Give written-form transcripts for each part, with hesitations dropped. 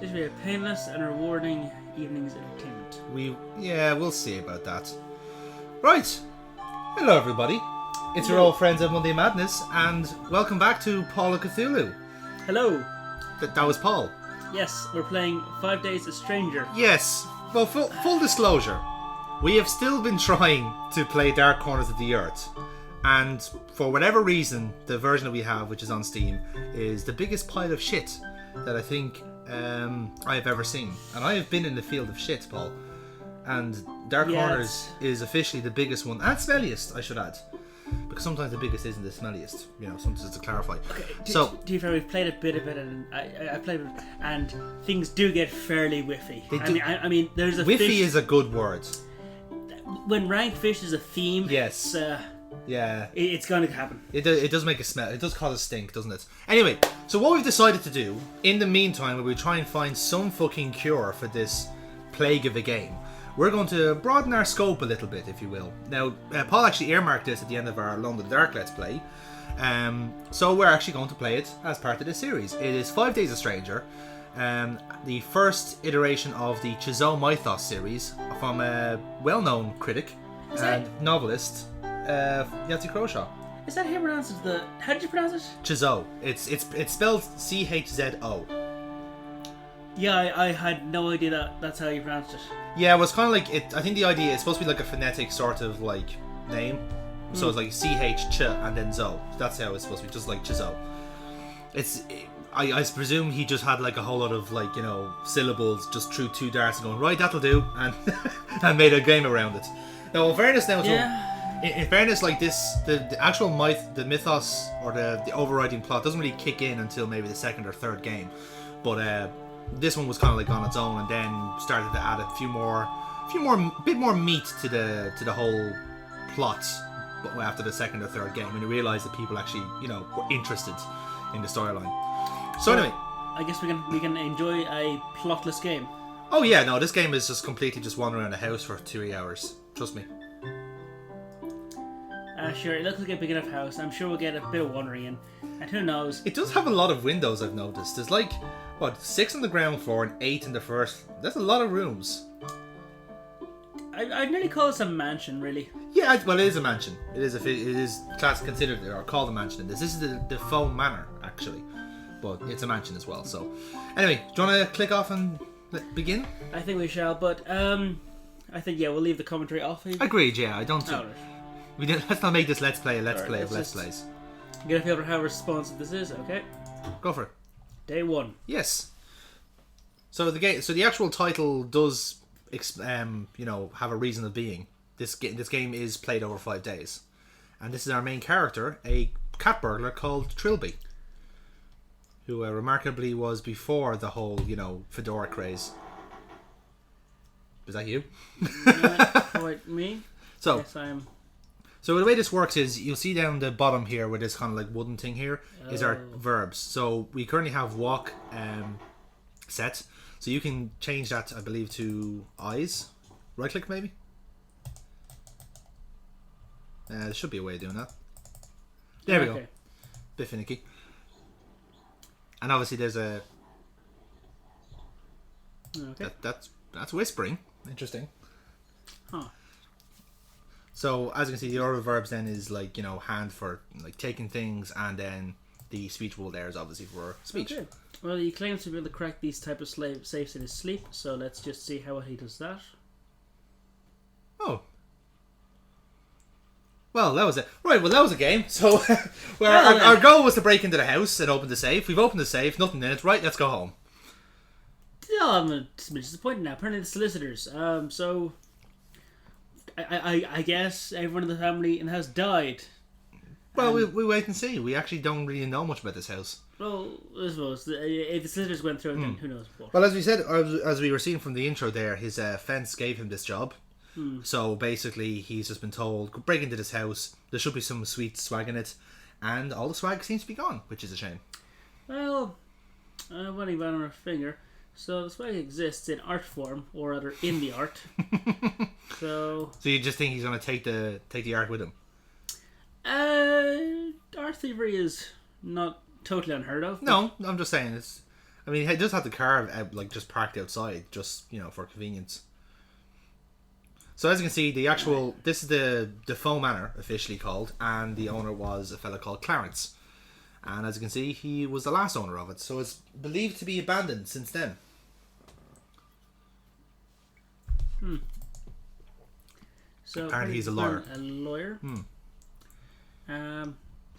This will be a painless and rewarding evening's entertainment. We'll see about that. Right. Hello, everybody. It's your old friends at Monday Madness, and welcome back to Paul Of Cthulhu. Hello. That was Paul. Yes, we're playing 5 Days a Stranger. Yes. Well, full disclosure, we have still been trying to play Dark Corners of the Earth, and for whatever reason, the version that we have, which is on Steam, is the biggest pile of shit that I think I have ever seen. And I have been in the field of shit, Paul. And Dark Corners is officially the biggest one, and smelliest, I should add. Because sometimes the biggest isn't the smelliest, sometimes to clarify. Okay, to be fair, we've played a bit of it, and I played it, and things do get fairly whiffy. I mean, there's a whiffy fish, is a good word. When rank fish is a theme, yes, it's going to happen. It does make a smell. It does cause a stink, doesn't it? Anyway, so what we've decided to do in the meantime, we try and find some fucking cure for this plague of a game. We're going to broaden our scope a little bit, if you will. Now, Paul actually earmarked this at the end of our London Dark Let's Play. So we're actually going to play it as part of this series. It is 5 Days a Stranger, the first iteration of the Chzo Mythos series from a well-known critic and novelist, Yahtzee Croshaw. Is that how you pronounce it? How did you pronounce it? Chzo. It's spelled Chzo. Yeah, I had no idea that's how you pronounced it. Yeah, it was kind of like it. I think the idea is supposed to be like a phonetic sort of like name. So it's like CH and then Zo. That's how it's supposed to be, just like Chzo. I presume he just had like a whole lot of like syllables just threw two darts and going right, that'll do, and and made a game around it. Now, in fairness, in fairness, like this, the actual mythos or the overriding plot doesn't really kick in until maybe the second or third game, but this one was kind of like on its own, and then started to add a bit more meat to the whole plot. But after the second or third game, when you realise that people actually were interested in the storyline. So anyway, I guess we can enjoy a plotless game. Oh yeah, no, this game is just completely just wandering around the house for 3 hours. Trust me. Sure, it looks like a big enough house. I'm sure we'll get a bit of wandering in. And who knows? It does have a lot of windows, I've noticed. There's like, 6 on the ground floor and 8 in the first. That's a lot of rooms. I'd nearly call this a mansion, really. Yeah, well, it is a mansion. It is considered or called a mansion in this. This is the faux manor, actually. But it's a mansion as well, so... Anyway, do you want to click off and begin? I think we shall, but I think, yeah, we'll leave the commentary off. Agreed, yeah, I don't... Right. Let's not make this Let's Play a Let's Right, Play of let's Let's Plays. Get a feel for how responsive this is, okay? Go for it. Day 1. Yes. So the actual title does, have a reason of being. This game is played over 5 days, and this is our main character, a cat burglar called Trilby, who remarkably was before the whole fedora craze. Is that you? Quite me. So yes, I am. So the way this works is you'll see down the bottom here where this kind of like wooden thing here is our verbs. So we currently have walk set. So you can change that, I believe, to eyes. Right click maybe. There should be a way of doing that. There we go. Bit finicky. And obviously there's a... Okay. That's whispering. Interesting. Huh. So as you can see, the other verbs then is like, hand for like taking things, and then the speech rule there is obviously for speech. Okay. Well, he claims to be able to crack these type of safes in his sleep, so let's just see how he does that. Oh. Well, that was it. Right, well, that was a game. So our goal was to break into the house and open the safe. We've opened the safe, nothing in it. Right, let's go home. Yeah, I'm a bit disappointed now. Apparently the solicitors. So... I guess everyone in the family in the house died. Well, we wait and see. We actually don't really know much about this house. Well, I suppose if the solicitors went through it, then who knows what. Well, as we said, as we were seeing from the intro there, his fence gave him this job. So basically, he's just been told, break into this house. There should be some sweet swag in it, and all the swag seems to be gone, which is a shame. Well, one even on our finger. So the swag exists in art form, or rather in the art. So you just think he's going to take the art with him? Art thievery is not totally unheard of. No, I'm just saying he does have the car like just parked outside, just for convenience. So as you can see, this is the faux manor officially called, and the owner was a fella called Clarence. And as you can see, he was the last owner of it, so it's believed to be abandoned since then. So apparently he's a lawyer. A lawyer. Is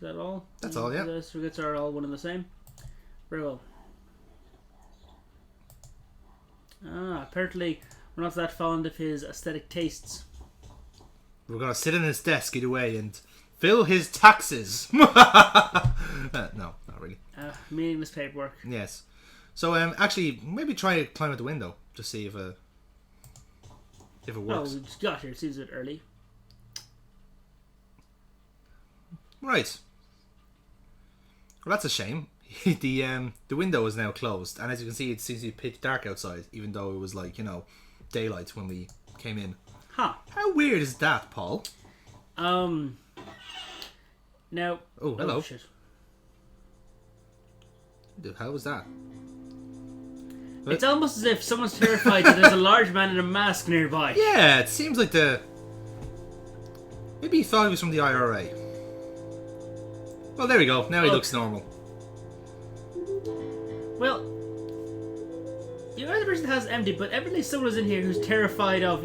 that all? That's all, yeah. The certificates are all one and the same. Very well. Apparently we're not that fond of his aesthetic tastes. We're going to sit in his desk either way and fill his taxes. No, not really. Meaningless paperwork. Yes. So actually, maybe try to climb out the window to see if it works. Oh, we just got here. It seems a bit early. Right. Well, that's a shame. The window is now closed, and as you can see, it seems to be pitch dark outside, even though it was like daylight when we came in. Huh. How weird is that, Paul? Now. Oh, hello. Oh, shit. The hell was that? It's almost as if someone's terrified that there's a large man in a mask nearby. Yeah, it seems like maybe he thought he was from the IRA. Well, there we go. Now he looks normal. Well, the person has empty, but evidently someone was in here who's terrified of,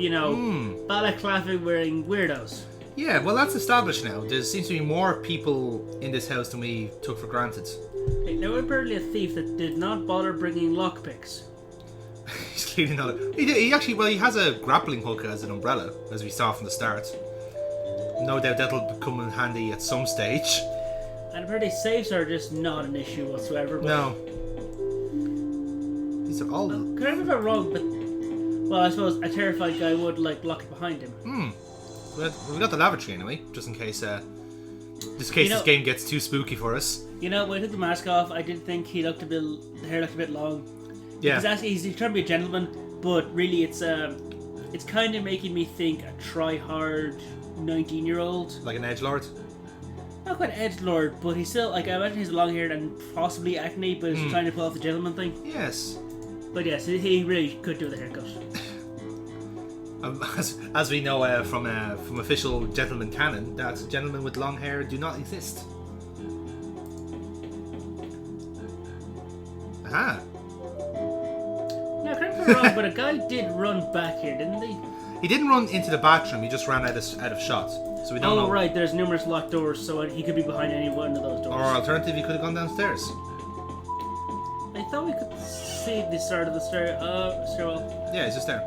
balaclava wearing weirdos. Yeah, well, that's established now. There seems to be more people in this house than we took for granted. Now, apparently a thief that did not bother bringing lockpicks. He's clearly not. He actually, he has a grappling hook as an umbrella, as we saw from the start. No doubt that'll come in handy at some stage. And apparently safes are just not an issue whatsoever. No. These are all... Could I have it wrong, but... Well, I suppose a terrified guy would, lock it behind him. We got the lavatory anyway, just in case... this game gets too spooky for us. When I took the mask off, I did think the hair looked a bit long. Yeah. He's trying to be a gentleman, but really it's kind of making me think a try-hard 19-year-old. Like an edgelord? Not quite an edgelord, but he's still, I imagine he's long haired and possibly acne, but he's trying to pull off the gentleman thing. Yes. But yes, he really could do the haircut. As we know from official gentleman canon, that gentlemen with long hair do not exist. Aha. Yeah, correct me if I'm wrong, but a guy did run back here, didn't he? He didn't run into the bathroom. He just ran out of shot. So we don't know. Oh right, there's numerous locked doors, so he could be behind any one of those doors. Or alternative, he could have gone downstairs. I thought we could see the start of the stairwell. Yeah, it's just there.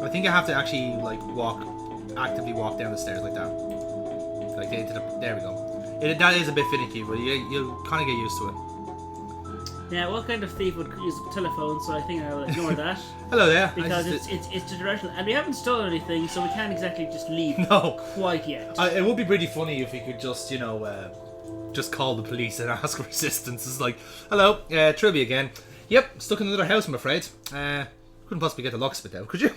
I think I have to actually actively walk down the stairs like that. Like into the. There we go. That is a bit finicky, but you kind of get used to it. Yeah, what kind of thief would use a telephone? So I think I will ignore that. Hello there. Because it's directional, and we haven't stolen anything, so we can't exactly just leave. No, quite yet. It would be pretty funny if we could just just call the police and ask for assistance. It's like, hello, Trilby again. Yep, stuck in another house, I'm afraid. Couldn't possibly get the lock spit out, could you?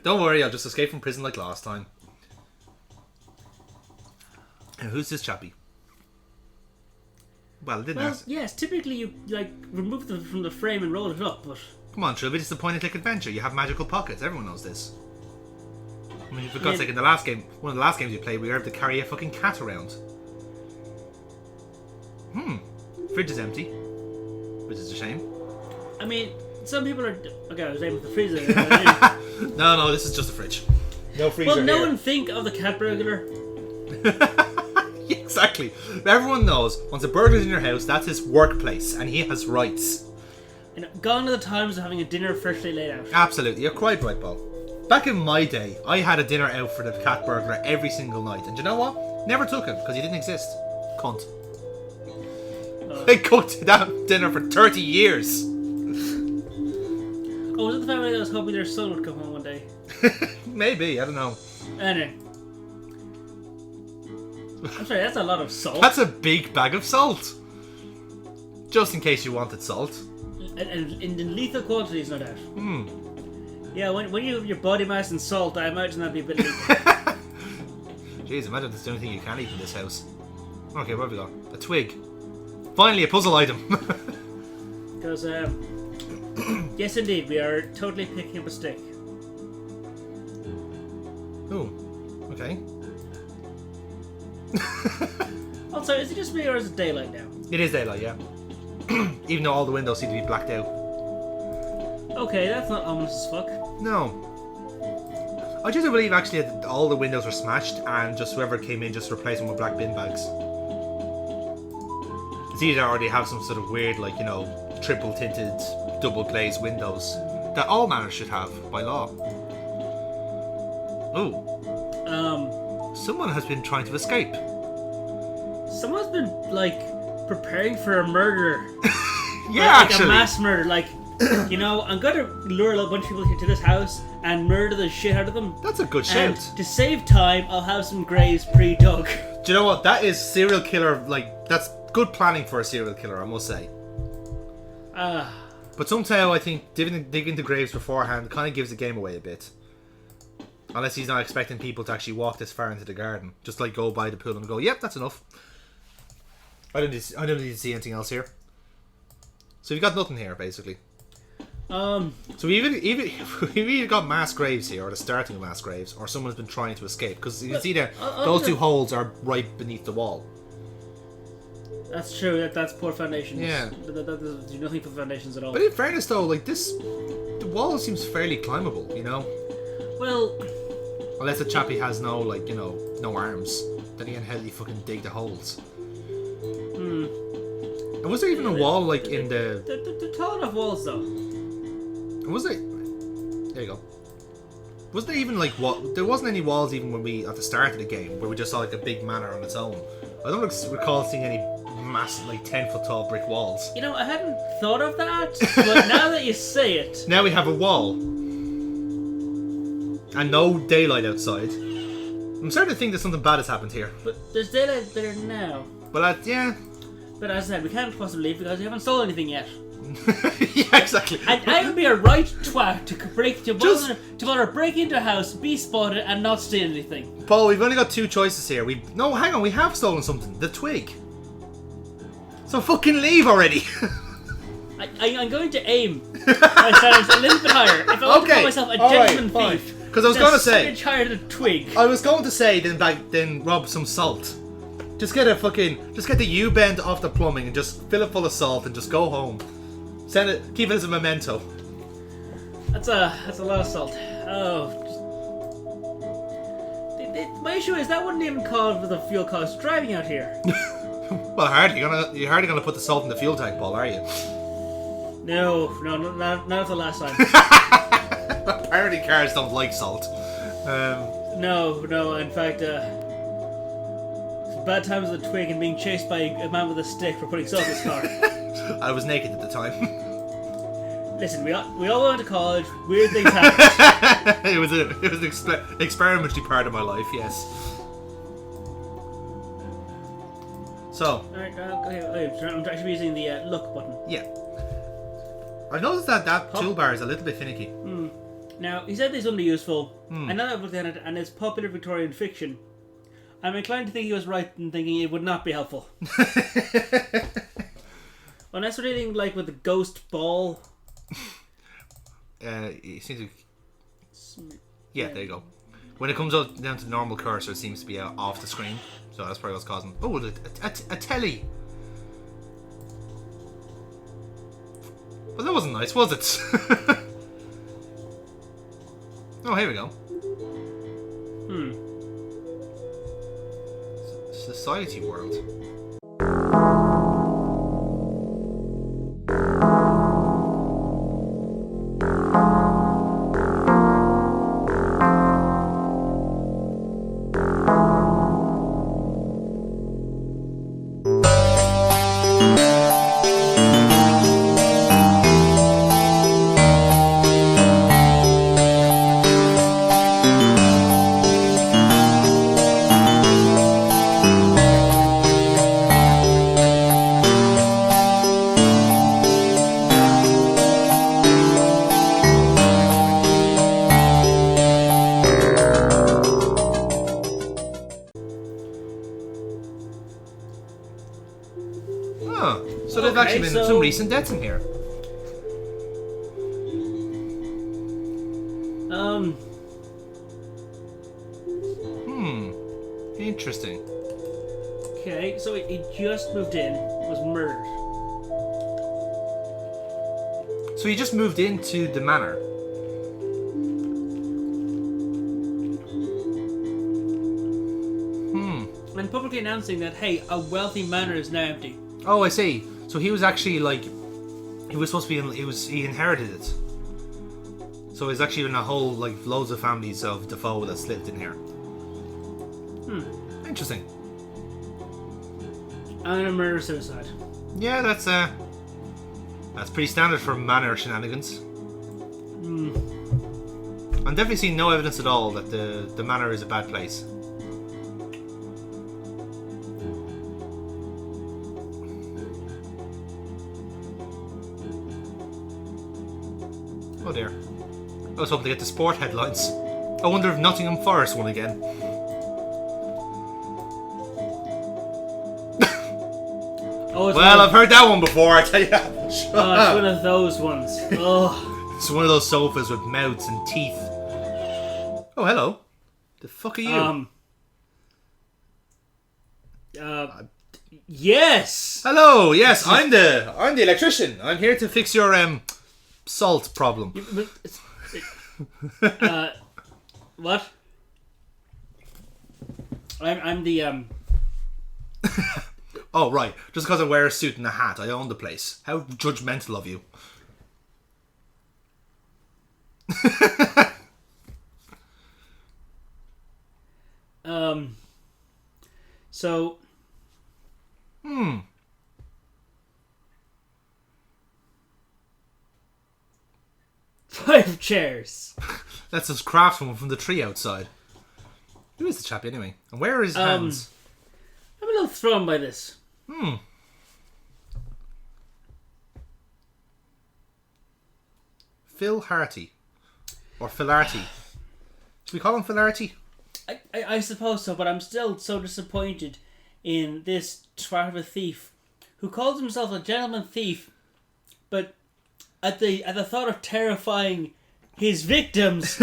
Don't worry, I'll just escape from prison like last time. Who's this chappie? Well, I didn't ask. Yes, typically you remove them from the frame and roll it up, but come on, Trilby, it's a point-and-click adventure. You have magical pockets. Everyone knows this. I mean, for God's sake, in the last game, one of the last games you played, we were able to carry a fucking cat around. Fridge is empty, which is a shame. I mean, some people are. Okay, I was aiming with the freezer. No, this is just a fridge. No freezer. Well, no one think of the cat burglar. Exactly. Everyone knows once a burglar's in your house, that's his workplace, and he has rights. Gone are the times of having a dinner freshly laid out. Absolutely, you're quite right, Paul. Back in my day, I had a dinner out for the cat burglar every single night, and do you know what? Never took it because he didn't exist. Cunt. They cooked that dinner for 30 years. Oh, was it the family that was hoping their son would come home one day? Maybe, I don't know. Anyway. I'm sorry, that's a lot of salt. That's a big bag of salt. Just in case you wanted salt. And in lethal quantities, no doubt. Yeah, when you have your body mass and salt, I imagine that'd be a bit lethal. Jeez, imagine that's the only thing you can eat in this house. Okay, where have we got? A twig. Finally, a puzzle item. Because, yes indeed, we are totally picking up a stick. Ooh, okay. Also, is it just me or is it daylight now? It is daylight, yeah. Even though all the windows seem to be blacked out. Okay, that's not ominous as fuck. No. I just believe actually that all the windows were smashed and just whoever came in just replaced them with black bin bags. It's either already have some sort of weird, triple tinted, double glazed windows that all manors should have by law. Ooh. Someone has been trying to escape. Someone's been, preparing for a murder. Yeah, actually. A mass murder, I'm gonna lure a bunch of people here to this house and murder the shit out of them. That's a good shout. And to save time, I'll have some graves pre-dug. Do you know what? That is serial killer, that's good planning for a serial killer, I must say. But somehow I think digging the graves beforehand kind of gives the game away a bit. Unless he's not expecting people to actually walk this far into the garden. Just go by the pool and go, yep, that's enough. I don't need to see anything else here. So you've got nothing here, basically. So we've either got mass graves here, or the starting of mass graves, or someone's been trying to escape. Because you can see there, those two holes are right beneath the wall. That's true, that's poor foundations. Yeah. There's nothing for foundations at all. But in fairness though, the wall seems fairly climbable, Well... Unless the chappie has no arms. Then again, how do you fucking dig the holes? And was there even a wall, in the... They're tall enough walls, though. Was there... There you go. Was there even, there wasn't any walls even when at the start of the game, where we just saw, a big manor on its own. I don't recall seeing any massive, 10-foot tall brick walls. I hadn't thought of that, but now that you say it... Now we have a wall. And no daylight outside. I'm starting to think that something bad has happened here. But there's daylight there now. But yeah. But as I said, we can't possibly leave because we haven't stolen anything yet. Yeah, exactly. And I would be a right twat to bother break into a house, be spotted, and not steal anything. Paul, we've only got two choices here. No, hang on, we have stolen something. The twig. So fucking leave already. I'm going to aim my standards a little bit higher. If I want to call myself a gentleman thief, because I was going to say, inch higher than a twig. I was going to say then rob some salt. Just get the U-bend off the plumbing and just fill it full of salt and just go home. Send it, keep it as a memento. That's a lot of salt. Oh. My issue is that wouldn't even cover the fuel cost driving out here. Well, you're hardly gonna put the salt in the fuel tank, Paul, are you? No, not the last time. Apparently cars don't like salt. No, in fact, bad times with a twig and being chased by a man with a stick for putting salt in his car. I was naked at the time. Listen, we all went to college, weird things happened. it was an experimentally part of my life, yes. So. Alright, I'm actually using the look button. Yeah. I've noticed that toolbar is a little bit finicky. Now, he said this wouldn't be useful, and now that I've looked at it, and it's popular Victorian fiction, I'm inclined to think he was right in thinking it would not be helpful. Unless we're dealing like with the ghost ball. It seems to... Yeah, there you go. When it comes out down to the normal cursor, it seems to be off the screen. So that's probably what's causing... Oh, a telly! Well, that wasn't nice, was it? Oh, here we go. Society world. So there's actually been some recent deaths in here. Interesting. Okay, so he just moved in, was murdered. So he just moved into the manor. And publicly announcing that, hey, a wealthy manor is now empty. Oh, I see. So he was actually like, he was supposed to be, he inherited it. So there's actually been a whole, like, loads of families of Defoe that's lived in here. Interesting. And a murder-suicide. Yeah, that's pretty standard for manor shenanigans. I'm definitely seeing no evidence at all that the manor is a bad place. Oh dear. I was hoping to get the sport headlines. I wonder if Nottingham Forest won again. Well, I've heard that one before, I tell you that much. It's one of those ones. Oh. It's one of those sofas with mouths and teeth. Oh, hello. The fuck are you? Yes. Hello. Yes, I'm the electrician. I'm here to fix your salt problem. What? I'm the Oh, right. Just because I wear a suit and a hat, I own the place. How judgmental of you. So... 5 chairs. That's his craftsman from the tree outside. Who is the chap anyway? And where are his hands? I'm a little thrown by this. Phil Harty. Or Philarty. Should we call him Philarty? I suppose so, but I'm still so disappointed in this twat of a thief who calls himself a gentleman thief, But at the thought of terrifying his victims,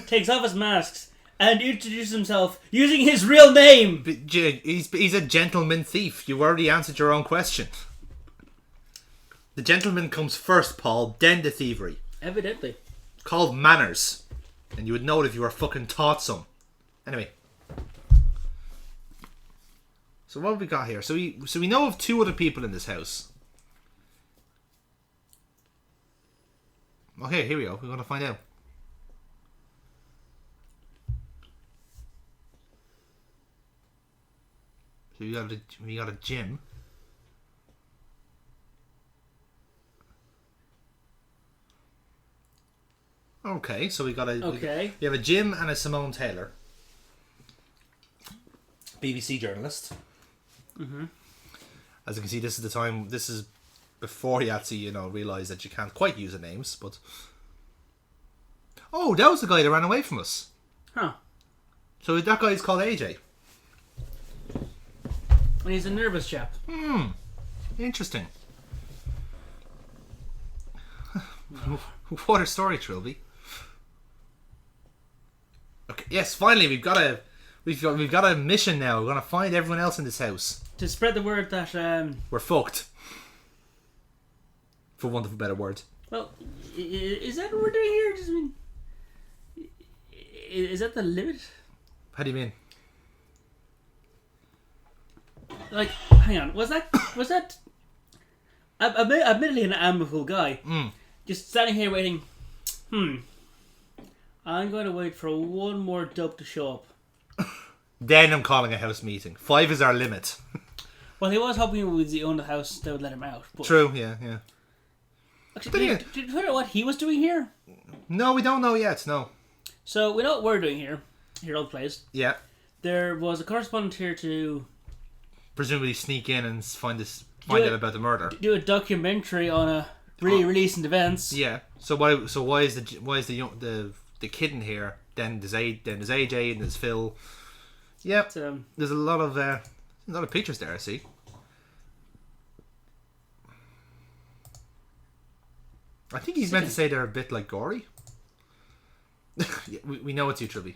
takes off his masks and introduces himself using his real name. He's a gentleman thief. You already answered your own question. The gentleman comes first, Paul, then the thievery. Evidently. Called manners. And you would know it if you were fucking taught some. Anyway. So what have we got here? So we know of 2 other people in this house. Okay, here we go. We're going to find out. So we got a gym. Okay, so we got a we have a Jim and a Simone Taylor, BBC journalist. Mm-hmm. As you can see, this is the time. This is before Yahtzee, realised that you can't quite use the names. But that was the guy that ran away from us. Huh. So that guy is called AJ. And he's a nervous chap. Interesting. What a story, Trilby. Okay, yes, finally we've got a mission now. We're gonna find everyone else in this house to spread the word that we're fucked. For want of a better word. Well, is that what we're doing here? Just is that the limit? How do you mean? Like, hang on, was that? Admittedly, an amiable guy. Just standing here waiting. I'm going to wait for one more dope to show up. Then I'm calling a house meeting. 5 is our limit. Well, he was hoping it was the owner of the house that would let him out. But true, yeah. Actually, did you find out what he was doing here? No, we don't know yet, no. So, we know what we're doing here. Here, old place. Yeah. There was a correspondent here to... presumably sneak in and find out about the murder. Do a documentary on a recent events. Yeah. So why is the kid in here? Then there's AJ and there's Phil. Yeah. There's a lot of pictures there. I see. I think he's meant to say they're a bit like gory. Yeah, we know it's you, Trilby.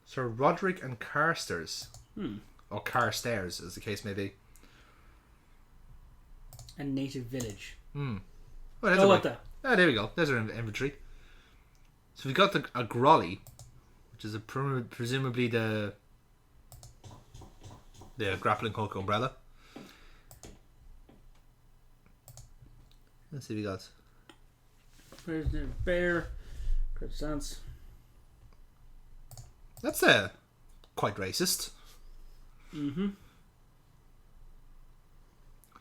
Sir Roderick and Carstairs. Or Carstairs, as the case may be. A native village. Well, there we go. There's our inventory. So we've got a Grolly, which is presumably the grappling hook umbrella. Let's see what we got. Prisoner bear. Croissants. That's quite racist.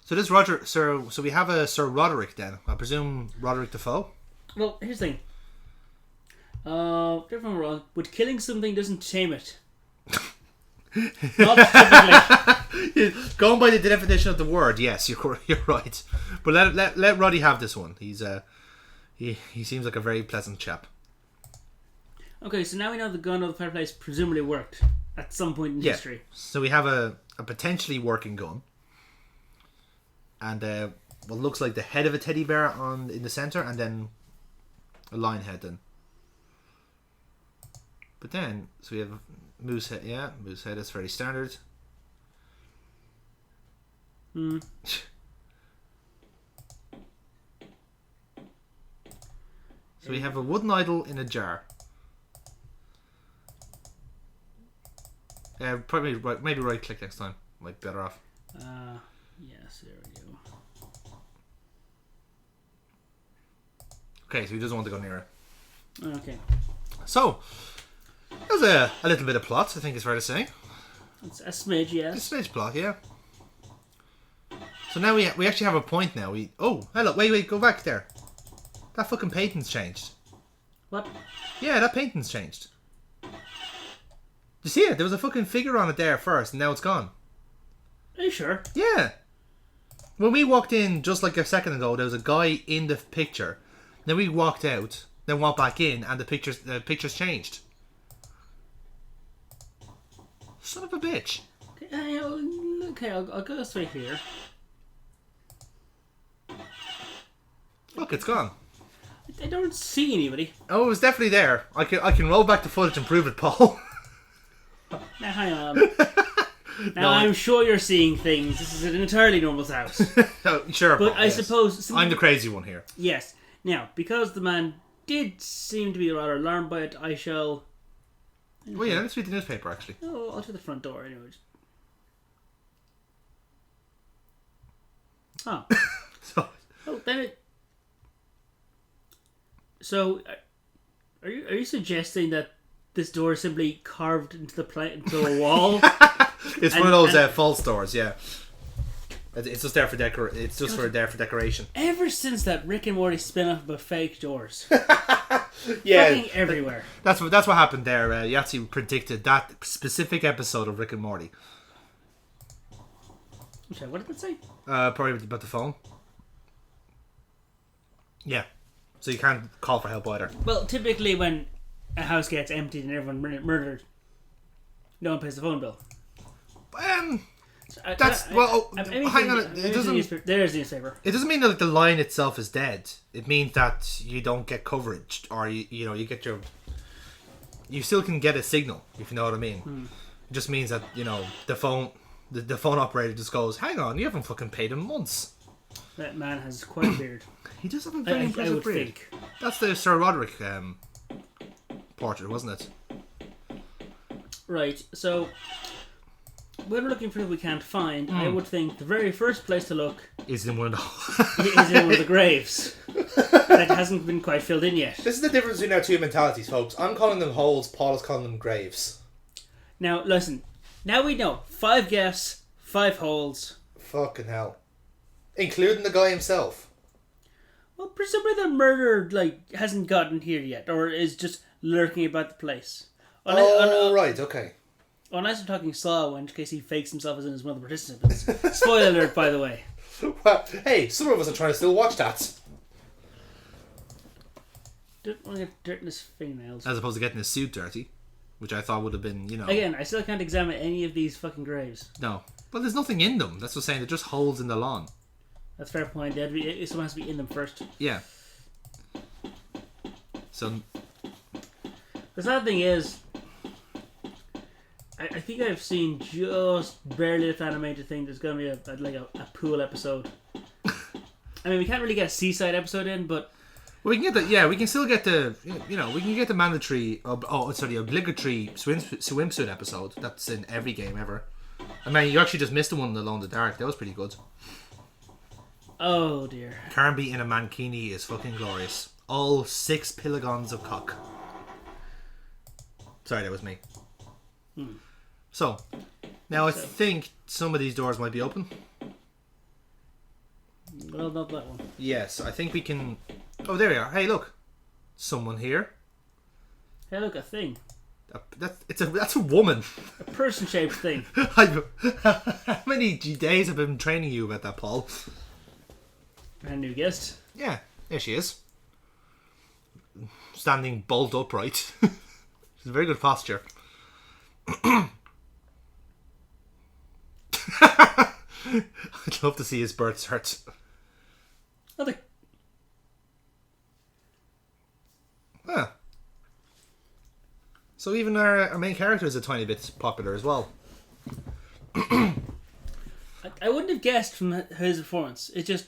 So this so we have a Sir Roderick then. I presume Roderick Defoe? Well, here's the thing. If I'm wrong, but killing something doesn't tame it. Not typically. Going by the definition of the word, yes, you're right. But let Roddy have this one. He seems like a very pleasant chap. Okay, so now we know the gun of the fireplace presumably worked at some point in history. So we have a potentially working gun. And what looks like the head of a teddy bear in the centre, and then a lion head then. But then, so we have a moose head. Yeah, moose head is very standard. So we have a wooden idol in a jar. Probably maybe right click next time. Might be better off. Yes, there we go. Okay, so he doesn't want to go near it. Okay. So, that was a little bit of plot, I think it's fair to say. It's a smidge, yes. A smidge plot, yeah. So now we actually have a point now. Hello, wait, go back there. That fucking painting's changed. What? Yeah, that painting's changed. You see it? There was a fucking figure on it there first, and now it's gone. Are you sure? Yeah. When we walked in just like a second ago, there was a guy in the picture. Then we walked out, then walked back in, and the picture's changed. Son of a bitch. Okay, I'll go straight here. Look, it's gone. I don't see anybody. Oh, it was definitely there. I can roll back the footage and prove it, Paul. Now, hang on. Now, I'm sure you're seeing things. This is an entirely normal house. Oh, sure, But Paul, I yes. suppose... I'm the crazy one here. Yes. Now, because the man did seem to be rather alarmed by it, I shall... Oh yeah, let's read the newspaper, actually. Oh, I'll do the front door anyway. Oh. So, Oh, then it... So, are you suggesting that this door is simply carved into into a wall? it's one of those false doors, yeah. It's just there for decoration. Ever since that Rick and Morty spin-off about fake doors, Yeah, fucking everywhere. that's what happened there. Yahtzee predicted that specific episode of Rick and Morty. Okay, what did that say? Probably about the phone. Yeah, so you can't call for help either. Well, typically when a house gets emptied and everyone murdered, no one pays the phone bill. That's hang on. It doesn't. There's the newspaper. It doesn't mean that the line itself is dead. It means that you don't get coverage, or you get your. You still can get a signal, if you know what I mean. It just means that the phone operator just goes, "Hang on, you haven't fucking paid in months." That man has quite a beard. He does have a very I impressive would beard. think. That's the Sir Roderick portrait, wasn't it? Right. So when we're looking for what we can't find, I would think the very first place to look Is in one of the. is in one of the graves that hasn't been quite filled in yet. This is the difference between our two mentalities, folks. I'm calling them holes. Paul is calling them graves. Now listen. Now we know 5 guests, 5 holes. Fucking hell, including the guy himself. Well, presumably the murderer hasn't gotten here yet, or is just lurking about the place. Right, okay. Unless I'm talking Saw, in case he fakes himself as one of the participants. Spoiler alert, by the way. Well, hey, some of us are trying to still watch that. Don't want to get dirt in his fingernails. As opposed to getting his suit dirty, which I thought would have been, Again, I still can't examine any of these fucking graves. No. But there's nothing in them. That's what I'm saying. They're just holes in the lawn. That's a fair point. Someone has to be in them first. Yeah. So... The sad thing is, I think I've seen just barely enough animated thing. There's going to be a pool episode. I mean, we can't really get a seaside episode in, but... We can get the... Yeah, we can still get the... we can get the mandatory... obligatory swimsuit episode. That's in every game ever. I mean, you actually just missed the one in Alone in the Dark. That was pretty good. Oh, dear. Carnby in a mankini is fucking glorious. All 6 pilligons of cock. Sorry, that was me. So, now I think some of these doors might be open. Well, not that one. Yes, I think we can... Oh, there we are. Hey, look. Someone here. Hey, look, a thing. That's a woman. A person-shaped thing. How many days have I been training you about that, Paul? Brand new guest. Yeah, there she is. Standing bolt upright. It's a very good posture. I'd love to see his bird cert. Huh. So even our main character is a tiny bit popular as well. I wouldn't have guessed from his performance. It's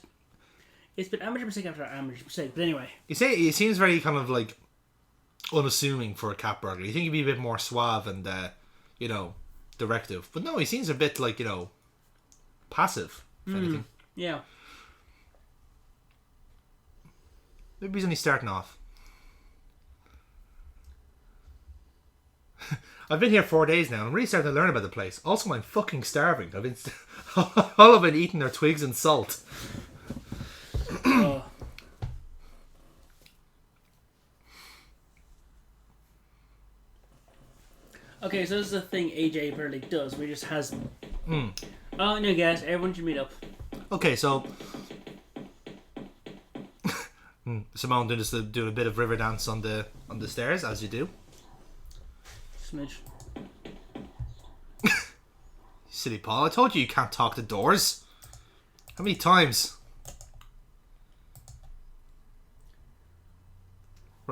been amateur mistake after amateur mistake. But anyway. You say he seems very kind of unassuming for a cat burglar. You think he'd be a bit more suave and directive. But no, he seems a bit passive, if anything. Yeah. Maybe he's only starting off. I've been here 4 days now. I'm really starting to learn about the place. Also, I'm fucking starving. All I've been eating are twigs and salt. Okay, so this is a thing AJ apparently does, where he just has... Oh, no, guys, everyone should meet up. Okay, so... Simone doing a bit of river dance on the stairs, as you do. Smidge. Silly Paul, I told you can't talk to doors. How many times?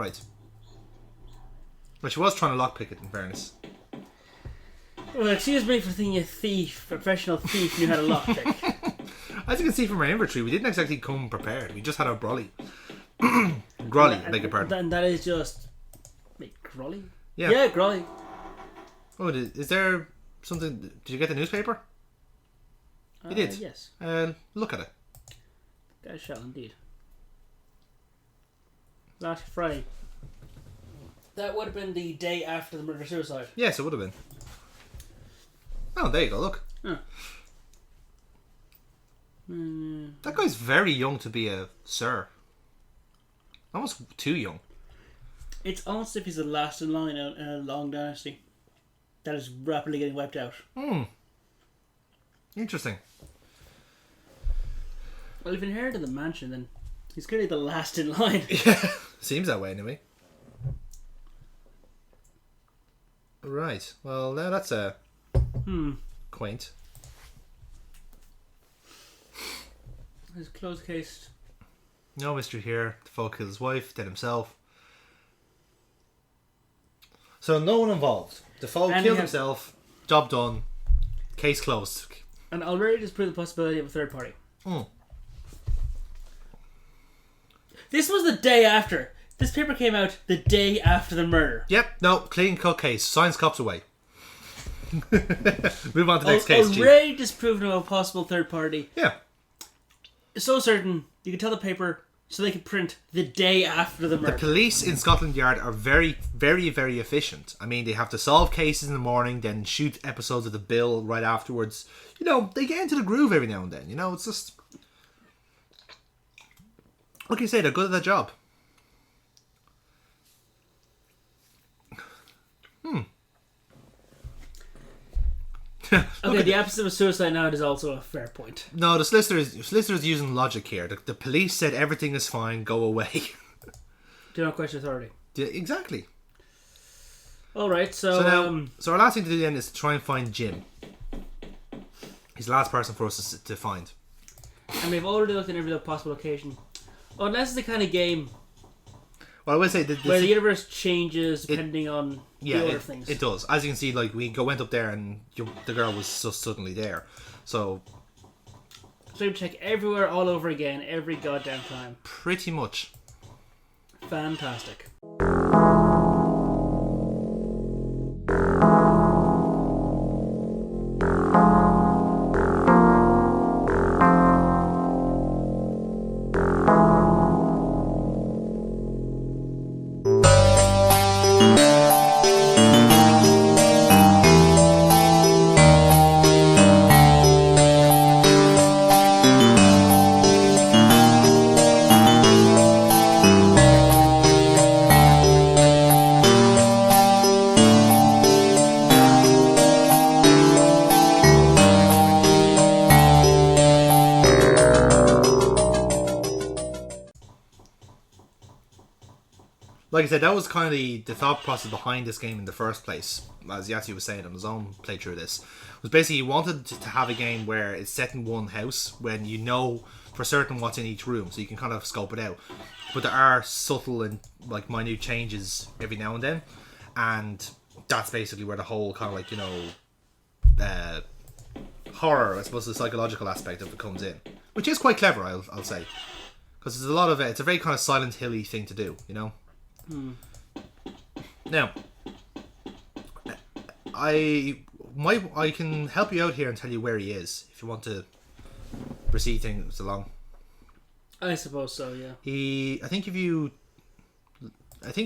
Right. Well, she was trying to lockpick it, in fairness. Well, excuse me for thinking a thief, professional thief, knew how to lockpick. As you can see from our inventory, we didn't exactly come prepared. We just had our brolly. Grolly, I beg your pardon. And that is just... Wait, Grolly? Yeah. Yeah, Grolly. Oh, is there something... Did you get the newspaper? You did? Yes. Look at it. I shall indeed. Last Friday. That would have been the day after the murder-suicide. Yes, it would have been. Oh, there you go, look. Huh. That guy's very young to be a sir. Almost too young. It's almost as if he's the last in line in a long dynasty that is rapidly getting wiped out. Interesting. Well, if he inherited the mansion, then he's clearly the last in line. Yeah, seems that way anyway. Right. Well, now that's a quaint. His closed case. No mystery here. The folk killed his wife, then himself. So no one involved. The folk killed himself. Job done. Case closed. And already disprove the possibility of a third party. This was the day after. This paper came out the day after the murder. Yep. No. Clean cut case. Signs cops away. Move on to the next case. Already disproven of a possible third party. Yeah. So certain you can tell the paper so they can print the day after the murder. The police in Scotland Yard are very, very, very efficient. I mean, they have to solve cases in the morning, then shoot episodes of The Bill right afterwards. You know, they get into the groove every now and then. You know, it's just... What can you say? They're good at their job. Okay, the absence of a suicide note is also a fair point. No, the solicitor's using logic here. The police said everything is fine, go away. Do not question authority. Yeah, exactly. Alright, so our last thing to do then is to try and find Jim. He's the last person for us to find. And we've already looked at every possible location. Unless it's the kind of game Well, I would say where the universe changes depending on the order of things. It went up there and the girl was so suddenly there. So you check everywhere all over again every goddamn time. Pretty much. Fantastic. Like I said, that was kind of the thought process behind this game in the first place. As Yahtzee was saying on his own playthrough of this, was basically he wanted to have a game where it's set in one house when you know for certain what's in each room, so you can kind of scope it out. But there are subtle and like minute changes every now and then, and that's basically where the whole kind of like horror, I suppose, the psychological aspect of it comes in, which is quite clever, I'll say, because there's a lot of it. It's a very kind of Silent Hill-y thing to do, you know. Now, I can help you out here and tell you where he is if you want to proceed things along. I suppose so, yeah. I think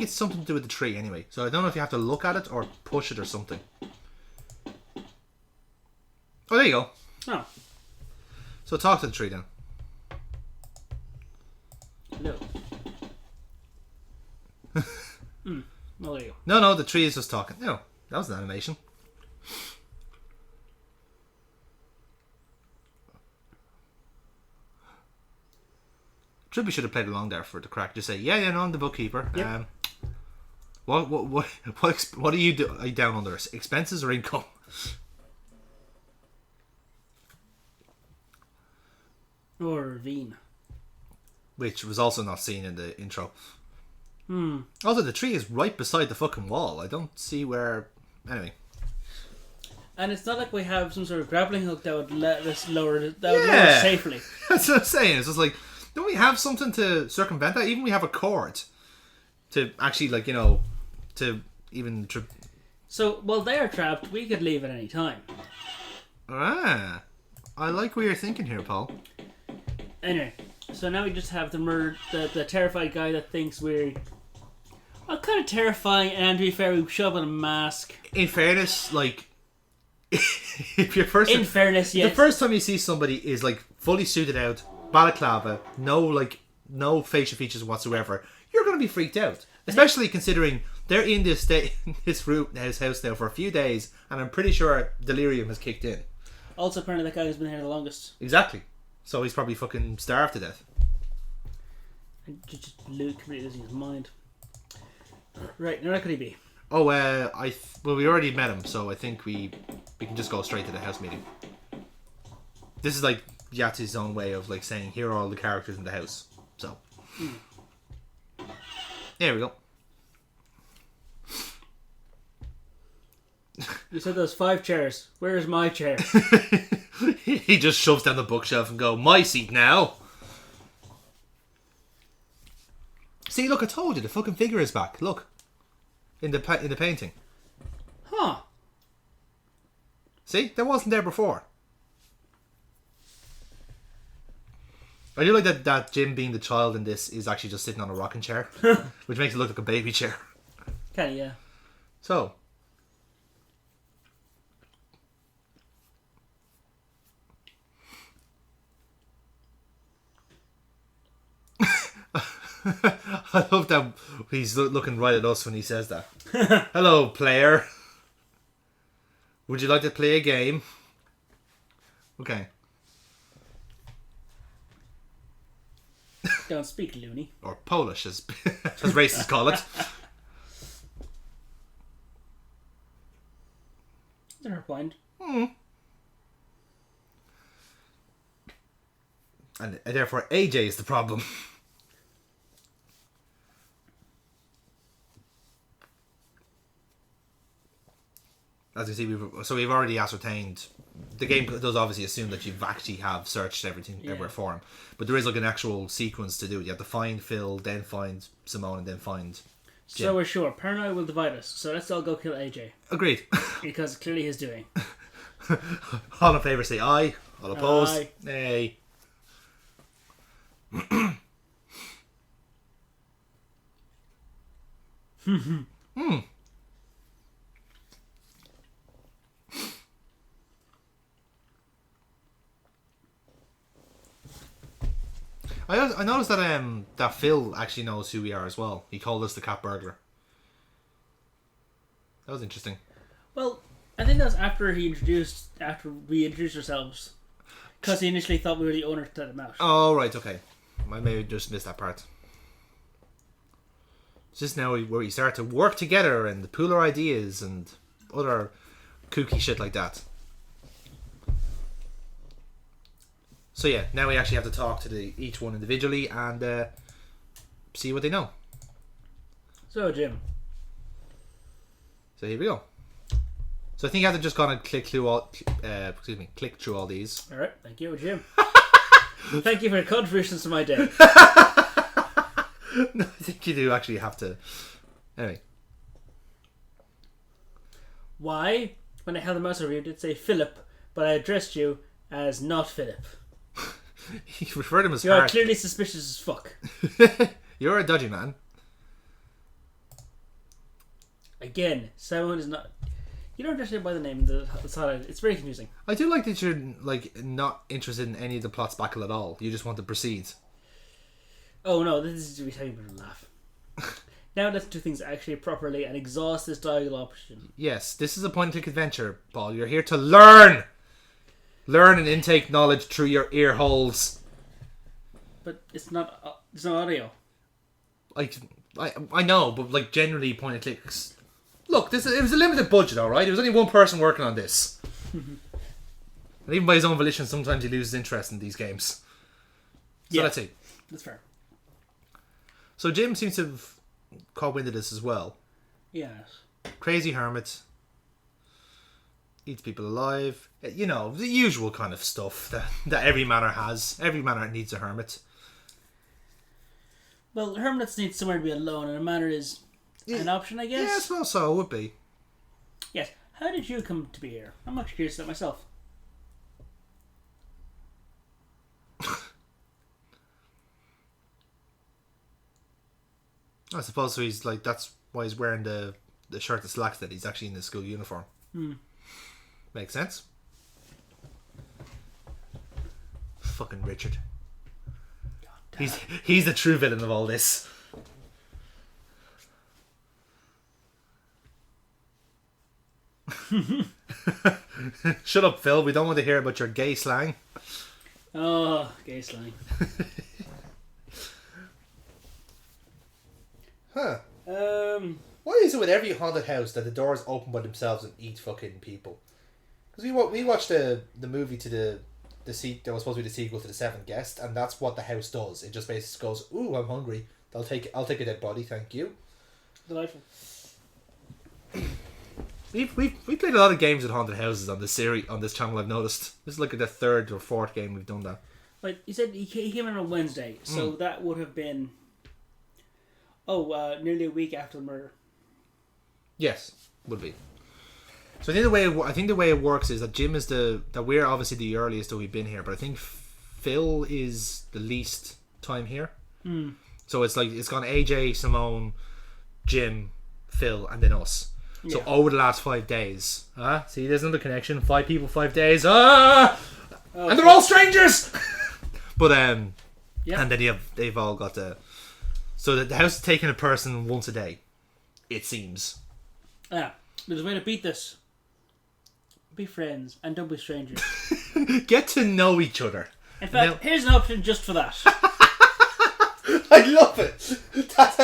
it's something to do with the tree anyway. So I don't know if you have to look at it or push it or something. Oh, there you go. Oh. So talk to the tree then. No. Well, there you go. No, the tree is just talking. No, that was an animation. Trippy should have played along there for the crack. Just say, yeah, no, I'm the bookkeeper. Yep. What are you do? Are you down under? Expenses or income? Or Ravine. Which was also not seen in the intro. Also, the tree is right beside the fucking wall. I don't see where... Anyway. And it's not like we have some sort of grappling hook that would let us lower it safely. That's what I'm saying. It's just like, don't we have something to circumvent that? Even we have a cord to actually, like, you know, to even... So, while they are trapped, we could leave at any time. Ah. I like what you're thinking here, Paul. Anyway, so now we just have the terrified guy that thinks we're... Well, kind of terrifying, and to be fair, we shove on a mask. In fairness, like... if you're first... In fairness, yes. The first time you see somebody is, like, fully suited out, balaclava, no facial features whatsoever, you're going to be freaked out. Especially considering they're in this house now for a few days, and I'm pretty sure delirium has kicked in. Also, apparently that guy has been here the longest. Exactly. So he's probably fucking starved to death. And just completely losing his mind. Right, now where could he be? Oh, well, we already met him, so I think we can just go straight to the house meeting. This is like Yahtzee's own way of like saying, here are all the characters in the house. So, there we go. You said those 5 chairs. Where's my chair? He just shoves down the bookshelf and go, my seat now. See, look, I told you, the fucking figure is back. Look, in the painting. Huh. See, that wasn't there before. I do like that Jim, being the child in this, is actually just sitting on a rocking chair, which makes it look like a baby chair. Kinda, yeah. So. I love that he's looking right at us when he says that. Hello, player. Would you like to play a game? Okay. Don't speak, loony. Or Polish, as racists call it. That's her point. And therefore AJ is the problem. As you see, we've already ascertained. The game does obviously assume that you actually have searched everything everywhere for him, but there is like an actual sequence to do it. You have to find Phil, then find Simone, and then find Jim. So we're sure paranoia will divide us. So let's all go kill AJ. Agreed. Because clearly he's doing. All in favour say aye. All opposed, aye. Nay. I noticed that Phil actually knows who we are as well. He called us the cat burglar. That was interesting. Well, I think that's after we introduced ourselves. Because he initially thought we were the owner to let him out. Oh, right, okay. I may have just missed that part. It's just now where we start to work together and pool our ideas and other kooky shit like that. So yeah, now we actually have to talk to each one individually and see what they know. So, Jim. So here we go. So I think you have to just kind of click through all these. All right, thank you, Jim. Thank you for your contributions to my day. No, I think you do actually have to. Anyway. Why, when I held the mouse over you, did say Philip, but I addressed you as not Philip? You referred to him as You are clearly suspicious as fuck. You're a dodgy man. Again, someone is not... You don't address it by the name. It's very confusing. I do like that you're like not interested in any of the plot's backle at all. You just want to proceed. Oh no, this is to be taken with a laugh. Now let's do things actually properly and exhaust this diagonal option. Yes, this is a point-and-click adventure, Paul. You're here to learn! Learn and intake knowledge through your ear holes. But it's not... there's no audio. I know, but like generally point-and-clicks... Look, it was a limited budget, alright? There was only one person working on this. And even by his own volition, sometimes he loses interest in these games. So let's see. That's fair. So Jim seems to have caught wind of this as well. Yes. Crazy hermit. Eats people alive. You know, the usual kind of stuff that every manor has. Every manor needs a hermit. Well, hermits need somewhere to be alone, and a manor is an option, I guess. Yeah, I suppose so. It would be. Yes. How did you come to be here? I'm much curious about myself. I suppose so. He's like, that's why he's wearing the shirt that slacks, that he's actually in the school uniform. Makes sense. Fucking Richard. He's the true villain of all this. Shut up, Phil. We don't want to hear about your gay slang. Oh, gay slang. Huh. Why is it with every haunted house that the doors open by themselves and eat fucking people? Because we watched the movie to the that was supposed to be the sequel to The Seventh Guest, and that's what the house does. It just basically goes, "Ooh, I'm hungry. I'll take a dead body, thank you." Delightful. We played a lot of games with haunted houses on this series on this channel. I've noticed this is like the third or fourth game we've done that. Like you said, he came in on Wednesday, so that would have been nearly a week after the murder. Yes, would be. So I think the way it works is that Jim is that we're obviously the earliest that we've been here, but I think Phil is the least time here. So it's like it's gone AJ, Simone, Jim, Phil, and then us. So over the last 5 days, see, there's another connection. 5 people, 5 days. And they're all strangers. But and then they've all got so the house is taking a person once a day, it seems. Yeah, there's a way to beat this. Be friends and don't be strangers. Get to know each other. In fact, here's an option just for that. I love it. That's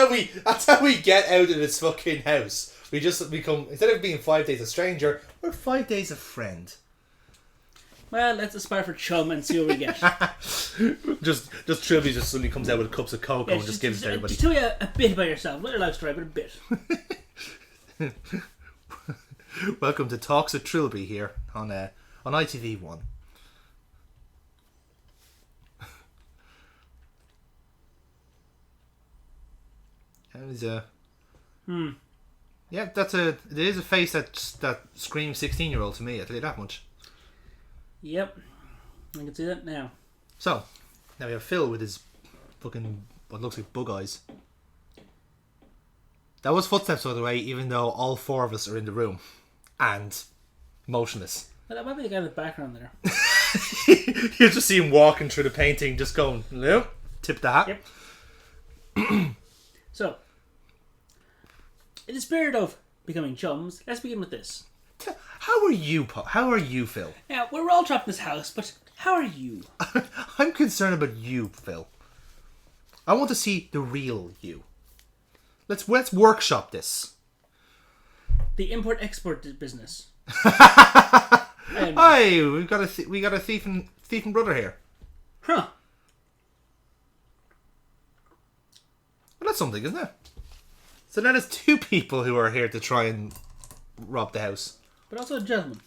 how we get out of this fucking house. We just become, instead of being 5 days a stranger, we're 5 days a friend. Well, let's aspire for chum and see what we get. just Trilby just suddenly comes out with cups of cocoa and just gives it to everybody. Just tell you a bit about yourself. Not your life story, but a bit. Welcome to Talks of Trilby here on ITV1. Yeah, it is a face that screams 16-year-old to me, I'll tell you that much. Yep. I can see that now. So, now we have Phil with his fucking, what looks like bug eyes. That was footsteps, by the way, even though all 4 of us are in the room. And motionless. Well, that might be the guy in the background there. You just see him walking through the painting, just going, no, tip the hat. Yep. So, in the spirit of becoming chums, let's begin with this. How are you, Paul? How are you, Phil? Now, we're all trapped in this house, but how are you? I'm concerned about you, Phil. I want to see the real you. Let's workshop this. The import-export business. Hey, we got a thief and brother here. Huh. Well, that's something, isn't it? So now there's 2 people who are here to try and rob the house. But also a gentleman.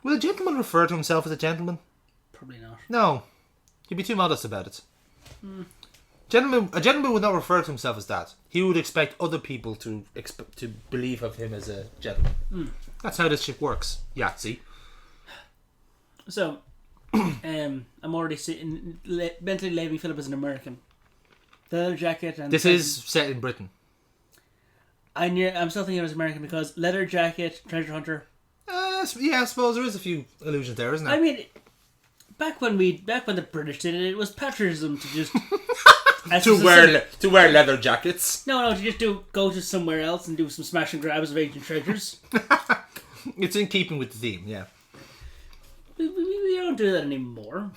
Will a gentleman refer to himself as a gentleman? Probably not. No. He'd be too modest about it. A gentleman would not refer to himself as that. He would expect other people to believe of him as a gentleman. That's how this shit works. Yahtzee. So, I'm already mentally labeling Philip as an American. The leather jacket and... This is set in Britain. I'm still thinking it was American because leather jacket, treasure hunter. Yeah, I suppose there is a few allusions there, isn't there? I mean, back when the British did it, it was patriotism to just... to wear leather jackets. No, to go to somewhere else and do some smash and grabs of ancient treasures. It's in keeping with the theme, yeah. We don't do that anymore.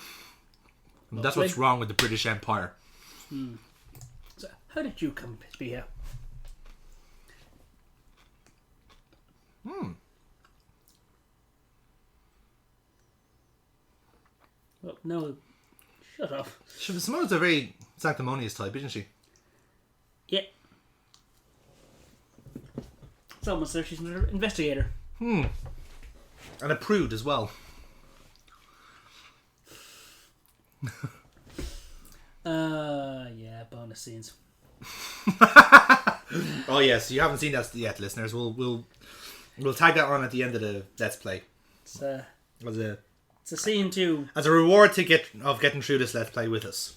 That's what's wrong with the British Empire. So, how did you come to be here? Well, no, shut up. Simone's a very Sanctimonious type, isn't she? Yeah. It's almost like she's an investigator. And a prude as well. Yeah, bonus scenes. Oh yes, you haven't seen that yet, listeners. We'll tag that on at the end of the Let's Play. It's a scene too. As a reward of getting through this Let's Play with us.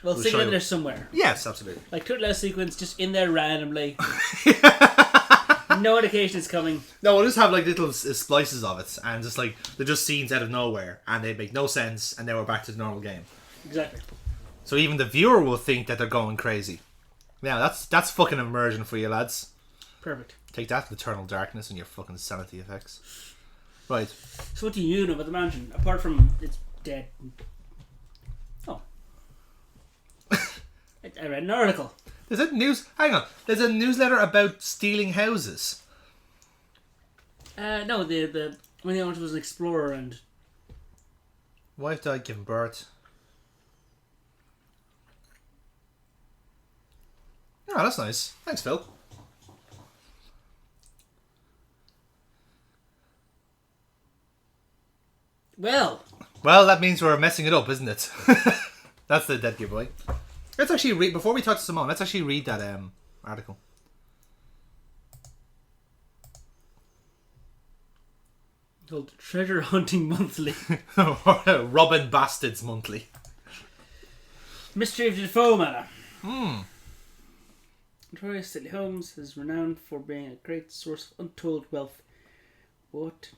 We'll stick it in there somewhere. Yes, absolutely. Like Turtle sequence, just in there randomly. No indication it's coming. No, we'll just have like little splices of it, and just like they're just scenes out of nowhere, and they make no sense, and then we're back to the normal game. Exactly. So even the viewer will think that they're going crazy. Yeah, that's fucking immersion for you, lads. Perfect. Take that, Eternal Darkness, and your fucking sanity effects. Right. So what do you know about the mansion, apart from it's dead? Oh. I read an article. Hang on. There's a newsletter about stealing houses. No, when the owner was an explorer and... Wife died giving birth. Oh, that's nice. Thanks, Phil. Well, that means we're messing it up, isn't it? That's the dead giveaway. Let's actually read, before we talk to Simone, let's actually read that article. called Treasure Hunting Monthly. Robin Bastards Monthly. Mystery of Defoe Manor. Notorious Stately Holmes is renowned for being a great source of untold wealth. What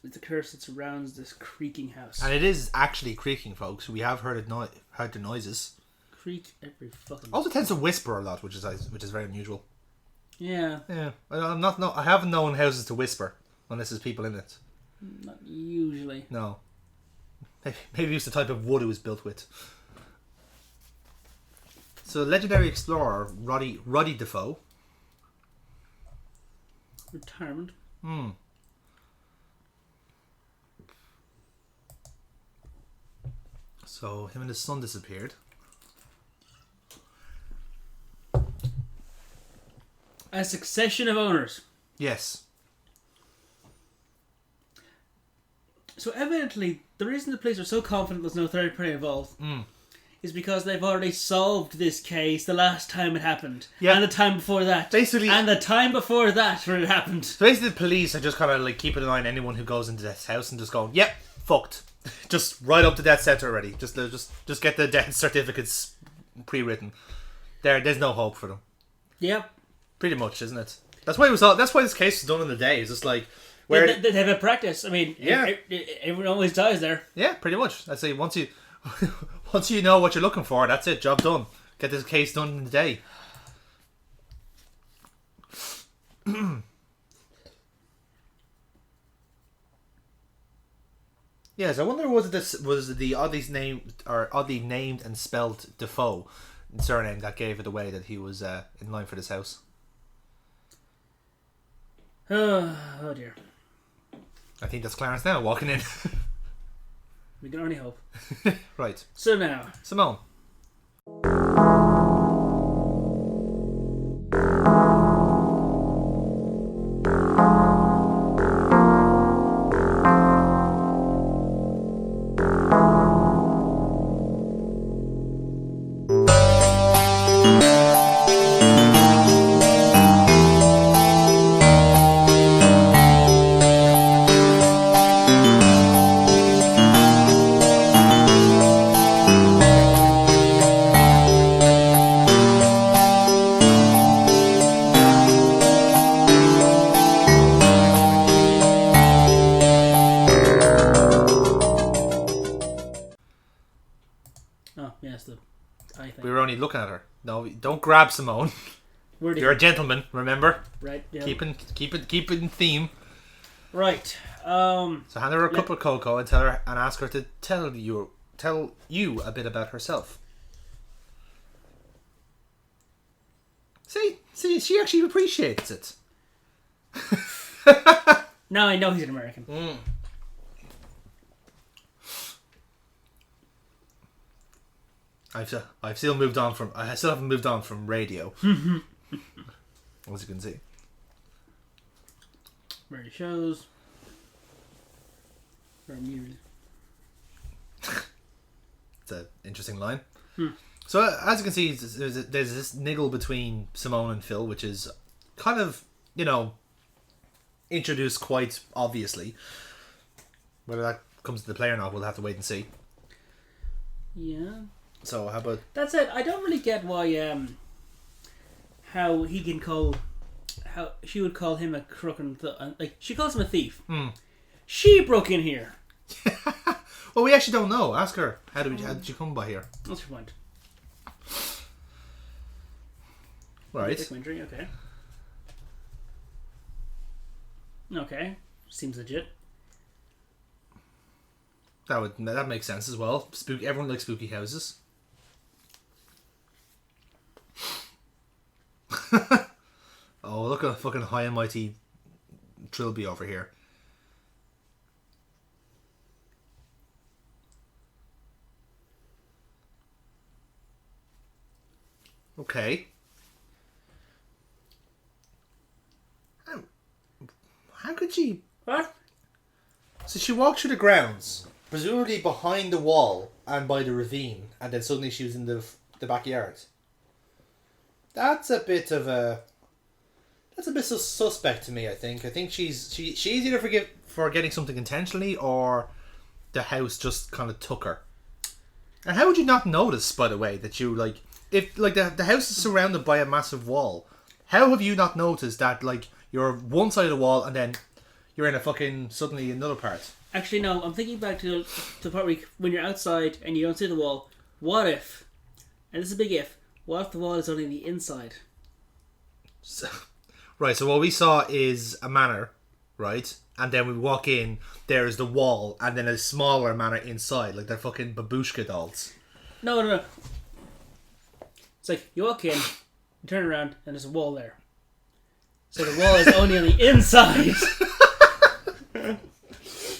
is the curse that surrounds this creaking house? And it is actually creaking, folks. We have heard the noises. Creak every fucking... Also tends to whisper a lot, which is very unusual. Yeah. Yeah. I haven't known houses to whisper unless there's people in it. Not usually. No. Maybe it's the type of wood it was built with. So, legendary explorer Roddy Defoe. Retirement. So, him and his son disappeared. A succession of owners. Yes. So evidently, the reason the police are so confident there's no third party involved is because they've already solved this case the last time it happened. Yeah. And the time before that. Basically. And the time before that when it happened. So basically the police are just kind of like keeping an eye on anyone who goes into this house and just going, yep, fucked. Just right up to death centre already. Just get the death certificates pre-written. There's no hope for them. Yep. Pretty much, isn't it? That's why this case was done in the day. It's just like where they have a practice. I mean, yeah, everyone always dies there. Yeah, pretty much. I'd say once you know what you're looking for, that's it. Job done. Get this case done in the day. Yes, I wonder was the oddly named and spelled Defoe surname that gave it away that he was in line for this house. Oh dear. I think that's Clarence now walking in. We can only hope. Right. So now, Simone. We were only looking at her. No, don't grab Simone. You're a gentleman, remember? Right. Yeah. Keep it in theme. Right. So hand her a cup of cocoa and ask her to tell you a bit about herself. See, she actually appreciates it. Now I know he's an American. I still haven't moved on from radio. As you can see. Variety shows. Or music. It's an interesting line. So as you can see, there's this niggle between Simone and Phil, which is kind of, introduced quite obviously. Whether that comes to the play or not, we'll have to wait and see. Yeah. So how about... That's it. I don't really get why, how he can call... How she would call him a crook and... like, she calls him a thief. She broke in here. Well, we actually don't know. Ask her. How did you come by here? What's your point? Right. Documentary, okay. Okay. Seems legit. That makes sense as well. Everyone likes spooky houses. Oh, look at a fucking high and mighty Trilby over here. Okay. How could she... What? So she walked through the grounds, presumably behind the wall and by the ravine, and then suddenly she was in the backyard. That's a bit suspect to me. I think she's either forgetting something intentionally, or the house just kind of took her. And how would you not notice, by the way, that you if the house is surrounded by a massive wall? How have you not noticed that you're one side of the wall and then you're in a fucking suddenly another part? Actually, no. I'm thinking back to the part when you're outside and you don't see the wall. What if? And this is a big if. What if the wall is only on the inside? So what we saw is a manor, right? And then we walk in, there's the wall, and then a smaller manor inside, like they're fucking babushka dolls. No. It's like, you walk in, you turn around, and there's a wall there. So the wall is only on the inside.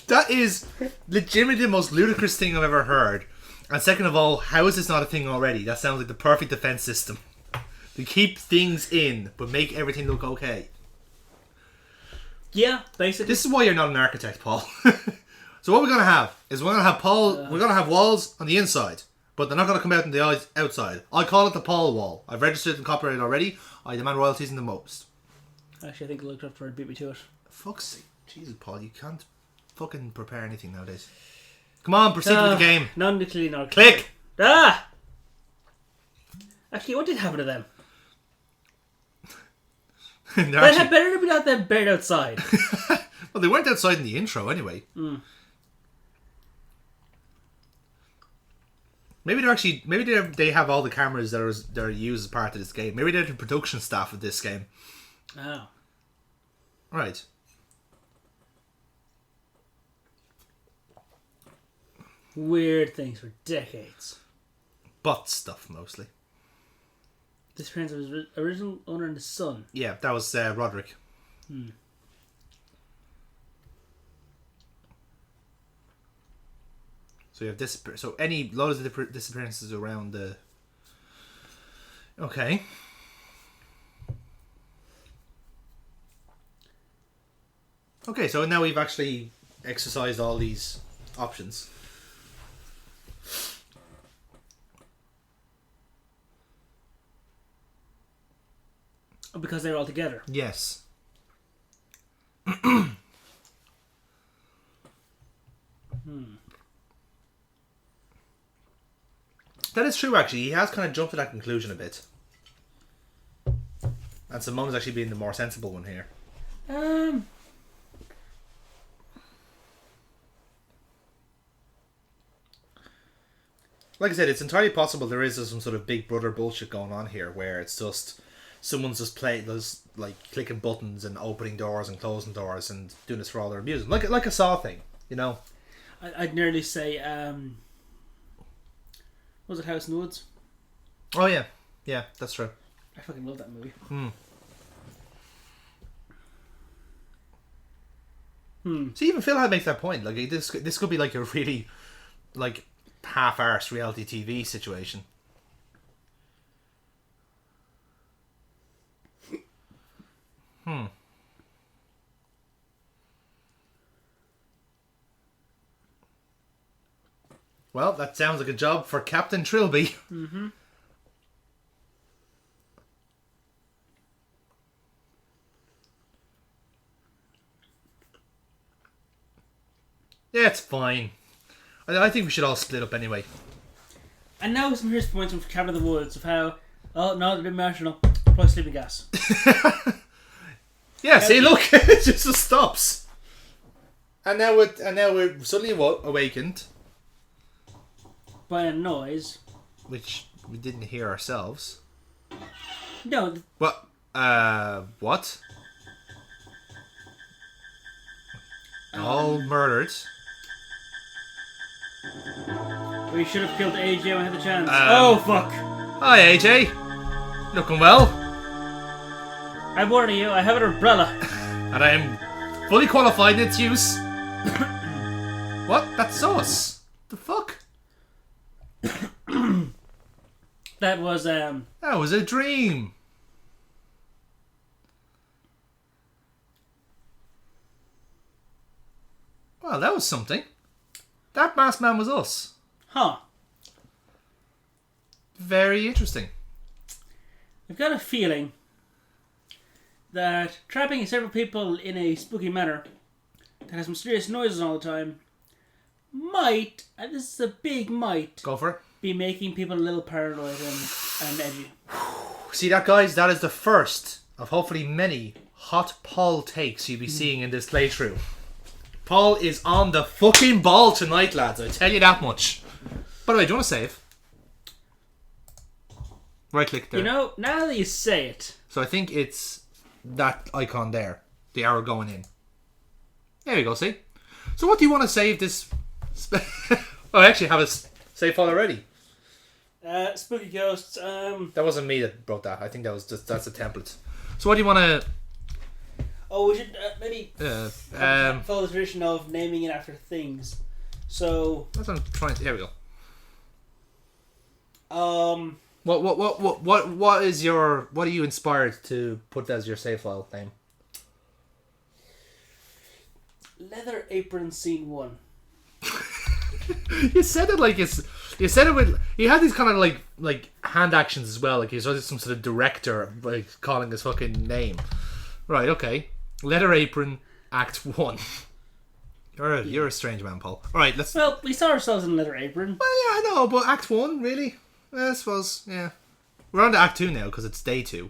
That is legitimately the most ludicrous thing I've ever heard. And second of all, how is this not a thing already? That sounds like the perfect defense system. To keep things in, but make everything look okay. Yeah, basically. This is why you're not an architect, Paul. So what we're going to have is we're going to have walls on the inside, but they're not going to come out on the outside. I call it the Paul wall. I've registered and copyrighted already. I demand royalties in the most. Actually, I think I looked up for it, beat me to it. Fuck's sake. Jesus, Paul, you can't fucking prepare anything nowadays. Come on, proceed with the game. Non-nuclear, not Click! Ah! Actually, what did happen to them? They had better be out there buried outside. Well, they weren't outside in the intro anyway. Maybe they have all the cameras that are used as part of this game. Maybe they're the production staff of this game. Oh. Right. Weird things for decades. Butt stuff, mostly. Disappearance of his original owner and his son. Yeah, that was Roderick. So you have So any loads of disappearances around the... Okay. Okay, so now we've actually exercised all these options. Oh, because they're all together. Yes. That is true, actually. He has kind of jumped to that conclusion a bit. And Simone's actually being the more sensible one here. Like I said, it's entirely possible there is some sort of Big Brother bullshit going on here, where it's just someone's just clicking buttons and opening doors and closing doors and doing this for all their amusement, like a Saw thing, you know. I'd nearly say, was it House in the Woods? Oh yeah, that's true. I fucking love that movie. See, even Phil had makes that point. Like this could be like a really half-arsed reality TV situation. Well, that sounds like a job for Captain Trilby. Mm-hmm. Yeah, it's fine. I think we should all split up anyway. And now some here's points from Cabin in the Woods of how, oh no, they've been marginal. Apply sleeping gas. Yeah, see, look, it just stops. And now we're suddenly awakened, By a noise. which we didn't hear ourselves. No, What? What? All murdered. we should have killed AJ when we had the chance. Um, Oh fuck! Hi, AJ. Looking well. I'm warning you, I have an umbrella. And I am fully qualified in its use. What? That's us. The fuck? That was That was a dream. Well, that was something. That masked man was us. huh. Very interesting. I've got a feeling that trapping several people in a spooky manner that has mysterious noises all the time might, and this is a big might, Go for it. be making people a little paranoid and edgy. See that, guys? That is the first of hopefully many hot Paul takes you'll be seeing in this playthrough. Paul is on the fucking ball tonight, lads. I tell you that much. By the way, do you want to save? Right click there. You know, now that you say it, So I think it's that icon there. The arrow going in. There we go, see? So what do you want to save this... Oh, I actually have a save file already. spooky ghosts, That wasn't me that wrote that. I think that was just... That's a template. So what do you want to... oh, we should maybe follow the tradition of naming it after things. So, That's what I'm trying to... There we go. What is your... What are you inspired to put as your save file name? Leather Apron Scene 1. You said it like it's... You said it with... You had these kind of like hand actions as well. Like he's some sort of director like calling his fucking name. Right, okay. Leather Apron Act 1. You're a strange man, Paul. Alright, let's... Well, we saw ourselves in Leather Apron. Well, yeah, I know, but Act 1, really? I suppose, yeah. We're on to Act 2 now, because it's day 2.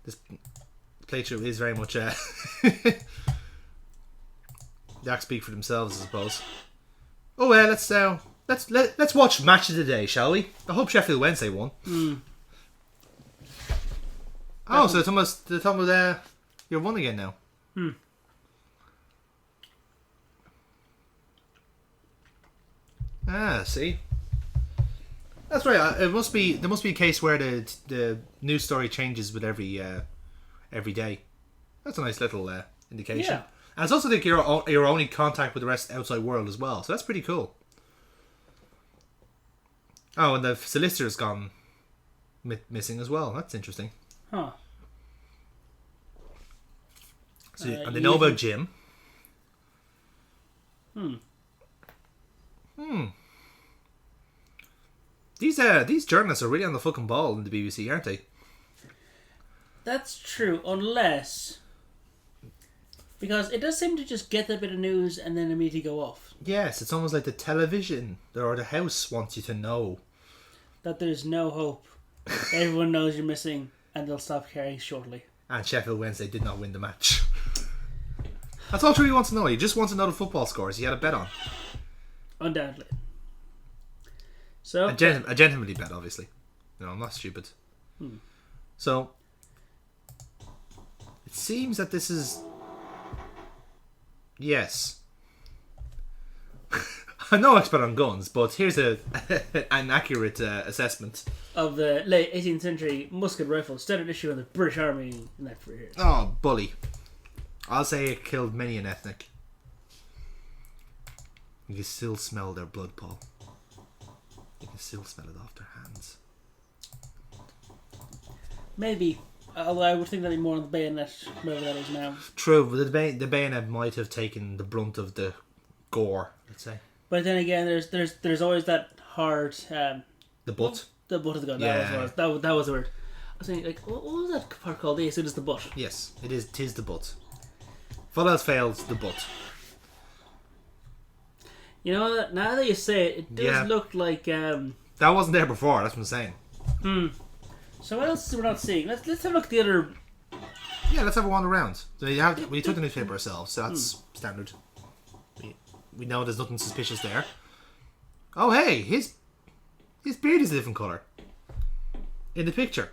This playthrough is very much... the acts speak for themselves, I suppose. Oh, well, let's watch Match of the Day, shall we? I hope Sheffield Wednesday won. Oh, so the Thomas, you're one again now. Ah, see, that's right. There must be a case where the news story changes with every day. That's a nice little indication. Yeah. And it's also like your only contact with the rest outside world as well. So that's pretty cool. Oh, and the solicitor's gone missing as well. That's interesting. Huh. So, and they know about Jim. These journalists are really on the fucking ball in the BBC, aren't they? That's true, unless... Because it does seem to just get that bit of news and then immediately go off. Yes, it's almost like the television or the house wants you to know. That there's no hope. Everyone knows you're missing and they'll stop caring shortly. And Sheffield Wednesday did not win the match. That's all he wants to know. He just wants to know the football scores he had a bet on. Undoubtedly. So A gentlemanly bet, obviously. No, I'm not stupid. So, it seems that this is... Yes. I'm no expert on guns, but here's an accurate assessment. of the late 18th century musket rifle, standard issue in the British Army in that for years. Oh, bully. I'll say it killed many an ethnic. You can still smell their blood, Paul. You can still smell it off their hands. Maybe Although I would think that'd be more on the bayonet, whatever that is now. True, but the bayonet might have taken the brunt of the gore, let's say. But then again, there's always that hard... the butt? The butt of the gun, Yeah. that was the word. I was thinking, like, what was that part called? Yes, it is the butt. Yes, it is. 'Tis the butt. If all else fails, the butt. You know, now that you say it, it does look like... That wasn't there before, that's what I'm saying. So what else we're not seeing? Let's have a look at the other... Yeah, let's have a wander around. So we took the newspaper ourselves, so that's standard. We know there's nothing suspicious there. Oh, hey, his beard is a different colour. In the picture.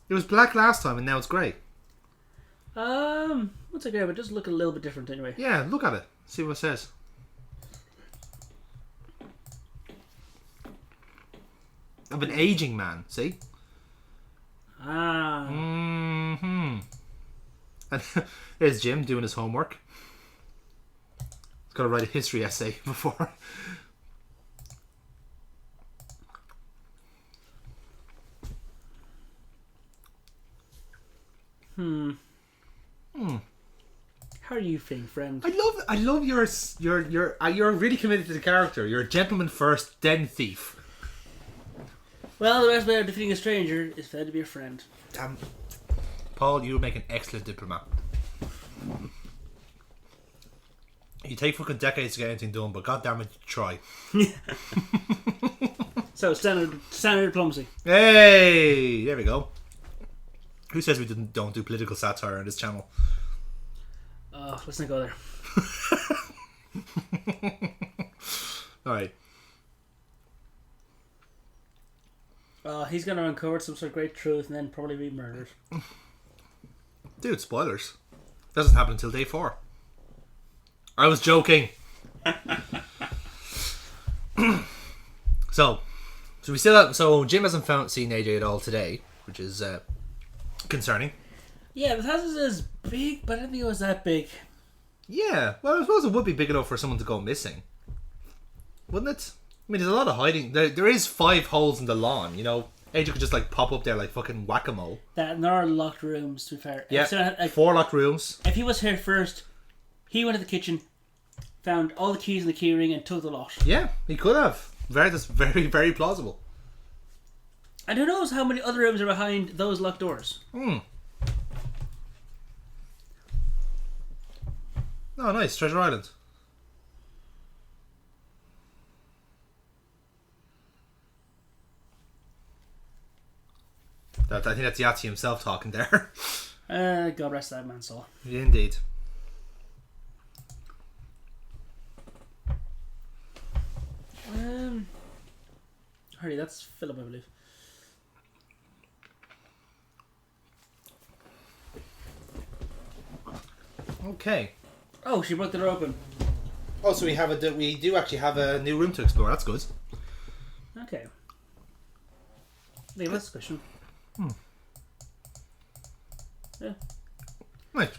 It was black last time and now it's grey. What's it grey? But just look a little bit different anyway. Yeah, look at it. See what it says. Of an aging man, see? Ah. Mm-hmm. And there's Jim doing his homework. He's got to write a history essay before. How are you feeling, friend? I love you're really committed to the character. You're a gentleman first, then thief. Well, the best way of defeating a stranger is for them to be a friend. Damn. Paul, you would make an excellent diplomat. You take fucking decades to get anything done, but goddammit, you try. So, standard diplomacy. Hey! There we go. Who says we don't do political satire on this channel? Oh, let's not go there. Alright. He's going to uncover some sort of great truth and then probably be murdered. Dude, spoilers. Doesn't happen until day 4. I was joking. So we still have, so Jim hasn't seen AJ at all today, which is concerning. Yeah, Bethesda is big, but I didn't think it was that big. Yeah, well, I suppose it would be big enough for someone to go missing, wouldn't it? I mean, there's a lot of hiding. There is 5 holes in the lawn, you know. AJ could just like pop up there like fucking whack-a-mole. There are locked rooms, to be fair. Yeah, So, like, 4 locked rooms. if he was here first, he went to the kitchen, found all the keys in the keyring, and took the lot. Yeah, he could have. That's very, very plausible. And who knows how many other rooms are behind those locked doors? Oh, nice. Treasure Island. I think that's Yahtzee himself talking there. God rest that man's soul. Indeed. Hurry, that's Philip, I believe. Okay. Oh, she broke the door open. Oh, so we do actually have a new room to explore. That's good. Okay. Leave this question. Yeah. Right.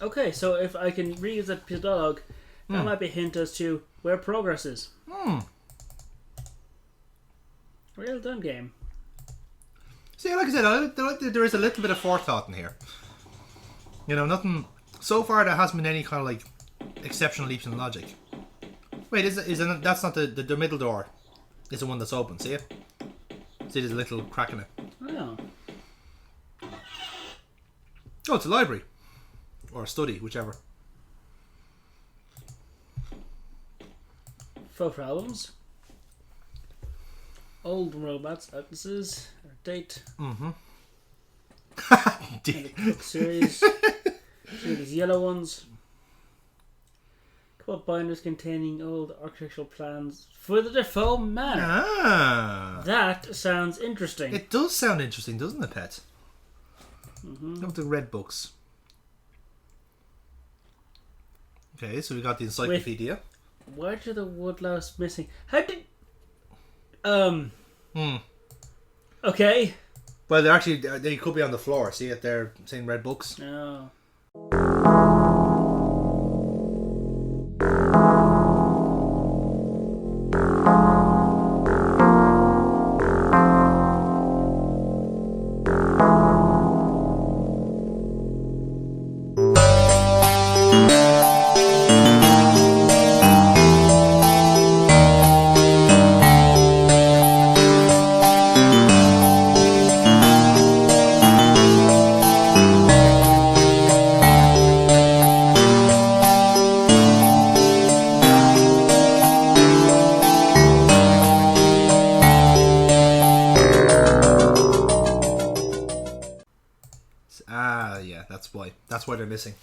Okay, so if I can reuse that piece of dialogue, that might be a hint as to where progress is. Well done, game. See, like I said, there is a little bit of forethought in here. You know, nothing... So far, there hasn't been any kind of, like, exceptional leaps in logic. Wait, that's not the middle door. It's the one that's open, see it? See, there's a little crack in it. Oh. Oh, it's a library. Or a study, whichever. Photo albums. Old robots, atlases, or date. And the book series. These yellow ones. Couple of binders containing old architectural plans for the Defoe Manor. Ah. That sounds interesting. It does sound interesting, doesn't it, Pet? Look at the red books. Okay, so we got the encyclopedia. Why are the woodlouse missing? How did... Okay. Well, they could be on the floor. See it? They're saying red books. No. Ah, yeah, that's why. That's why they're missing.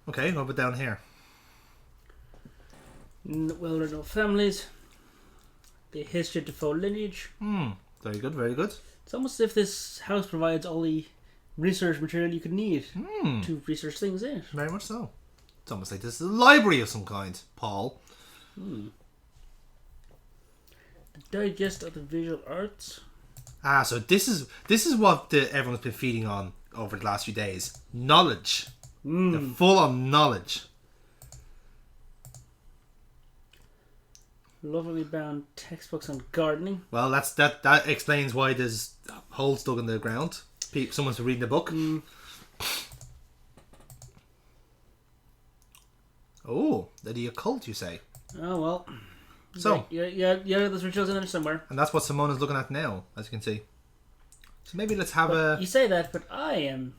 Okay, what about down here? Well, there are no families. The history of Defoe lineage. Very good, very good. It's almost as if this house provides all the research material you could need to research things in it. Very much so. It's almost like this is a library of some kind, Paul. The digest of the visual arts. Ah, so this is what everyone's been feeding on over the last few days. Knowledge. The full-on knowledge. Lovely bound textbooks on gardening. Well, that explains why there's holes dug in the ground. Someone's been reading the book. Oh, the occult, you say? Oh, well. So, yeah, there's rituals in there somewhere. And that's what Simona's looking at now, as you can see. So maybe let's have a... You say that, but I am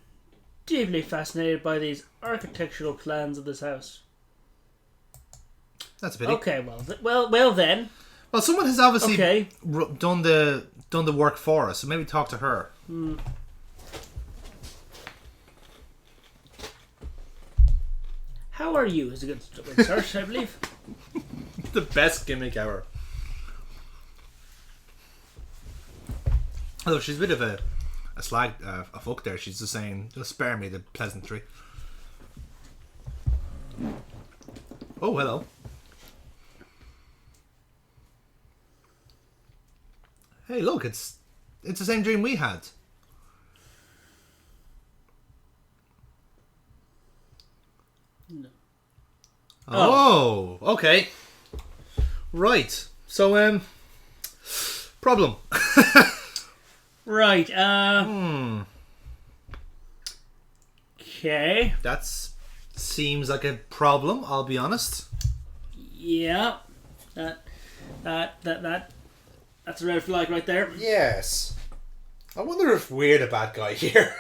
deeply fascinated by these architectural plans of this house. That's a pity. Okay, well then. Well, someone has obviously done the work for us, so maybe talk to her. How are you? Is a good search, I believe. The best gimmick ever. Although she's a bit of a slag, a fuck there. She's just saying, just spare me the pleasantry. Oh, hello. Hey, look, it's the same dream we had. No. Oh, okay. Right. So, problem. Right, Okay. That seems like a problem, I'll be honest. Yeah. That's a red flag right there. Yes. I wonder if we're the bad guy here.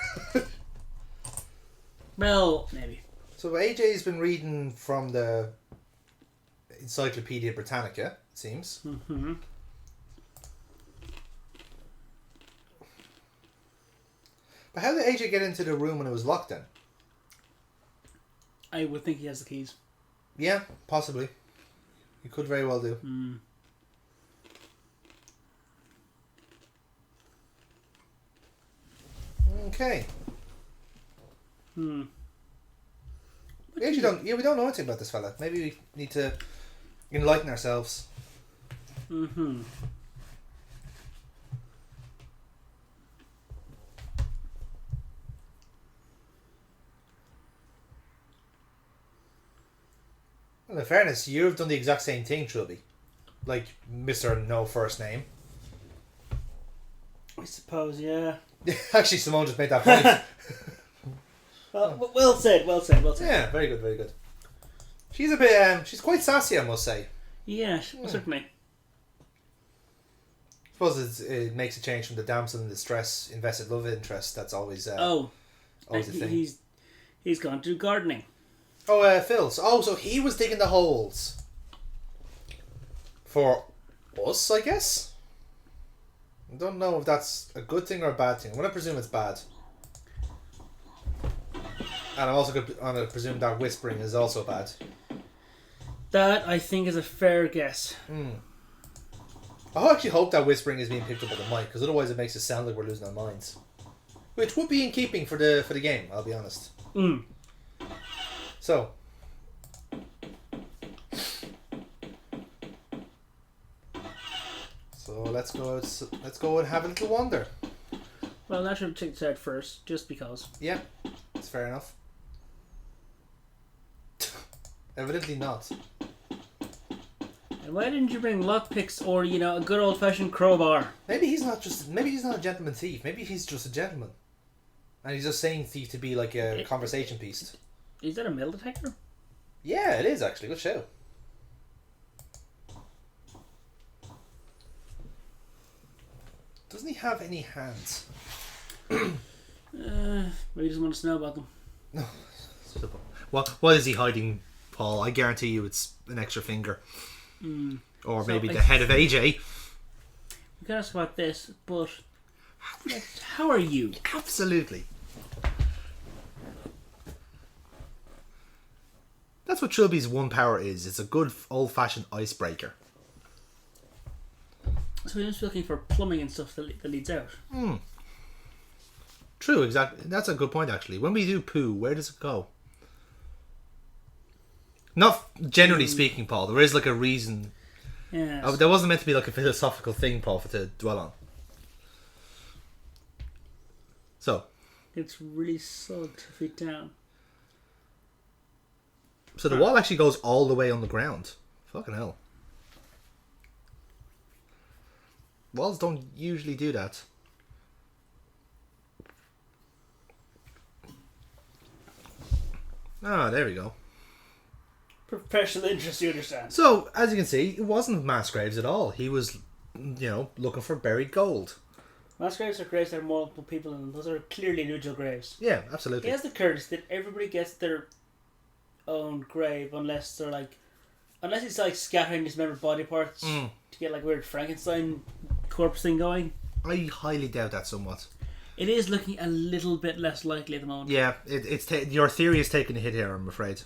Well, maybe. So AJ's been reading from the Encyclopedia Britannica, it seems. Mm-hmm. But how did AJ get into the room when it was locked then? I would think he has the keys. Yeah, possibly. He could very well do. Okay. We don't know anything about this fella. Maybe we need to enlighten ourselves. Mm-hmm. Well, in fairness, you've done the exact same thing, Trilby. Like Mr. No First Name. I suppose, yeah. Actually, Simone just made that point. Well said. Yeah, very good, very good. She's a bit, she's quite sassy, I must say. Yeah, certainly. I suppose it makes a change from the damsel in distress, invested love interest. That's always always a thing. He's gone to gardening. Oh, Phil. So he was digging the holes for us, I guess. I don't know if that's a good thing or a bad thing. I'm going to presume it's bad. And I'm also going to presume that whispering is also bad. That, I think, is a fair guess. I actually hope that whispering is being picked up by the mic, because otherwise it makes it sound like we're losing our minds. Which would be in keeping for the game, I'll be honest. So. So let's go and have a little wander. Well, that should take out first, just because. Yeah, that's fair enough. Evidently not. And why didn't you bring lockpicks or, a good old-fashioned crowbar? Maybe he's not a gentleman thief. Maybe he's just a gentleman. And he's just saying thief to be like a conversation piece. Is that a metal detector? Yeah, it is actually. Good show. Doesn't he have any hands? Maybe he doesn't want us to know about them. No. What is he hiding, Paul? I guarantee you it's an extra finger. Or so maybe the head of AJ. We can ask about this, but how are you? Absolutely. That's what Trilby's one power is. It's a good old-fashioned icebreaker. So we're just looking for plumbing and stuff that leads out. True, exactly. That's a good point, actually. When we do poo, where does it go? Not generally speaking, Paul. There is like a reason. Yeah. There wasn't meant to be like a philosophical thing, Paul, to dwell on. So. It's really sucked 2 feet down. So the wall actually goes all the way on the ground. Fucking hell. Walls don't usually do that. Ah, there we go. Professional interest, you understand. So, as you can see, it wasn't mass graves at all. He was, looking for buried gold. Mass graves are graves that have multiple people in them. Those are clearly individual graves. Yeah, absolutely. He has the courtesy that everybody gets their own grave unless it's like scattering dismembered body parts to get like weird Frankenstein corpse thing going. I highly doubt that somewhat. It is looking a little bit less likely at the moment. Yeah, your theory is taking a hit here, I'm afraid.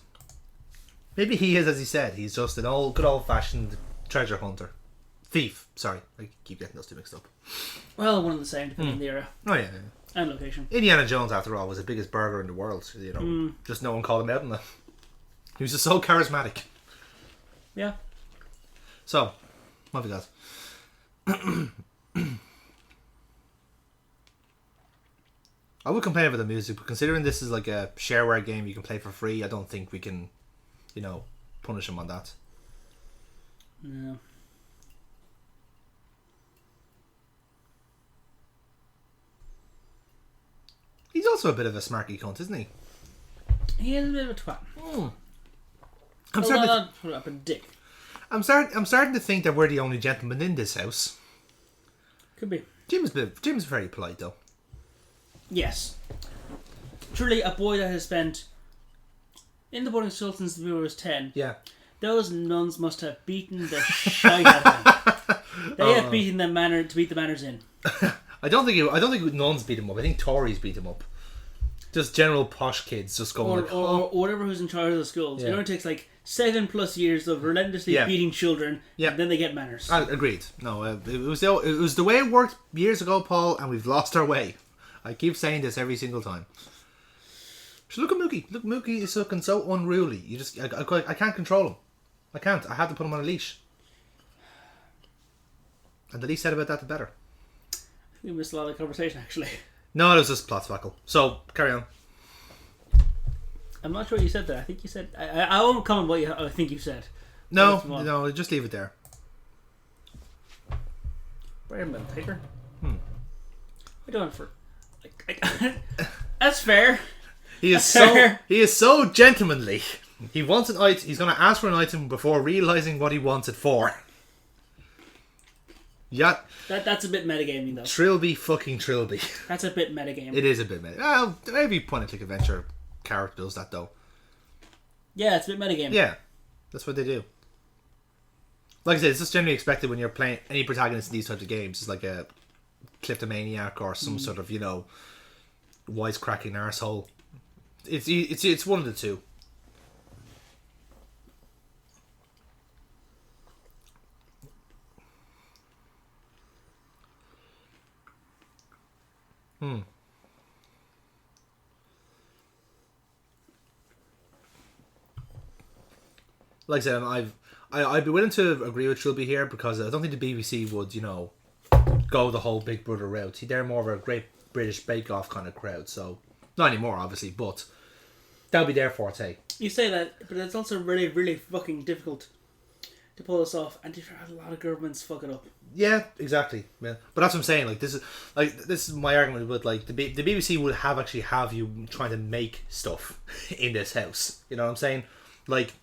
Maybe he is, as he said, he's just an good old-fashioned treasure hunter. Thief, sorry. I keep getting those two mixed up. Well, one and the same, depending on the era. Oh, yeah. And location. Indiana Jones, after all, was the biggest burglar in the world. Just no one called him out on that. He was just so charismatic. Yeah. So, what have we got? I would complain about the music, but considering this is like a shareware game you can play for free, I don't think we can, punish him on that. No. He's also a bit of a smarky cunt, isn't he? He is a bit of a twat. I'm starting to put up a dick. I'm starting to think that we're the only gentlemen in this house. Could be. Jim's very polite though. Yes. Truly a boy that has spent in the boarding school since the viewer was 10. Yeah. Those nuns must have beaten the shite out of him. They have beaten to beat the manners in. I don't think nuns beat him up. I think Tories beat him up. Just general posh kids just going or whatever who's in charge of the schools. Yeah. It only takes like 7+ years of relentlessly beating children, and then they get manners. Agreed. No, it was the way it worked years ago, Paul, and we've lost our way. I keep saying this every single time. So look at Mookie. Look, Mookie is looking so unruly. I can't control him. I can't. I have to put him on a leash. And the least said about that, the better. We missed a lot of conversation, actually. No, it was just plot spackle. So, carry on. I'm not sure what you said there. I think you said... I won't comment what I think you said. No, just leave it there. Brian Mill Taker. We're doing for... That's fair. He is so gentlemanly. He wants an item. He's going to ask for an item before realizing what he wants it for. Yeah. That's a bit metagaming though. Trilby fucking Trilby. That's a bit metagaming. It is a bit meta. Well, maybe Point and Click Adventure character does that though. Yeah, it's a bit metagaming. Yeah, that's what they do. Like I said, it's just generally expected when you're playing any protagonist in these types of games. It's like a kleptomaniac or some sort of wisecracking arsehole. It's one of the two. Like I said, I'd be willing to agree with Trilby here because I don't think the BBC would, go the whole Big Brother route. They're more of a Great British Bake Off kind of crowd, so not anymore, obviously, but that would be their forte. You say that, but it's also really, really fucking difficult to pull this off, and a lot of governments fuck it up. Yeah, exactly. Yeah. But that's what I'm saying. Like this is my argument with like the BBC would have you trying to make stuff in this house. You know what I'm saying? Like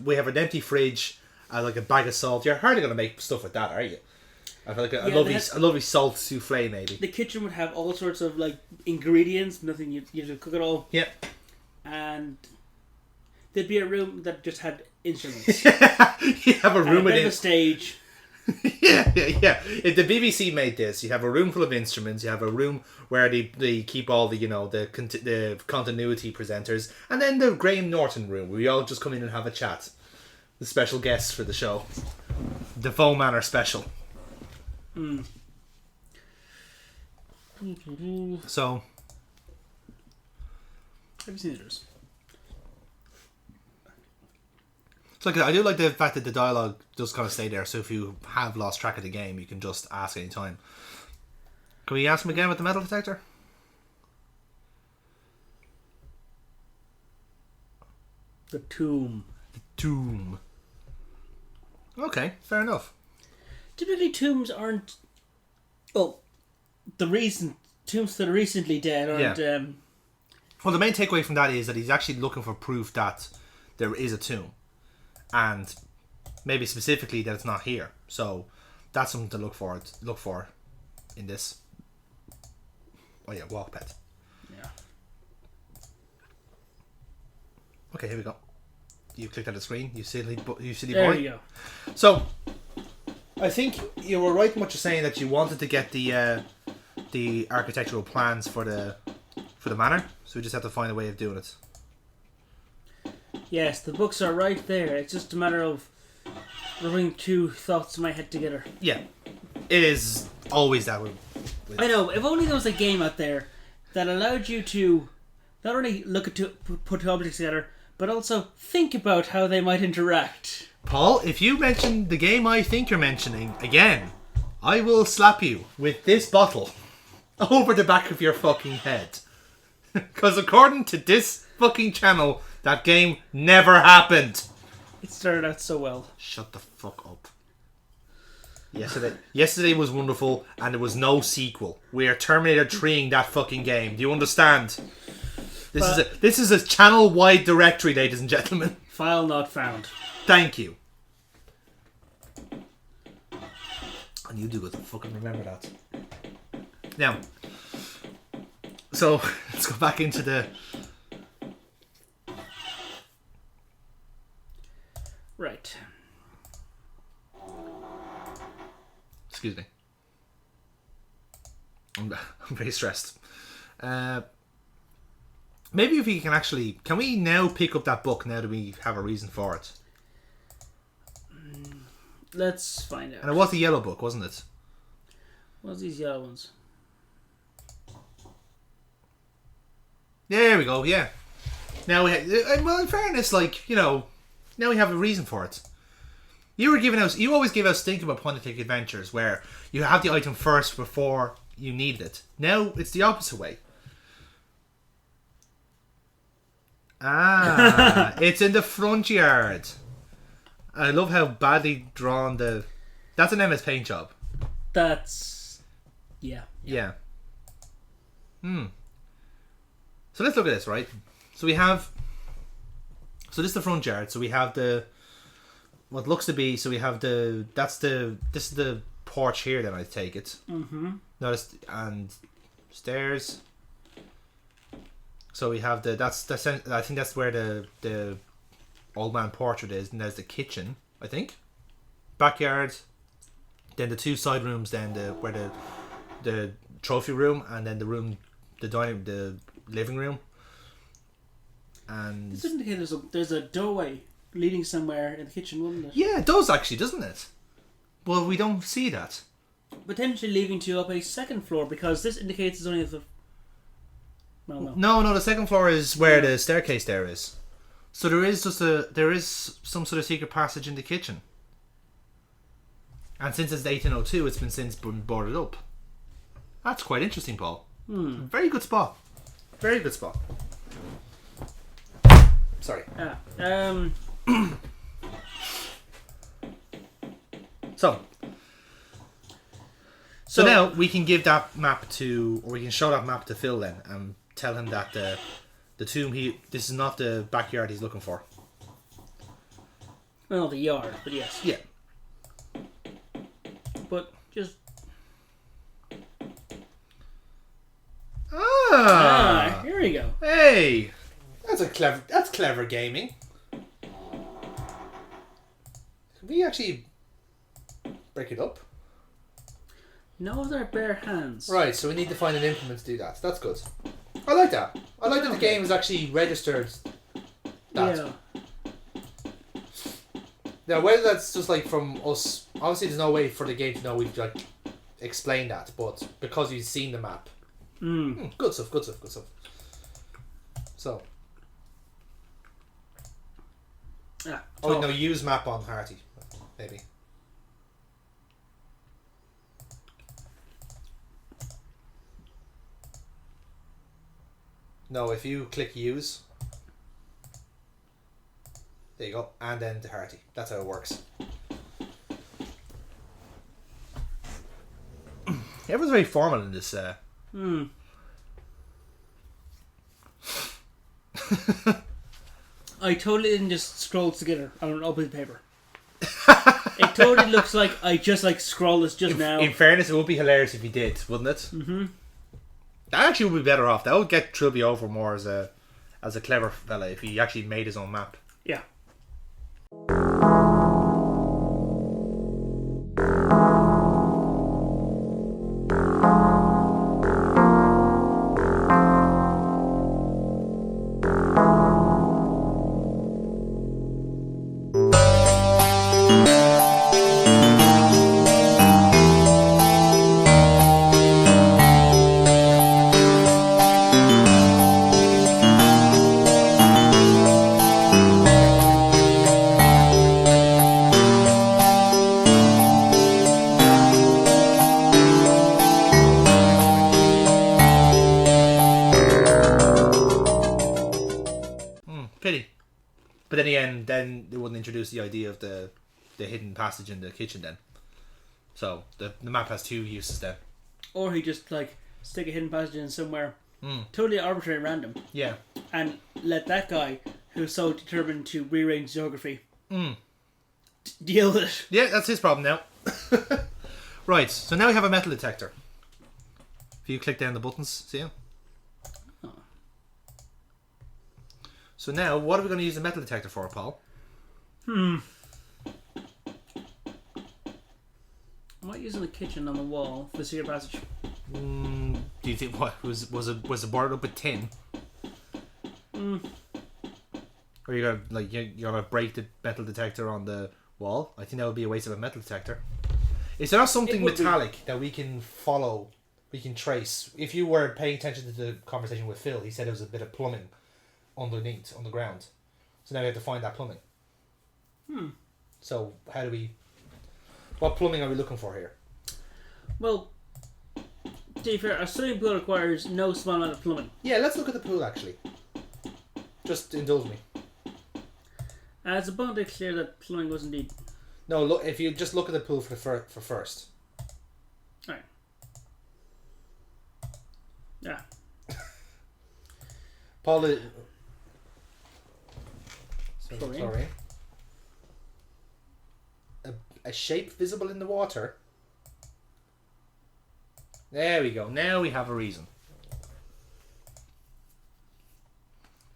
we have an empty fridge, like a bag of salt. You're hardly gonna make stuff with that, are you? I feel like a lovely salt souffle maybe. The kitchen would have all sorts of like ingredients, nothing you just cook it all. Yeah. And there'd be a room that just had instruments. You have a room with a stage. yeah. If the BBC made this, you have a room full of instruments. You have a room where they keep all the the continuity presenters, and then the Graham Norton room where we all just come in and have a chat. The special guests for the show, the Defoe Manor special. So, have you seen yours? It's like I do like the fact that the dialogue does kind of stay there. So if you have lost track of the game, you can just ask any time. Can we ask him again with the metal detector? The tomb. Okay, fair enough. Typically, tombs aren't. Well, tombs that are recently dead aren't. Yeah. Well, the main takeaway from that is that he's actually looking for proof that there is a tomb, and maybe specifically that it's not here. So that's something to look for in this. Oh yeah, walk pet. Yeah. Okay, here we go. You clicked on the screen. You silly boy. There you go. So, I think you were right in what you're saying that you wanted to get the architectural plans for the manor. So we just have to find a way of doing it. Yes, the books are right there. It's just a matter of rubbing two thoughts in my head together. Yeah, it is always that way. I know. If only there was a game out there that allowed you to not only look at put two objects together, but also think about how they might interact. Paul, if you mention the game I think you're mentioning again, I will slap you with this bottle over the back of your fucking head. Because according to this fucking channel, that game never happened. It started out so well. Shut the fuck up. Yesterday was wonderful, and there was no sequel. We are Terminator 3ing that fucking game. Do you understand? This is a channel-wide directory, ladies and gentlemen. File not found. Thank you. And you do good to fucking remember that. Now, so let's go back into the. Right. Excuse me. I'm very stressed. Maybe if we can we now pick up that book now that we have a reason for it? Let's find out. And it was the yellow book, wasn't it? What's these yellow ones? There we go, yeah. Now well, in fairness, now we have a reason for it. You always give us think about point-and-click adventures where you have the item first before you need it. Now it's the opposite way. Ah, it's in the front yard. I love how badly drawn that's an MS Paint job. That's... Yeah. So let's look at this, right? So this is the front yard. So we have what looks to be, this is the porch here then, I take it. Mm-hmm. Notice, and stairs. So we have I think that's where the old man portrait is, and there's the kitchen, I think. Backyard. Then the two side rooms, then where the trophy room, and then the living room. And this indicates there's a doorway leading somewhere in the kitchen, wouldn't it? Yeah, it does actually, doesn't it? Well, we don't see that. Potentially leading to up a second floor, because this indicates it's only the... Well, No, the second floor is where the staircase there is. So there is some sort of secret passage in the kitchen. And since it's 1802, it's been since been boarded up. That's quite interesting, Paul. Very good spot. Very good spot. Sorry. So now we can give that map to, or we can show that map to Phil then, and tell him that the tomb this is not the backyard he's looking for. Well, the yard, but yes. Yeah. But just. Here we go. Hey, that's clever gaming. Can we actually break it up? No, they're bare hands. Right, so we need to find an implement to do that. That's good. I like that. I like that the game has actually registered that. Yeah. Now, whether that's just like from us, obviously there's no way for the game to know we've like explained that, but because you've seen the map. Good stuff. So. Oh, no, use map on Harty, maybe. No, if you click use, there you go, and then to Harty. That's how it works. Everyone's very formal in this. I totally didn't just scroll together on an open paper. It totally looks like I just like scrolled this just now. In fairness, it would be hilarious if you did, wouldn't it? Mm-hmm. That actually would be better off. That would get Trilby over more as a clever fella if he actually made his own map. Yeah. Pity. But then again, then they wouldn't introduce the idea of the hidden passage in the kitchen then. So the map has two uses then. Or he just like stick a hidden passage in somewhere totally arbitrary and random. Yeah. And let that guy who's so determined to rearrange geography deal with it. Yeah, that's his problem now. Right, so now we have a metal detector. If you click down the buttons, see him? So now, what are we going to use the metal detector for, Paul? I'm not using the kitchen on the wall for the secret passage. Do you think what was it boarded up with tin? Or you're gonna break the metal detector on the wall? I think that would be a waste of a metal detector. Is there not something metallic that we can follow? We can trace. If you were paying attention to the conversation with Phil, he said there was a bit of plumbing underneath, on the ground. So now we have to find that plumbing. So how do we... What plumbing are we looking for here? Well, to be fair, a swimming pool requires no small amount of plumbing. Yeah, let's look at the pool actually. Just indulge me. It's abundantly clear that plumbing was indeed... No, look. If you just look at the pool for first. Right. Yeah. Paul... Sorry. A shape visible in the water. There we go. Now we have a reason.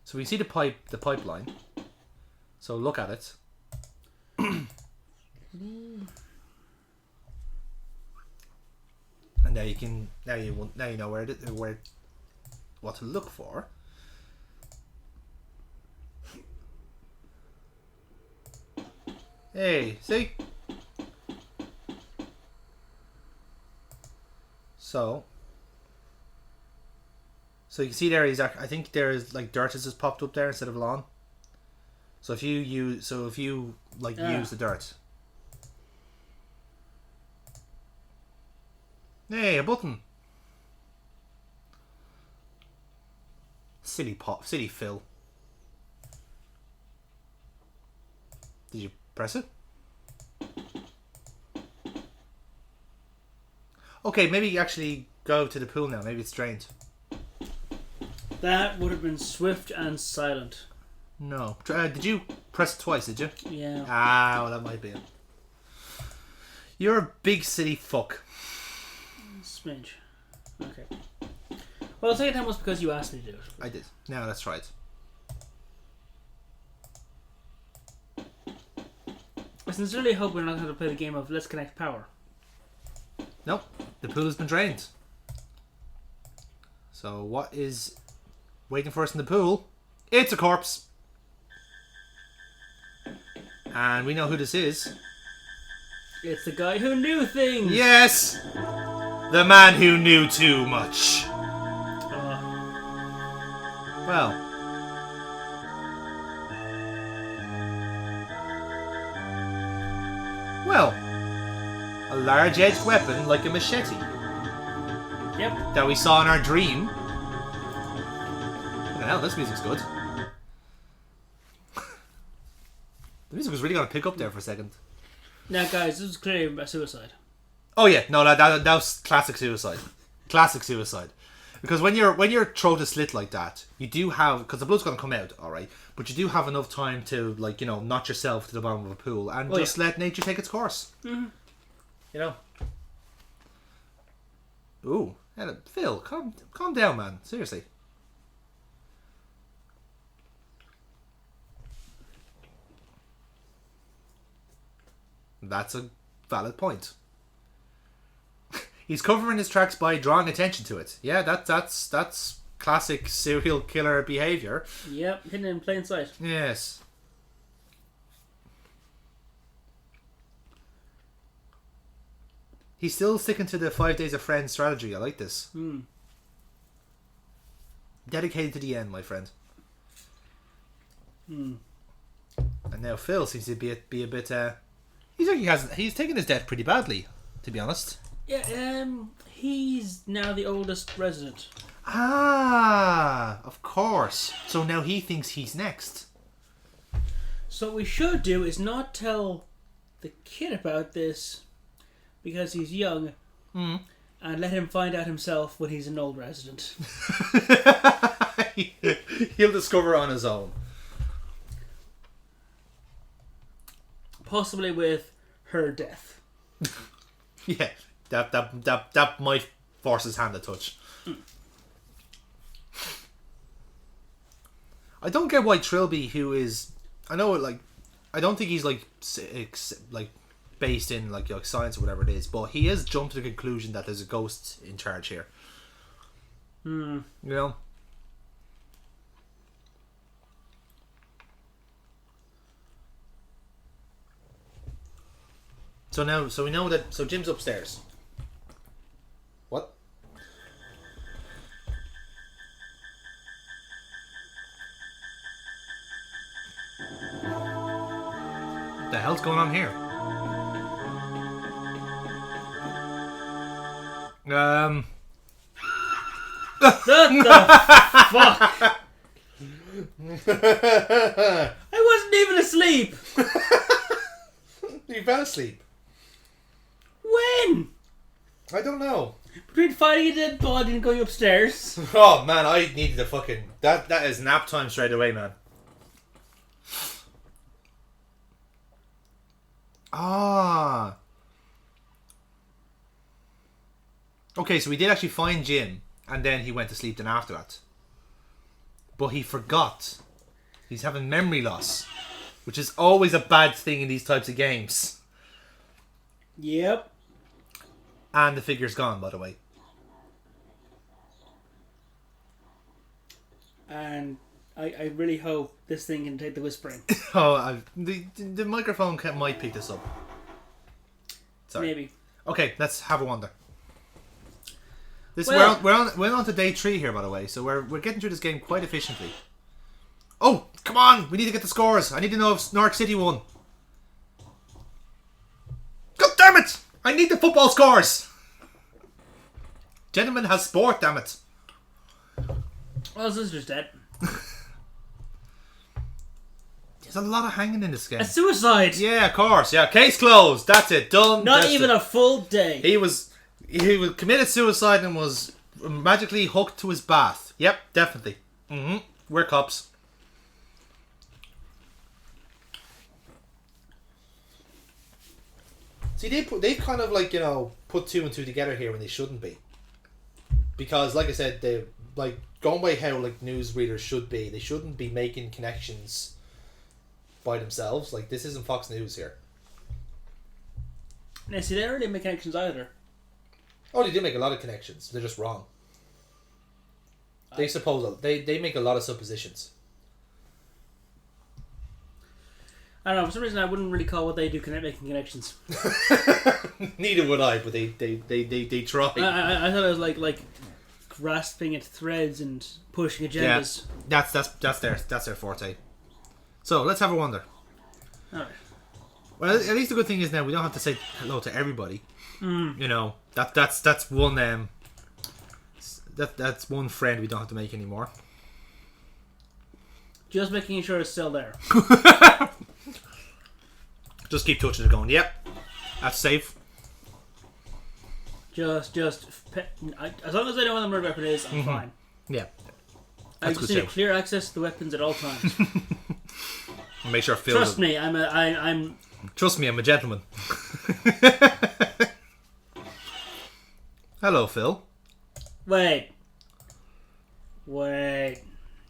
So we see the pipeline. So look at it. And now you know what to look for. Hey, see? So you can see there is, I think there is like dirt has just popped up there instead of lawn. So if you use use the dirt. Hey, a button. Silly Phil. Did you press it? Okay, maybe actually go to the pool now. Maybe it's drained. That would have been swift and silent. No. Did you press it twice, did you? Yeah. Ah, well, that might be it. You're a big city fuck. Smidge. Okay. Well, I'll take it that was because you asked me to do it. I did. Now let's try it. I sincerely hope we're not going to play the game of Let's Connect Power. Nope. The pool has been drained. So what is waiting for us in the pool? It's a corpse. And we know who this is. It's the guy who knew things! Yes! The man who knew too much. Well. Well. A large-edged weapon like a machete. Yep. That we saw in our dream. What the hell, this music's good. The music was really going to pick up there for a second. Now, guys, this is clearly a suicide. Oh yeah, no, that was classic suicide. Classic suicide. Because when your throat is slit like that, you do have, because the blood's going to come out, all right, but you do have enough time to, like, you know, knot yourself to the bottom of a pool and just let nature take its course. Mm-hmm. You know. Ooh, Phil, calm down, man. Seriously. That's a valid point. He's covering his tracks by drawing attention to it. Yeah, that's classic serial killer behavior. Yep, hidden in plain sight. Yes. He's still sticking to the 5 days of friends strategy. I like this. Dedicated to the end, my friend. And now Phil seems to be a bit. He's taken his death pretty badly, to be honest. Yeah, he's now the oldest resident. Ah, of course. So now he thinks he's next. So what we should do is not tell the kid about this because he's young and let him find out himself when he's an old resident. He'll discover on his own. Possibly with her death. Yeah, that might force his hand to touch. I don't get why Trilby, who is, I know, like, I don't think he's like based in like science or whatever it is, but he has jumped to the conclusion that there's a ghost in charge here. You know. So we know that. So Jim's upstairs. What? What the hell's going on here? What the fuck? I wasn't even asleep. You fell asleep. When? I don't know. Between finding a dead body and going upstairs. Oh man, I needed a fucking that is nap time straight away, man. Ah. Okay, so we did actually find Jim, and then he went to sleep then after that. But he forgot. He's having memory loss, which is always a bad thing in these types of games. Yep. And the figure's gone, by the way. And I really hope this thing can take the whispering. The microphone might pick this up. Sorry. Maybe. Okay, let's have a wander. We're on to day 3 here, by the way, so we're getting through this game quite efficiently. Oh, come on! We need to get the scores. I need to know if Norwich City won. God damn it! I need the football scores. Gentleman has sport, damn it. Well, his sister's dead. There's a lot of hanging in this game. A suicide. Yeah, of course. Yeah, case closed. That's it. Done. Not That's even it. a full day. He was He committed suicide and was magically hooked to his bath. Yep, definitely. We're cops. See, they've kind of like, put 2 and 2 together here when they shouldn't be. Because, like I said, they like going by how like news readers should be. They shouldn't be making connections by themselves. Like, this isn't Fox News here. Now, see, they don't really make connections either. Oh, they do make a lot of connections. They're just wrong. They make a lot of suppositions. I don't know. For some reason, I wouldn't really call what they do making connections. Neither would I, but they try. I thought it was like grasping at threads and pushing agendas. Yeah, that's their forte. So let's have a wander. All right. Well, at least the good thing is now we don't have to say hello to everybody. That's one that's one friend we don't have to make anymore. Just making sure it's still there. Just keep touching it, going. Yep, that's safe. As long as I know what the murder weapon is, I'm fine. Yeah, I just need clear access to the weapons at all times. Make sure Phil. Trust me, I'm. Trust me, I'm a gentleman. Hello, Phil. Wait.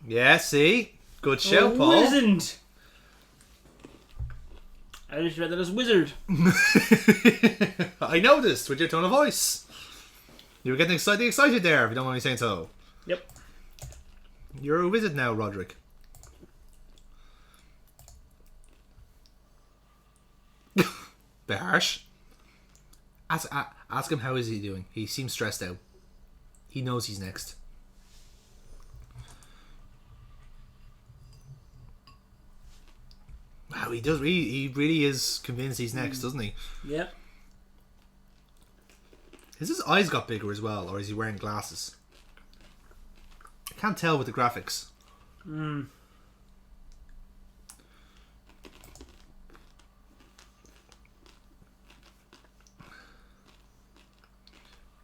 Yeah, see? Good show, Paul. Wizard. I just read that as wizard. I noticed with your tone of voice. You were getting excited there, if you don't mind me saying so. Yep. You're a wizard now, Roderick. Bit harsh. Ask him how is he doing. He seems stressed out. He knows he's next. Wow, he does. He really is convinced he's next, doesn't he? Yep. Has his eyes got bigger as well, or is he wearing glasses? I can't tell with the graphics.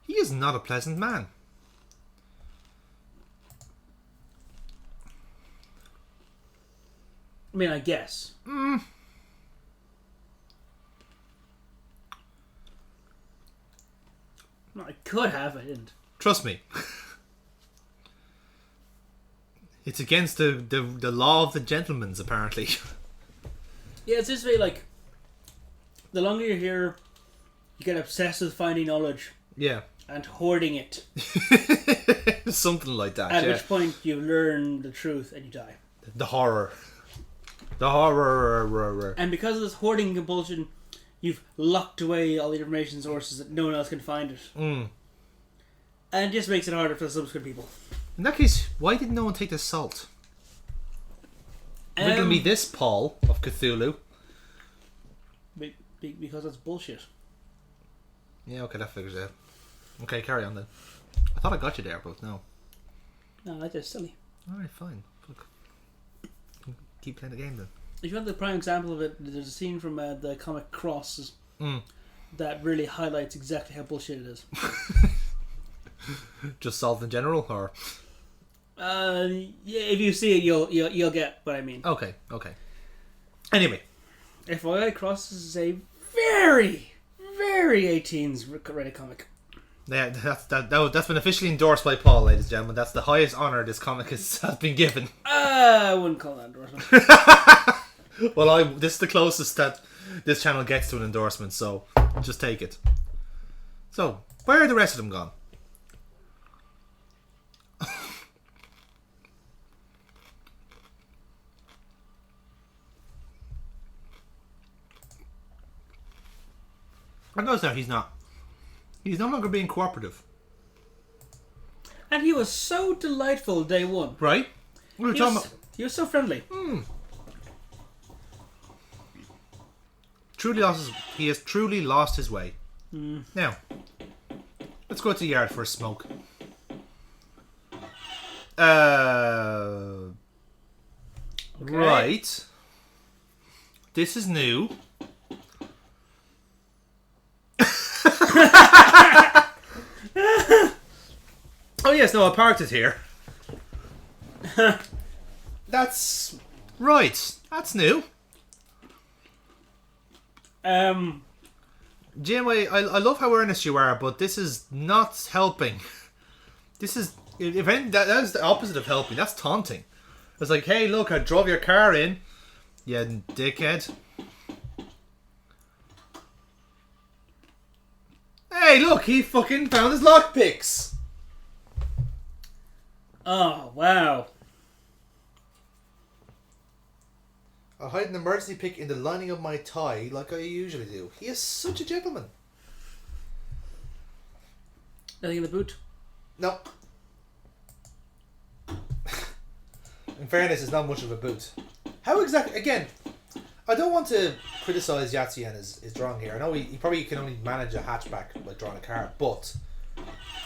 He is not a pleasant man. I mean, I guess. No, I could have. I didn't. Trust me. It's against the law of the gentleman's, apparently. Yeah, it's just way like the longer you're here, you get obsessed with finding knowledge. Yeah. And hoarding it. Something like that. At which point you learn the truth and you die. The horror. The horror. And because of this hoarding compulsion, you've locked away all the information sources that no one else can find it. And it just makes it harder for the subsequent people. In that case, why did no one take the salt? Riddle me this, Paul of Cthulhu. Because that's bullshit. Yeah, okay, that figures it out. Okay, carry on then. I thought I got you there, but no. No, that's just silly. Alright, fine. Look. Keep playing the game then. If you want the prime example of it, there's a scene from the comic Cross that really highlights exactly how bullshit it is. Just salt in general, or? Yeah, if you see it, you'll get what I mean. Okay. Anyway, FYI, Cross is a very, very 18s rated comic. Yeah, that's been officially endorsed by Paul, ladies and gentlemen. That's the highest honour this comic has been given. I wouldn't call that endorsement. Well, this is the closest that this channel gets to an endorsement, so just take it. So, where are the rest of them gone? I notice now he's no longer being cooperative. And he was so delightful day one. Right? We were talking about... He was so friendly. He has truly lost his way. Now, let's go to the yard for a smoke. Okay. Right. This is new. yes, no, I parked it here. That's right. That's new. Jim, I love how earnest you are, but this is not helping. This is, if anything, that is the opposite of helping. That's taunting. It's like, hey, look, I drove your car in, you dickhead. Hey, look, he fucking found his lockpicks. Oh, wow. I'll hide an emergency pick in the lining of my tie like I usually do. He is such a gentleman. Nothing in the boot? No. In fairness, it's not much of a boot. How exactly... Again, I don't want to criticise Yahtzee and his drawing here. I know he probably can only manage a hatchback by drawing a car, but...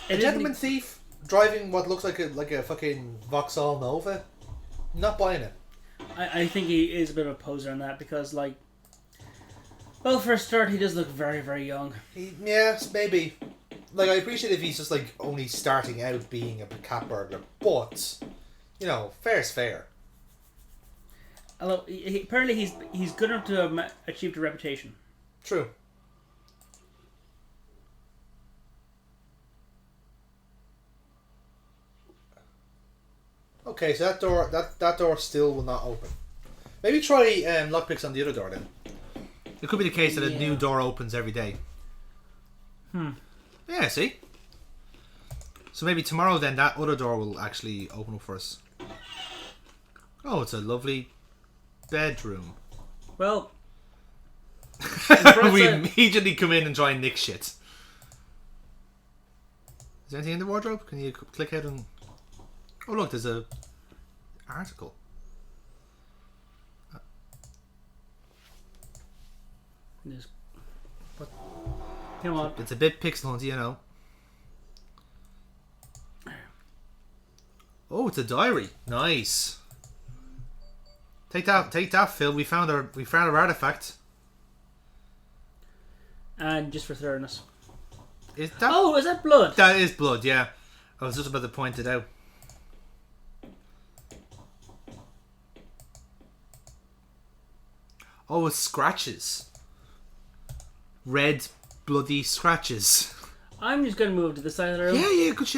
A gentleman thief driving what looks like a fucking Vauxhall Nova? Not buying it. I think he is a bit of a poser on that because, like... Well, for a start, he does look very, very young. Yes, maybe. Like, I appreciate if he's just, like, only starting out being a cat burglar, but... You know, fair's fair. Although, apparently he's good enough to have achieved a reputation. True. Okay, so that door still will not open. Maybe try lockpicks on the other door then. It could be the case that a new door opens every day. Yeah, see? So maybe tomorrow then that other door will actually open up for us. Oh, it's a lovely bedroom. Well, we immediately come in and try and nick shit. Is there anything in the wardrobe? Can you click out and... Oh look, there's a article. What? Come on. It's a bit pixel, you know. Oh, it's a diary. Nice. Take that, Phil. We found our artifact. And just for thoroughness. Is that? Oh, is that blood? That is blood. Yeah, I was just about to point it out. Oh, it's scratches. Red, bloody scratches. I'm just going to move to the side of the room. Yeah, good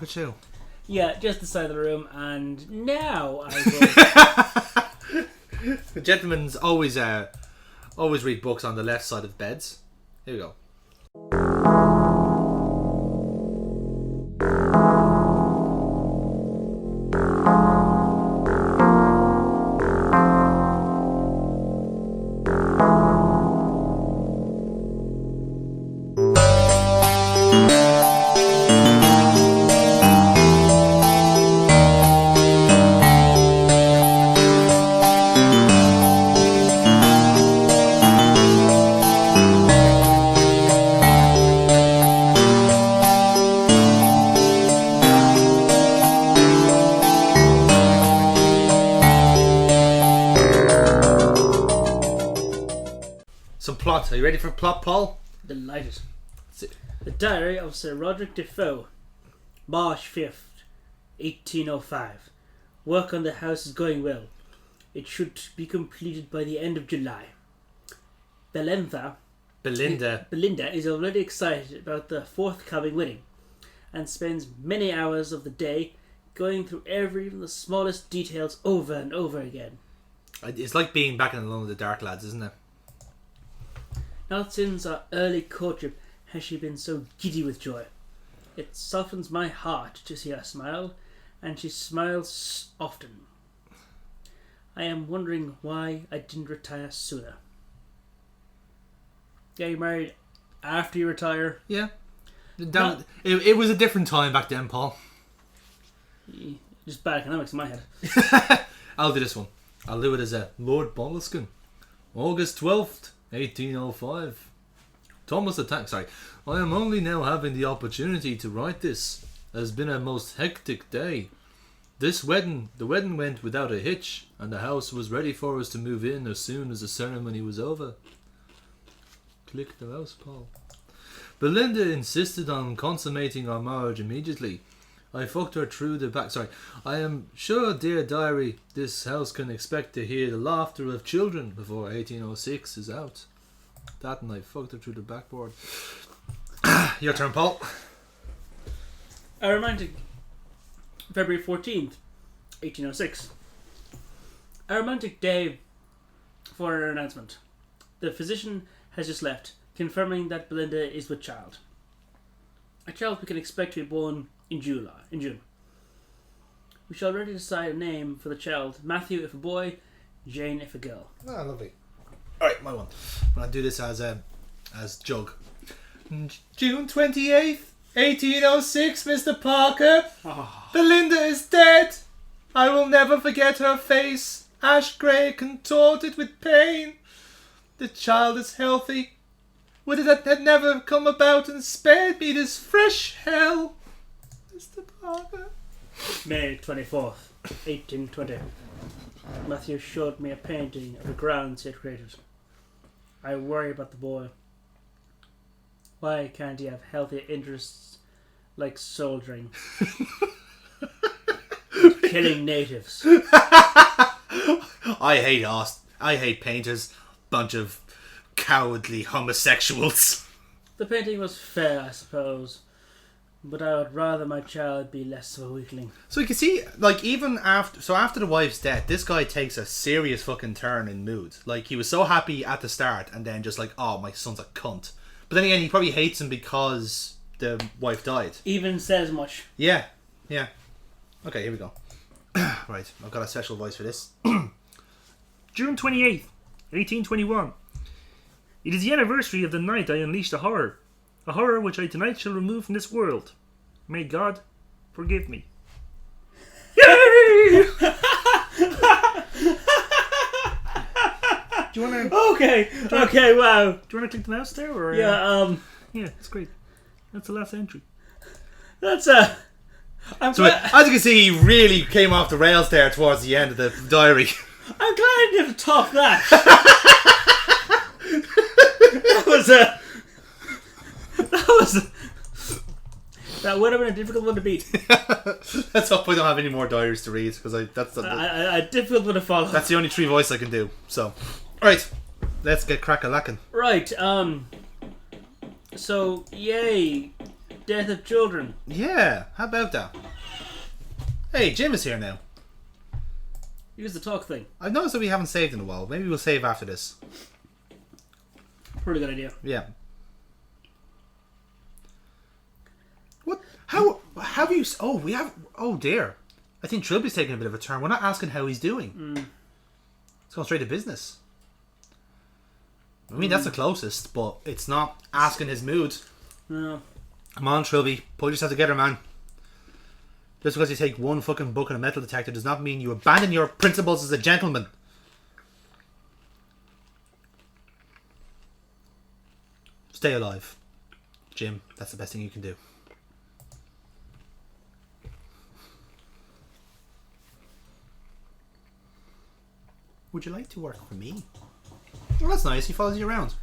show. Yeah, just the side of the room, and now I will... The gentleman's always read books on the left side of beds. Here we go. Plot. Are you ready for plot, Paul? Delighted. The Diary of Sir Roderick Defoe, March 5th, 1805. Work on the house is going well. It should be completed by the end of July. Belinda is already excited about the forthcoming wedding and spends many hours of the day going through even the smallest details over and over again. It's like being back in Alone in the Dark, lads, isn't it? Not since our early courtship has she been so giddy with joy. It softens my heart to see her smile, and she smiles often. I am wondering why I didn't retire sooner. Yeah, you married after you retire? Yeah. It was a different time back then, Paul. Just bad economics in my head. I'll do this one. I'll do it as a Lord Boleskine. August 12th. 1805. Thomas the Tank. Sorry. I am only now having the opportunity to write this. It has been a most hectic day. The wedding went without a hitch, and the house was ready for us to move in as soon as the ceremony was over. Click the mouse, Paul. Belinda insisted on consummating our marriage immediately. I fucked her through the back. Sorry. I am sure, dear diary, this house can expect to hear the laughter of children before 1806 is out. That and I fucked her through the backboard. Your turn, Paul. A romantic February 14th, 1806. A romantic day for an announcement. The physician has just left, confirming that Belinda is with child. A child we can expect to be born in June. We shall already decide a name for the child. Matthew if a boy, Jane if a girl. Ah, lovely. Alright, my one. I'm going to do this as Jug. June 28th, 1806, Mr. Parker. Oh. Belinda is dead. I will never forget her face. Ash grey, contorted with pain. The child is healthy. Would it had never come about and spared me this fresh hell, Mr. Parker? May 24th, 1820. Matthew showed me a painting of the grounds he had created. I worry about the boy. Why can't he have healthy interests like soldiering? Killing natives. I hate painters. Bunch of cowardly homosexuals. The painting was fair, I suppose, but I would rather my child be less of a weakling. So you can see, like, even after the wife's death, this guy takes a serious fucking turn in mood. Like, he was so happy at the start, and then just like, oh, my son's a cunt. But then again, he probably hates him because the wife died. Even says much. Yeah. Okay, here we go. Right, I've got a special voice for this. June 28th, 1821. It is the anniversary of the night I unleashed a horror which I tonight shall remove from this world. May God forgive me. Yay! Do you want to? Okay, wow. Do you want to click the mouse there, or? Yeah, Yeah, it's great. That's the last entry. that's I'm So glad, as you can see, he really came off the rails there towards the end of the diary. I'm glad I didn't top that. That would have been a difficult one to beat. Let's hope I don't have any more diaries to read, because that's A difficult one to follow. the only three voice I can do. So, alright, let's get crack-a-lackin'. Right, so, yay, death of children. Yeah, how about that? Hey, Jim is here now. Use the talk thing. I've noticed that we haven't saved in a while. Maybe we'll save after this. Pretty good idea. Yeah. What? How have you... Oh, we have... Oh, dear. I think Trilby's taking a bit of a turn. We're not asking how he's doing. Let's go straight to business. I mean, that's the closest, but it's not asking his mood. No. Come on, Trilby. Pull yourself together, man. Just because you take one fucking book and a metal detector does not mean you abandon your principles as a gentleman. Stay alive. Jim, that's the best thing you can do. Would you like to work for me? Well, that's nice. He follows you around.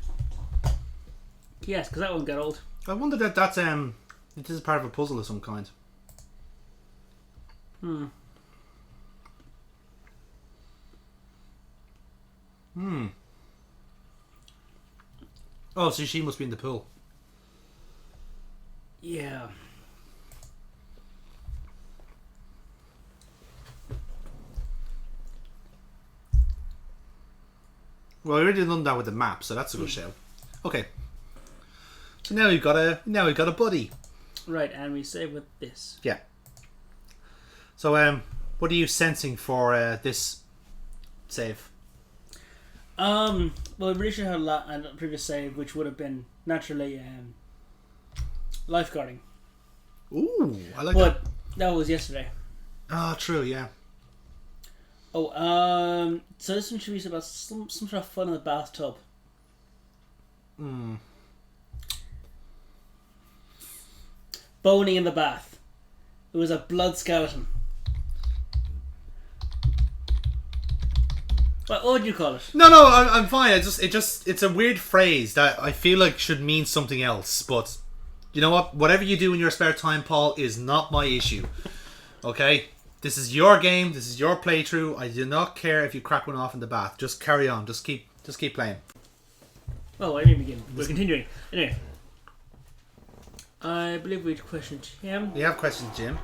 Yes, because that one got old. I wonder that that's this is part of a puzzle of some kind. Oh, so she must be in the pool. Yeah. Well, I already done that with the map, so that's a good show. Okay. So now we've got a buddy. Right, and we save with this. Yeah. So what are you sensing for this save? Well, we really should have a previous save, which would have been naturally lifeguarding. Ooh, I like but that was yesterday. Ah, true, yeah. Oh, so this one should be about some sort of fun in the bathtub. Boning in the bath. It was a blood skeleton. What would you call it? No, I'm fine. It's a weird phrase that I feel like should mean something else, but You know what? Whatever you do in your spare time, Paul, is not my issue. Okay? This is your game. This is your playthrough. I do not care if you crack one off in the bath. Just carry on. Just keep playing. Oh, I didn't begin. We're continuing. Anyway. I believe we questioned him. We have questions, Jim.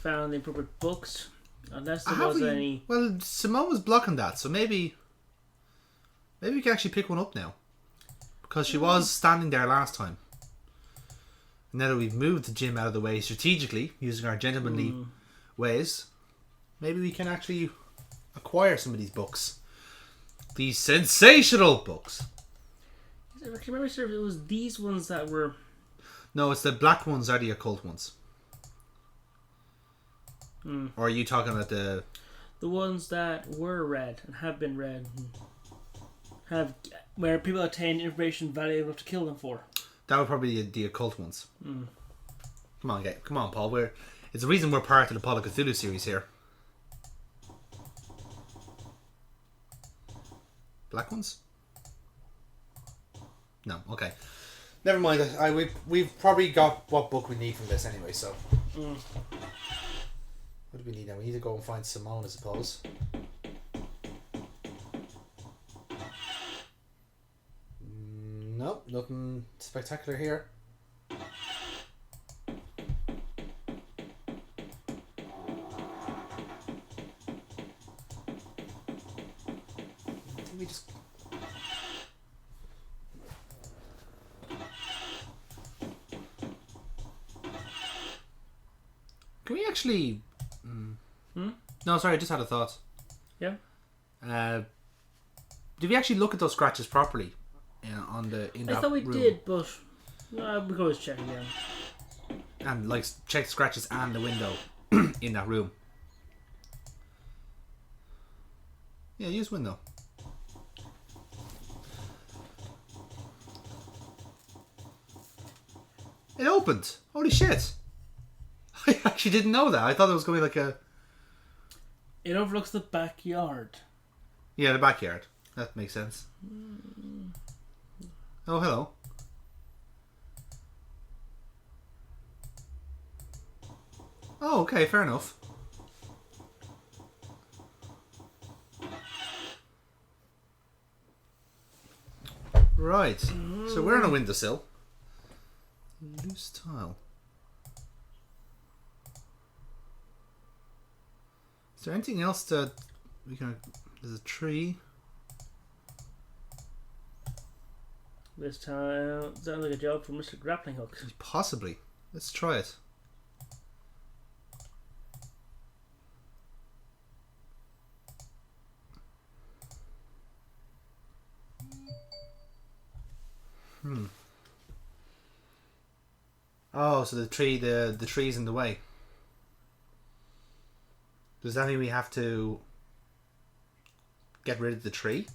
Found the appropriate books. Unless there was any... Well, Simone was blocking that, so maybe we can actually pick one up now. Because she was standing there last time. Now that we've moved the Jim out of the way strategically, using our gentlemanly ways, maybe we can actually acquire some of these books. These sensational books. I can remember if it was these ones that were... No, it's the black ones are the occult ones. Or are you talking about the ones that were read and have been read, and where people attain information valuable enough to kill them for? That would probably be the occult ones. Come on, Paul. It's the reason we're part of the Paul Of Cthulhu series here. Black ones? No, okay. Never mind. We've probably got what book we need from this anyway. So. What do we need now? We need to go and find Simone, I suppose. Nope, nothing spectacular here. We just... Can we actually... No, sorry, I just had a thought. Yeah? Did we actually look at those scratches properly? I thought we did, but we could always check again. And check the scratches and the window in that room. Yeah, use window. It opened. Holy shit! I actually didn't know that. I thought it was going to be like a... It overlooks the backyard. Yeah, the backyard. That makes sense. Oh, hello. Oh, okay, fair enough. Right. So we're on a windowsill. Loose tile. Is there anything else that we can... There's a tree. This time, sounds like a job for Mr. Grappling Hook. Possibly. Let's try it. Oh, so the tree's in the way. Does that mean we have to get rid of the tree?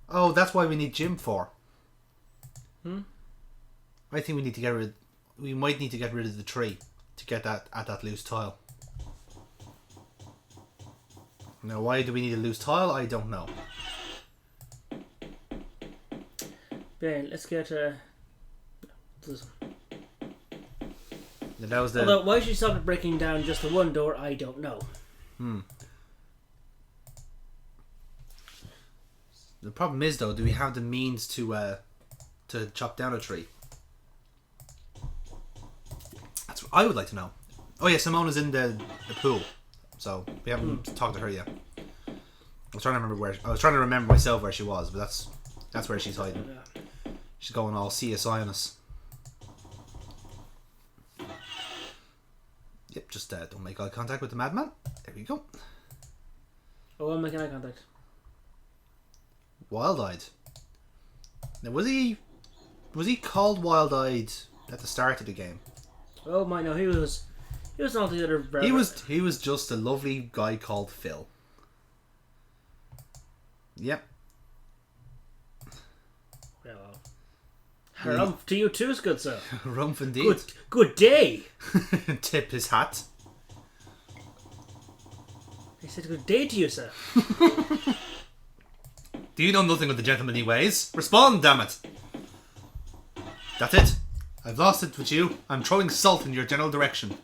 Oh, that's why we need Jim for. I think we need to get rid... We might need to get rid of the tree to get that at that loose tile. Now, why do we need a loose tile? I don't know. Ben, let's get this. That was the... Although, why she stopped breaking down just the one door, I don't know. The problem is, though, do we have the means to chop down a tree? That's what I would like to know. Oh yeah, Simona's in the pool, so we haven't talked to her yet. I was trying to remember myself where she was, but that's where she's hiding. She's going all CSI on us. Yep, just don't make eye contact with the madman. There we go. Oh, I'm making eye contact. Wild-eyed. Now, was he called wild-eyed at the start of the game? Oh my, no, he was not the other brother. He was just a lovely guy called Phil. Yep. Well, harumph to you too, good sir. Rumph indeed. Good day. Tip his hat. I said good day to you, sir. Do you know nothing of the gentlemanly ways? Respond, damn it! That's it? I've lost it with you. I'm throwing salt in your general direction.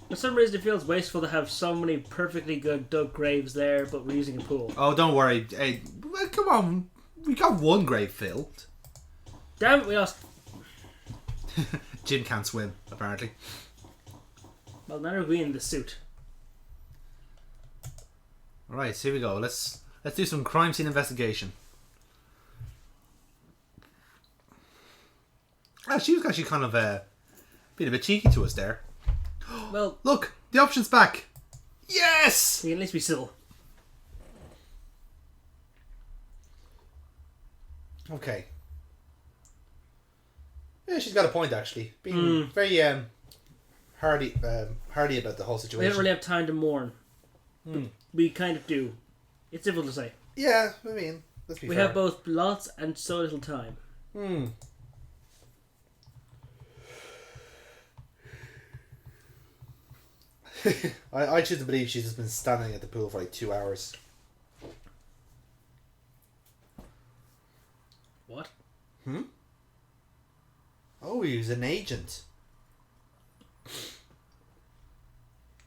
For some reason, it feels wasteful to have so many perfectly good dug graves there, but we're using a pool. Oh, don't worry. Hey, well, come on. We got one grave filled. Damn it, we lost. Jim can't swim, apparently. Well, now we're in the suit. Alright, so here we go. Let's do some crime scene investigation. She was actually kind of being a bit cheeky to us there. Well, Look, the option's back. Yes! we can at least be civil. Okay. Yeah, she's got a point actually. Being very hardy about the whole We situation. don't really have time to mourn. We kind of do. It's difficult to say. Yeah, I mean, let's be We fair. have both lots and so little time. I choose to believe she's just been standing at the pool for like 2 hours. What? Oh, he was an agent.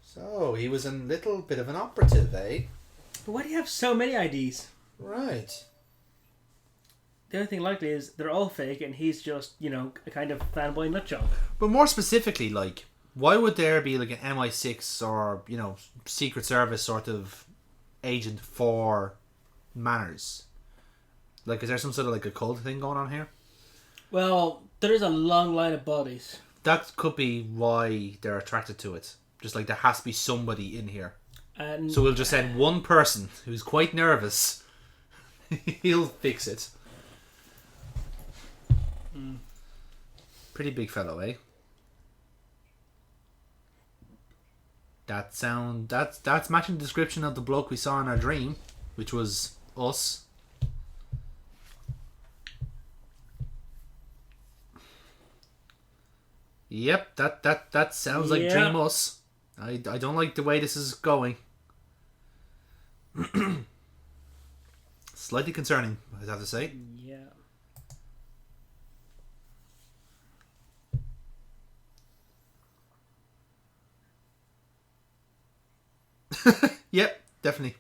So, he was a little bit of an operative, eh? But why do you have so many IDs? Right. The only thing likely is they're all fake and he's just, a kind of fanboy nutjob. But more specifically, like, why would there be like an MI6 or, Secret Service sort of agent for Manners? Like, is there some sort of like a cult thing going on here? Well, there is a long line of bodies. That could be why they're attracted to it. Just like there has to be somebody in here. And So we'll just send one person who's quite nervous. He'll fix it. Pretty big fellow, eh? That's matching the description of the bloke we saw in our dream, which was us. Yep, that sounds like Yeah. Dream Us. I don't like the way this is going. Slightly concerning, I'd have to say. yeah. Yep, definitely.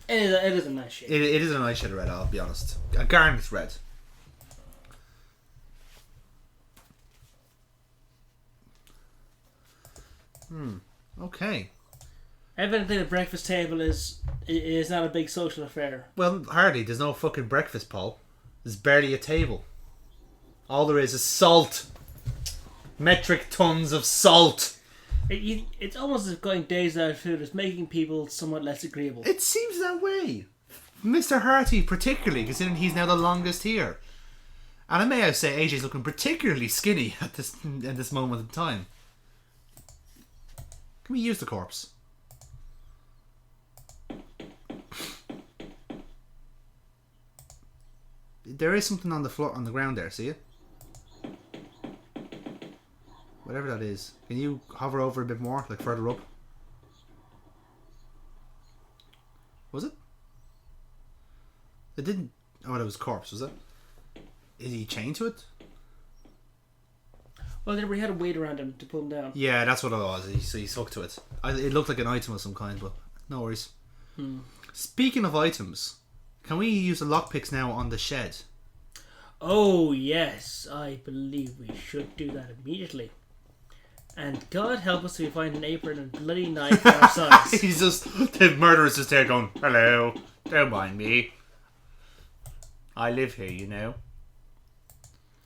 It is a nice shape. It is a nice shade of red, I'll be honest. A garnet red. Okay. Evidently the breakfast table is not a big social affair. Well, hardly. There's no fucking breakfast, Paul. There's barely a table. All there is salt. Metric tons of salt. It's almost as if going days without food is making people somewhat less agreeable. It seems that way. Mr. Harty, particularly, considering he's now the longest here. And I may have say AJ's looking particularly skinny at this moment in time. Can we use the corpse? There is something on the floor, on the ground there, see it? Whatever that is. Can you hover over a bit more, like further up? Was it? It didn't... Oh, that was corpse, was it? Is he chained to it? Well, we had a weight around him to pull him down. Yeah, that's what it was. He stuck to it. It looked like an item of some kind, but no worries. Speaking of items, can we use the lockpicks now on the shed? Oh, yes. I believe we should do that immediately. And God help us if we find an apron and bloody knife for our size. He's just... The murderer's just there going, hello, don't mind me. I live here, you know.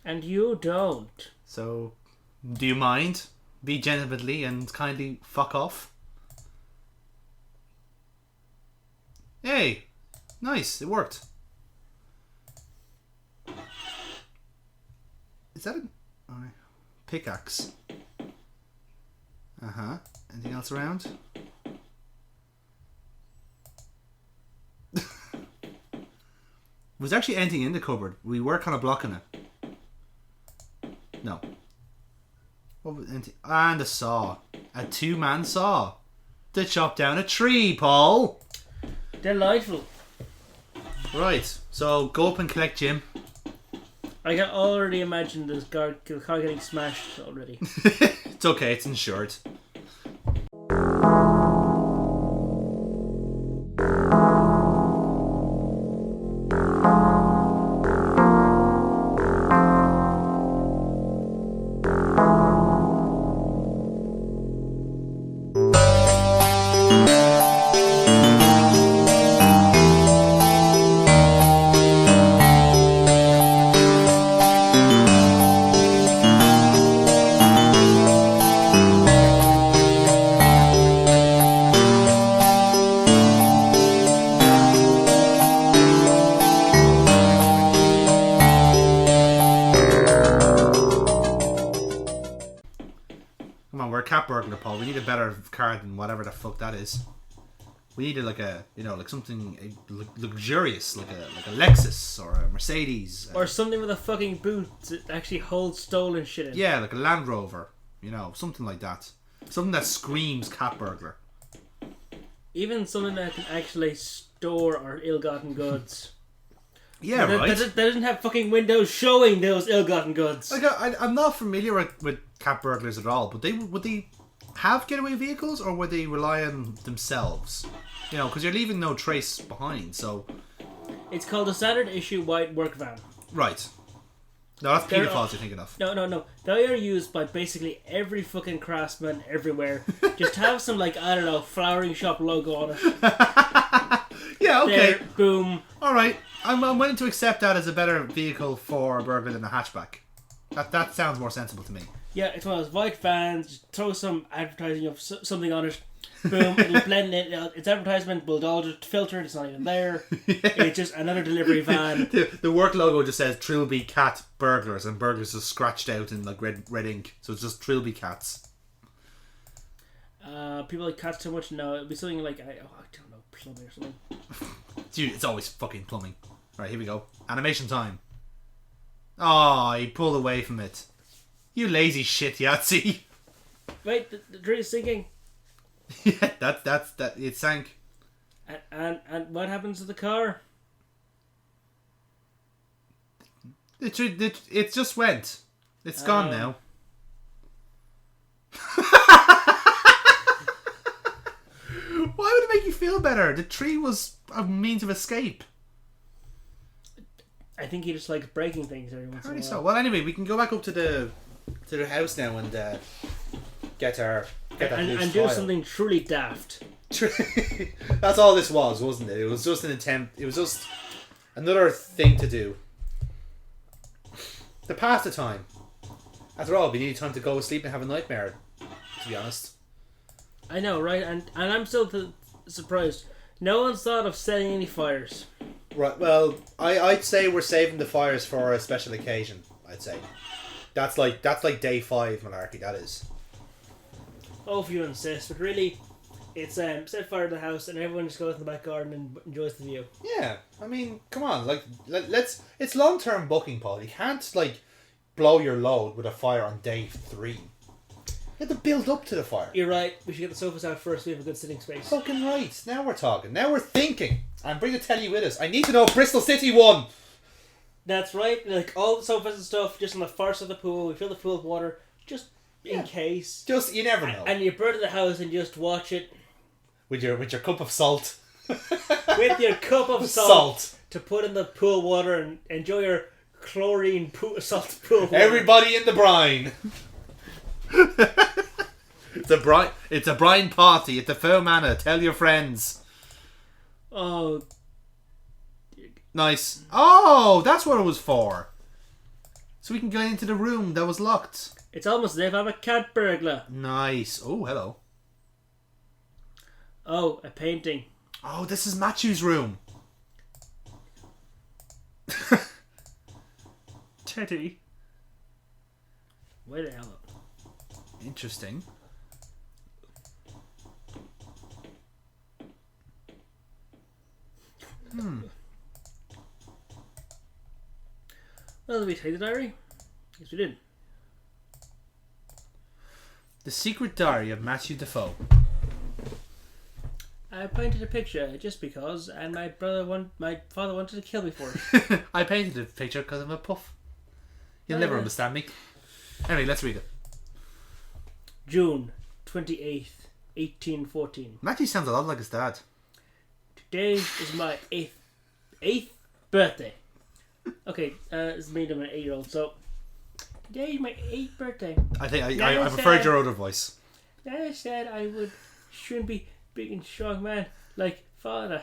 And you don't. So, do you mind? Be gentlemanly and kindly fuck off. Hey, nice, it worked. Is that a pickaxe? Anything else around? Was there actually anything in the cupboard? We were kind of blocking it. No. What was anything? And a saw. A 2-man saw. to chop down a tree, Paul. Delightful. Right, so go up and collect Jim. I can already imagine this car getting smashed already. It's okay, it's insured. Come on, we're a cat burglar, Paul. We need a better car than whatever the fuck that is. We need like something luxurious, like a Lexus or a Mercedes, Or something with a fucking boot that actually holds stolen shit in. yeah, like a Land Rover. Something like that. Something that screams cat burglar. Even something that can actually store our ill-gotten goods. Yeah, that, right. That doesn't have fucking windows showing those ill-gotten goods. Like I'm not familiar with cat burglars at all, but would they have getaway vehicles or would they rely on themselves? Because you're leaving no trace behind. So It's called a standard issue white work van. right. No, that's They're pedophiles you're thinking of. No. They are used by basically every fucking craftsman everywhere. Just have some, flowering shop logo on it. Yeah, okay. There, boom. Alright. I'm willing to accept that as a better vehicle for a burglar than a hatchback. That sounds more sensible to me. Yeah, it's one of those white vans. Just throw some advertising of something on it. Boom, it'll blend in. It's advertisement, will all just filter it. It's not even there. Yeah. It's just another delivery van. The work logo just says Trilby Cat Burglars, and burglars is scratched out in like red ink. So it's just Trilby Cats. People like cats too much. No, it'll be something like I don't know, plumbing or something. Dude, it's always fucking plumbing. Right, here we go. Animation time. Oh, he pulled away from it. You lazy shit, Yahtzee. Wait, the tree is sinking. Yeah, that it sank. And what happens to the car? It just went. It's gone now. Why would it make you feel better? The tree was a means of escape. I think he just likes breaking things every once in a Apparently while. so. Well, anyway, we can go back up to the house now and get that And do something truly daft. That's all this was, wasn't it? It was just an attempt. It was just another thing to do. To pass the time. After all, we needed time to go to sleep and have a nightmare, to be honest. I know, right? And I'm still surprised. No one's thought of setting any fires. Right, well, I'd say we're saving the fires for a special occasion, I'd say. That's like day 5 malarkey, that is. Oh, if you insist. But really, it's set fire to the house and everyone just goes in the back garden and enjoys the view. Yeah, I mean, come on, let's. It's long-term booking, Paul. You can't blow your load with a fire on day 3. You have to build up to the fire. You're right. We should get the sofas out first. We have a good sitting space. Fucking right. Now we're talking. Now we're thinking. And bring the telly with us. I need to know if Bristol City won. That's right. Like all the sofas and stuff, just on the far side of the pool. We fill the pool with water, just in case. Just you never know. And you burn to the house and just watch it With your cup of salt. with your cup of salt to put in the pool water and enjoy your chlorine salt pool water. Everybody in the brine. It's a brine party. It's a faux manna. Tell your friends. Oh, Nice. Oh, that's what it was for. So we can get into the room that was locked. it's almost as if I'm a cat burglar. Nice. Oh, hello. Oh, a painting. Oh, this is Matthew's room. Teddy. Wait the hell up. Interesting. Well, did we take the diary? Yes, we did. The Secret Diary of Matthew Defoe. I painted a picture just because, and my father wanted to kill me for it. I painted a picture because I'm a puff. You'll never understand me. Anyway, let's read it. June 28th, 1814. Matthew sounds a lot like his dad. Today is my eighth birthday. Okay, it's me and my 8-year-old. So today is my 8th birthday. I think I preferred your older voice. Nana said I shouldn't be big and strong man like father.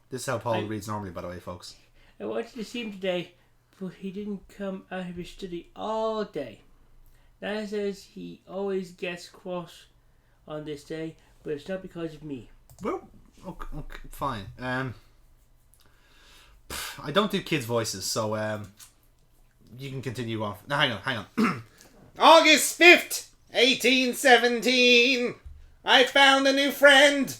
This is how Paul reads normally, by the way, folks. I wanted to see him today, but he didn't come out of his study all day. Nana says he always gets cross on this day, but it's not because of me. Well, okay, fine. I don't do kids' voices, so you can continue on. No, hang on. August 5th, 1817. I found a new friend.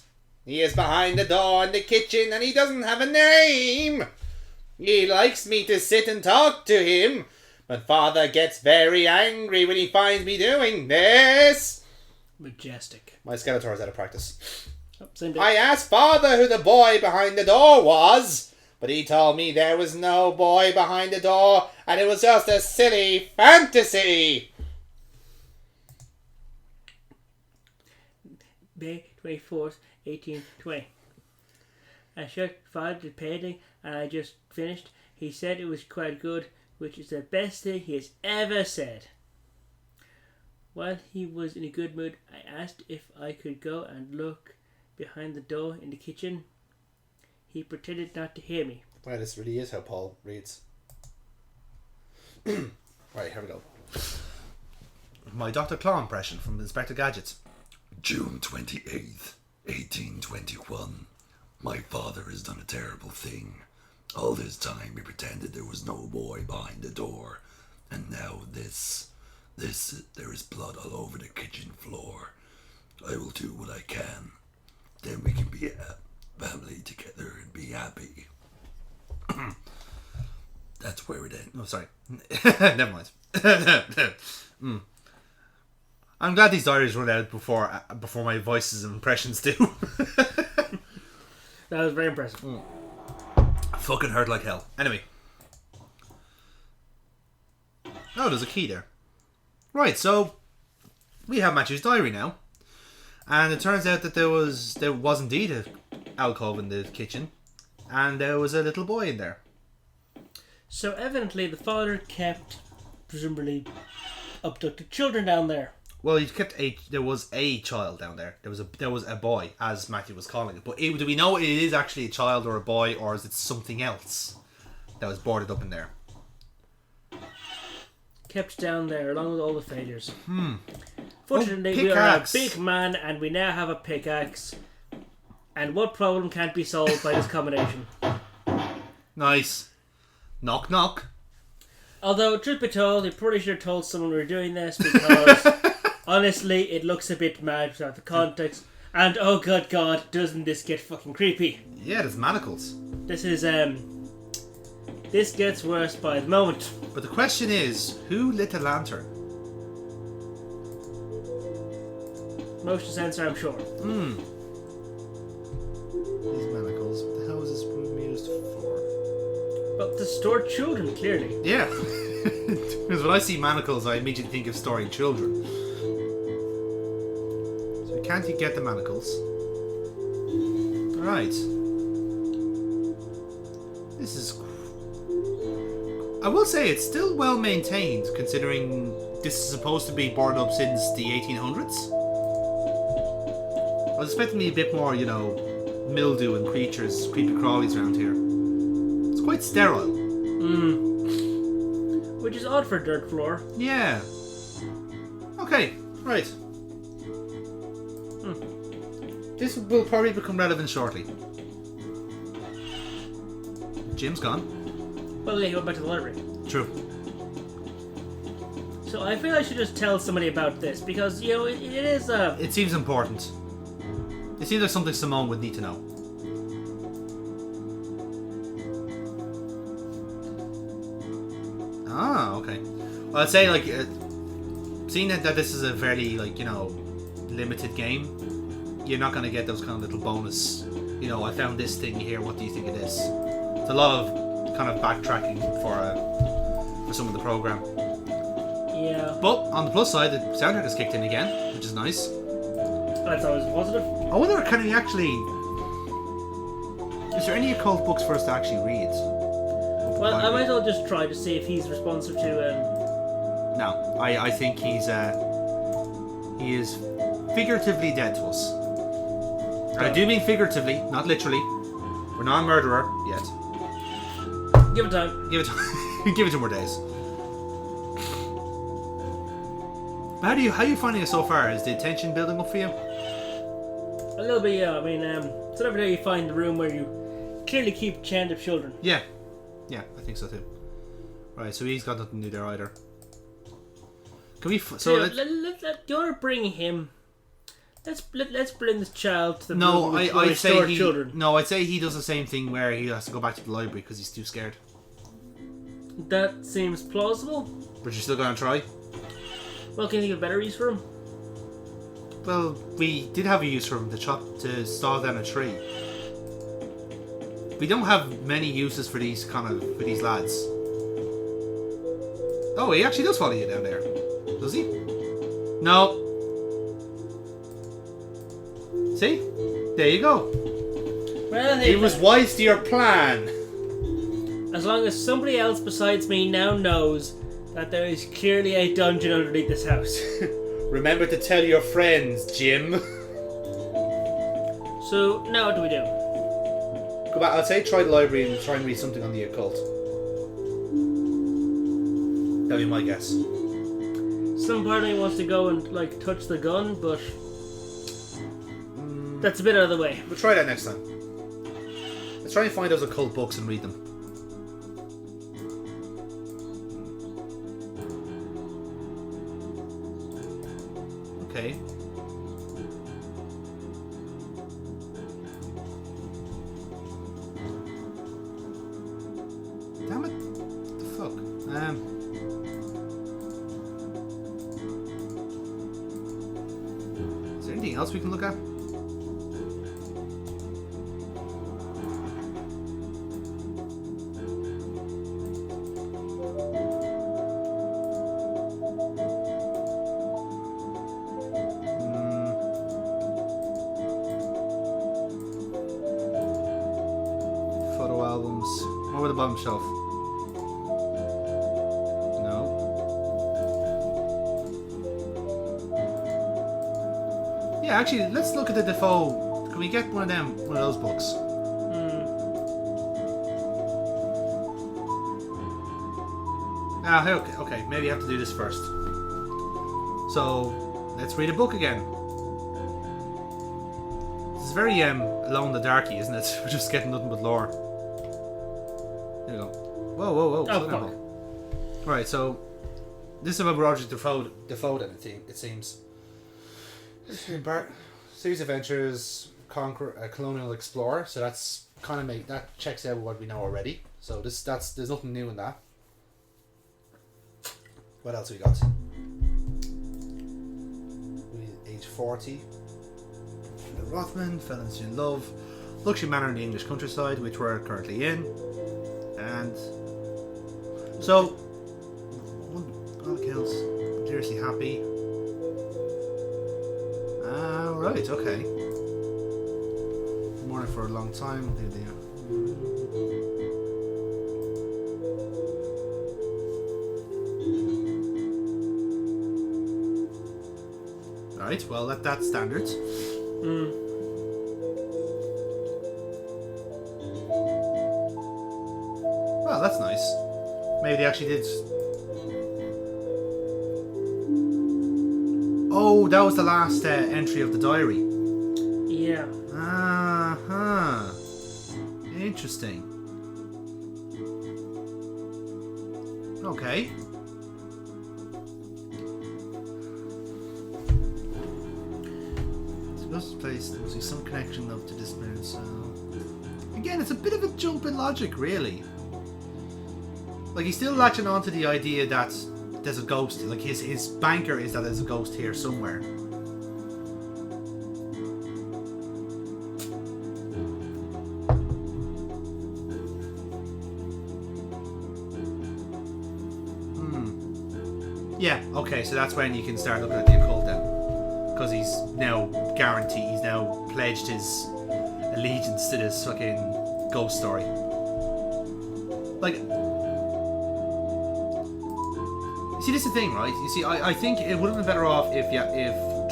He is behind the door in the kitchen and he doesn't have a name. He likes me to sit and talk to him, but father gets very angry when he finds me doing this. Majestic. My Skeletor's out of practice. Oh, same day. I asked father who the boy behind the door was, but he told me there was no boy behind the door and it was just a silly fantasy. May 24th, 1820. I showed father the painting and I just finished. He said it was quite good, which is the best thing he has ever said. While he was in a good mood, I asked if I could go and look behind the door in the kitchen. He pretended not to hear me. Wow, this really is how Paul reads. Right, here we go. My Dr. Claw impression from Inspector Gadget. June 28th, 1821. My father has done a terrible thing. All this time he pretended there was no boy behind the door. And now there is blood all over the kitchen floor. I will do what I can. Then we can be a family together and be happy. That's where it ends. Oh, sorry. Never mind. I'm glad these diaries run out before my voices and impressions do. That was very impressive. Fucking hurt like hell. Anyway. Oh, there's a key there. Right, so we have Matthew's diary now. And it turns out that there was indeed an alcove in the kitchen. And there was a little boy in there. So evidently the father kept, presumably, abducted children down there. Well, there was a child down there. There was a boy, as Matthew was calling it. But do we know it is actually a child or a boy, or is it something else that was boarded up in there? Kept down there along with all the failures. Fortunately, we are a pickaxe. big man and we now have a pickaxe. And what problem can't be solved by this combination? Nice. Knock, knock. Although, truth be told, they probably should have told someone we were doing this because, honestly, it looks a bit mad without the context. And, oh good god, doesn't this get fucking creepy? Yeah, there's manacles. This is, this gets worse by the moment. But the question is, who lit the lantern? Motion sensor, I'm sure. These manacles, what the hell is this room used for? Well, to store children, clearly. Yeah. Because when I see manacles, I immediately think of storing children. So can't you get the manacles? Alright. This is... I will say it's still well maintained, considering this is supposed to be boarded up since the 1800s. I was expecting to be a bit more, mildew and creepy crawlies around here. It's quite sterile. Which is odd for a dirt floor. Yeah. Okay, right. This will probably become relevant shortly. Jim's gone. Well, yeah, he went back to the library. True. So I feel I should just tell somebody about this because, it is It seems important. It seems like something Simone would need to know. Ah, okay. Well, I'd say, seeing that this is a fairly, limited game, you're not going to get those kind of little bonus. You know, I found this thing here. What do you think of this? It's a lot of kind of backtracking for some of the program. Yeah. But on the plus side, the soundtrack has kicked in again, which is nice. That's always positive. I wonder, can he actually? Is there any occult books for us to actually read? Well, I might as well just try to see if he's responsive to. No, I think he is figuratively dead to us. And I do mean figuratively, not literally. We're not a murderer yet. Give it time. Give it 2 more days. But how are you finding it so far? Is the tension building up for you? A little bit, yeah. I mean, so every day you find the room where you clearly keep chained up children. Yeah, I think so too. Right, so he's got nothing to do there either. Can we? Do you want to bring him? Let's bring this child to the no, room I'd say children. No, I'd say he does the same thing where he has to go back to the library because he's too scared. That seems plausible. But you're still going to try? Well, can you think of a better use for him? Well, we did have a use for him to saw down a tree. We don't have many uses for these lads. Oh, he actually does follow you down there. Does he? No. See? There you go. Well, It was wise to your plan. As long as somebody else besides me now knows that there is clearly a dungeon underneath this house. Remember to tell your friends, Jim. So, now what do we do? Go back. I'd say try the library and try and read something on the occult. That'd be my guess. Some part of me wants to go and, touch the gun, but that's a bit out of the way. We'll try that next time. Let's try and find those occult books and read them. Okay. Damn it. What the fuck? Is there anything else we can look at? Photo albums. Over the bottom shelf. No. Yeah, actually, let's look at the Defoe. Can we get one of those books? Ah, okay. Maybe I have to do this first. So, let's read a book again. This is very alone in the darky, isn't it? We're just getting nothing but lore. There we go. Whoa. Oh, fuck. Right, so this is about Roger Defoe then, it seems. Series of Adventures, Colonial Explorer. So that's that checks out what we know already. So there's nothing new in that. What else we got? Age 40. The Rothman fell into love. Luxury manor in the English countryside, which we're currently in. And so all accounts seriously happy. Right, okay. Mourning for a long time. Right, well that's standard. Well, that's nice. Maybe they actually did. Oh, that was the last entry of the diary. Yeah. Interesting. Okay. This place, there must be some connection up to this man. So again, it's a bit of a jump in logic, really. Like, he's still latching on to the idea that there's a ghost. Like, his banker is that there's a ghost here somewhere. Okay, so that's when you can start looking at the occult then. Because he's now guaranteed, he's now pledged his allegiance to this fucking ghost story. Like, you see, this is the thing, right? You see, I think it would have been better off if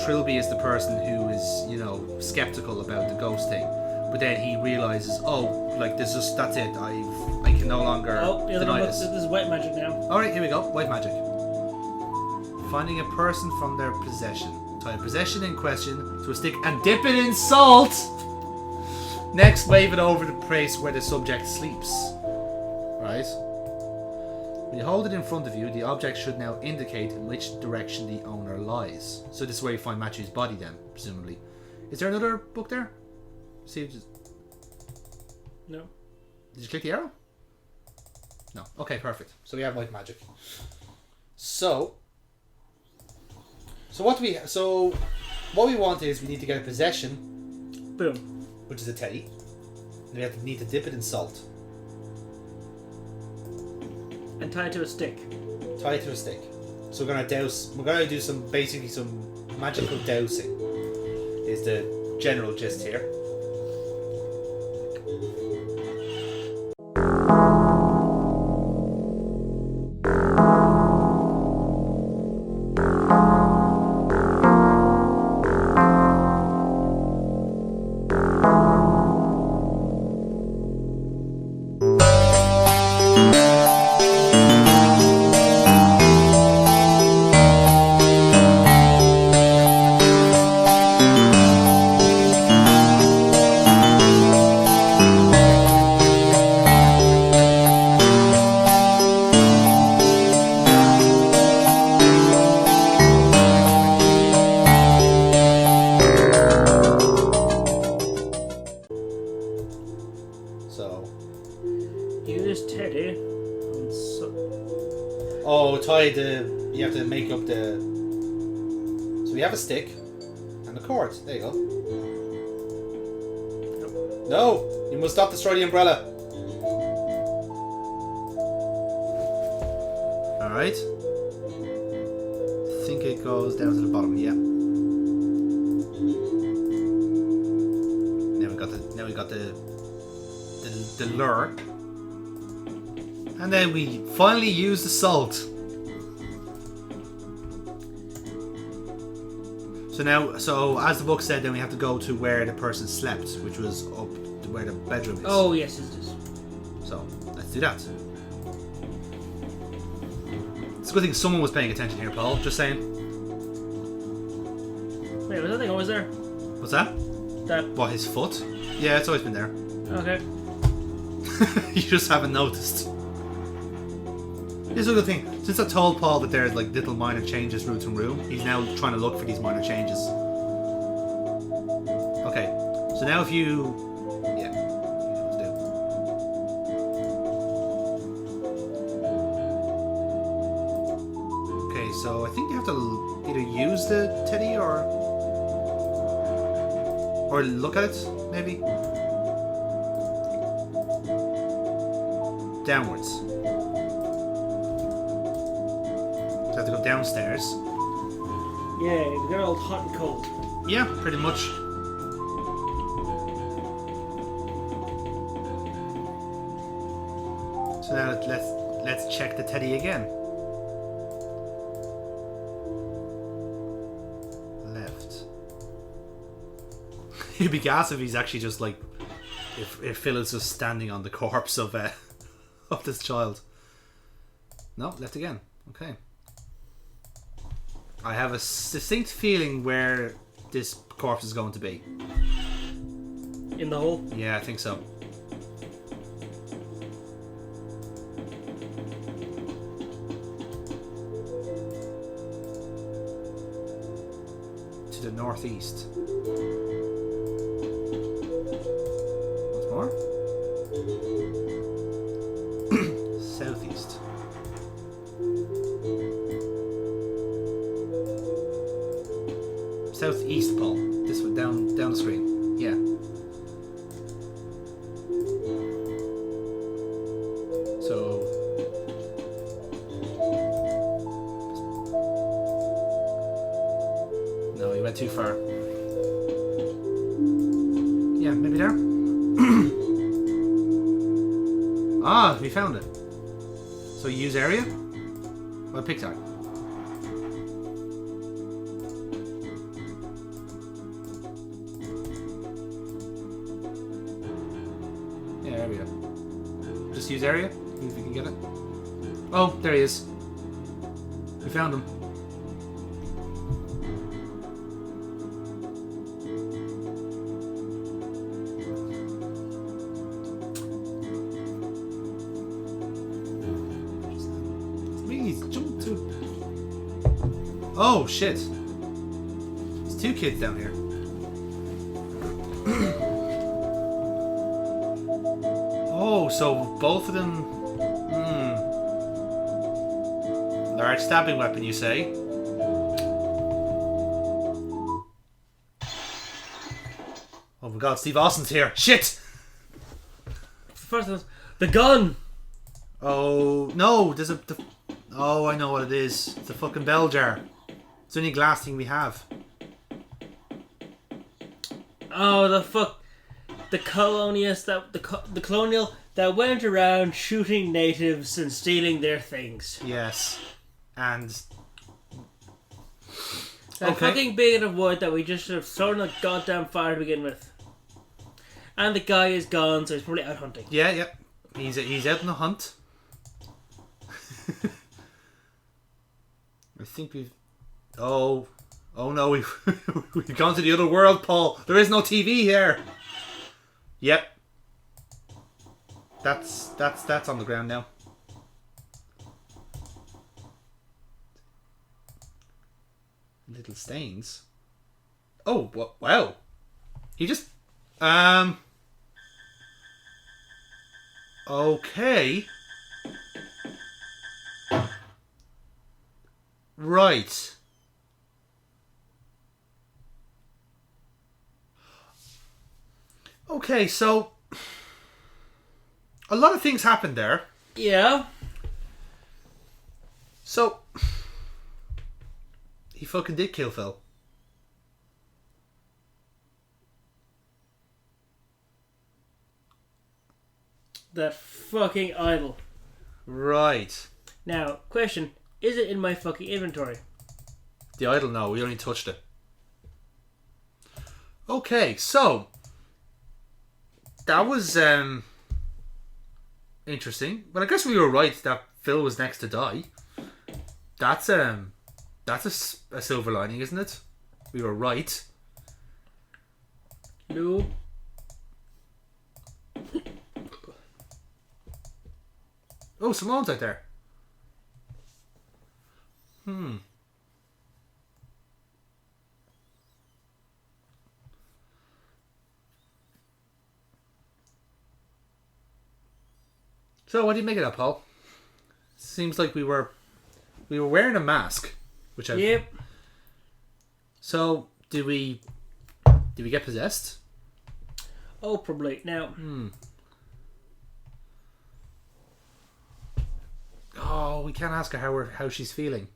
Trilby is the person who is, you know, skeptical about the ghost thing. But then he realizes, oh, like, that's it. I can no longer deny this. This is white magic now. Alright, here we go. White magic. Finding a person from their possession. Tie a possession in question to a stick and dip it in salt. Next, wave it over the place where the subject sleeps. Right? When you hold it in front of you, the object should now indicate in which direction the owner lies. So this is where you find Matthew's body then, presumably. Is there another book there? See, No. Did you click the arrow? No. Okay, perfect. So we have white magic. So what we want is we need to get a possession. Boom. Which is a teddy. And we need to dip it in salt. And tie it to a stick. Tie it to a stick. So we're gonna do some magical dousing. Is the general gist here. You have to make up the... So we have a stick and the cord. There you go. No! You must not destroy the umbrella. Alright. I think it goes down to the bottom, yeah. Now we got the lure. And then we finally use the salt. So as the book said, then we have to go to where the person slept, which was up to where the bedroom is. Oh, yes, it is. So, let's do that. It's a good thing someone was paying attention here, Paul. Just saying. Wait, was that thing always there? What's that? What, his foot? Yeah, it's always been there. Okay. You just haven't noticed. Here's a good thing. Since I told Paul that there's like little minor changes room to room, he's now trying to look for these minor changes. Okay, so now if you... Yeah, let's do. Okay, so I think you have to either use the teddy or look at it, maybe? Downwards. Have to go downstairs. Yeah, we got all hot and cold. Yeah, pretty much. So now let's check the teddy again. Left. It'd be gas if he's actually just like if Phil is just standing on the corpse of of this child. No, left again. Okay. I have a distinct feeling where this corpse is going to be. In the hole? Yeah, I think so. To the northeast. Once more. Southeast. Southeast, Paul. This one down the screen. Yeah. So went too far. Yeah, maybe there. Ah, we found it. So you use area? Or pick tag? Yeah, there we go. Just use area? See if we can get it. Oh, there he is. We found him. He's jumped to. Oh shit! There's two kids down here. Oh, so both of them. Large stabbing weapon, you say? Oh my god, Steve Austin's here. Shit! First, the gun. Oh no, there's a. Oh, I know what it is. It's a fucking bell jar. It's the only glass thing we have. Oh, the fuck. The colonialists that the colonial that went around shooting natives and stealing their things. Yes. And That okay. fucking bigot of wood that we just should have thrown a goddamn fire to begin with. And the guy is gone, so he's probably out hunting. Yeah. He's out on the hunt. I think we've. Oh no, we've gone to the other world, Paul. There is no TV here. Yep. That's on the ground now. Little stains. Oh, wow. He just okay. Right. Okay, so a lot of things happened there. Yeah. So he fucking did kill Phil. That fucking idol. Right. Now, question. Is it in my fucking inventory? The idol, no, we only touched it. Okay, so that was interesting. But I guess we were right that Phil was next to die. That's a silver lining, isn't it? We were right. No. Oh, Simone's out there. So, what do you make of that, Paul? Seems like we were wearing a mask, which I. Yep. So, did we get possessed? Oh, probably. Now. Oh, we can't ask her how she's feeling.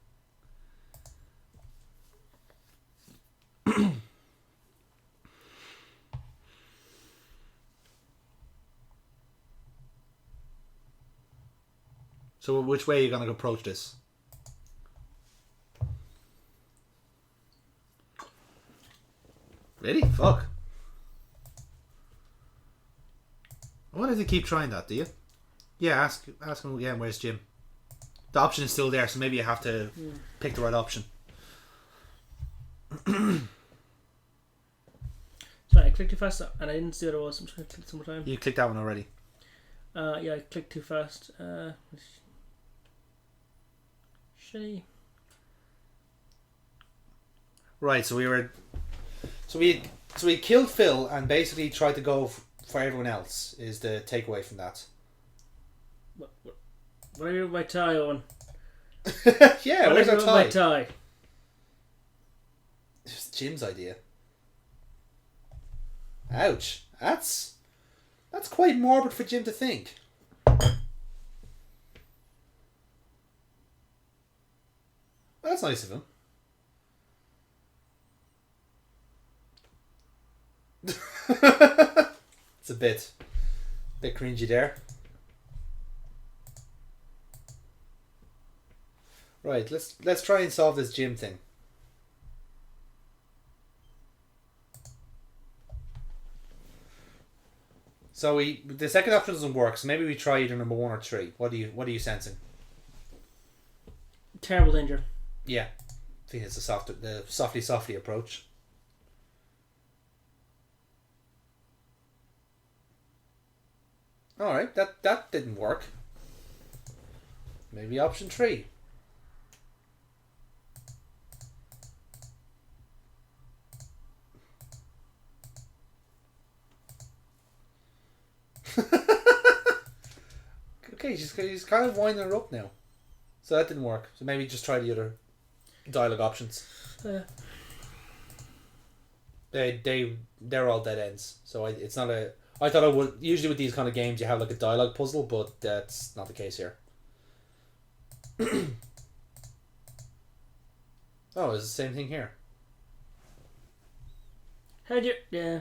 So which way are you going to approach this? Really? Fuck. I wonder if you keep trying that, do you? Yeah, ask him again, where's Jim? The option is still there, so maybe you have to pick the right option. Sorry, I clicked too fast and I didn't see what it was. I'm just going to click some more time. You clicked that one already. Yeah, I clicked too fast. Shitty. Right, so we killed Phil and basically tried to go for everyone else. Is the takeaway from that? What are you with my tie on? Yeah, What where's are our you with tie? my tie? It's Jim's idea. Ouch. That's quite morbid for Jim to think. That's nice of him. It's a bit cringy there. Right, let's try and solve this gym thing. So the second option doesn't work, so maybe we try either number 1 or 3. What are you sensing? Terrible danger. Yeah. I think it's the softly approach. Alright, that didn't work. Maybe option 3. Okay, he's kind of winding her up now. So that didn't work. So maybe just try the other dialogue options. They're all dead ends. So it's not a... I thought I would... Usually with these kind of games you have like a dialogue puzzle, but that's not the case here. Oh, it's the same thing here. How'd you... Yeah.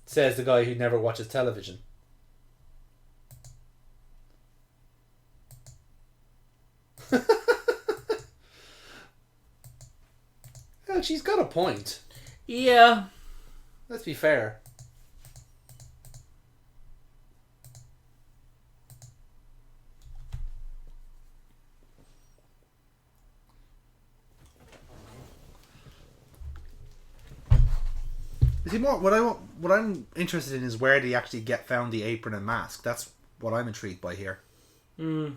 Says the guy who never watches television. Well, she's got a point. Yeah. Let's be fair. You see, what I'm interested in is where they actually found the apron and mask. That's what I'm intrigued by here. Mm.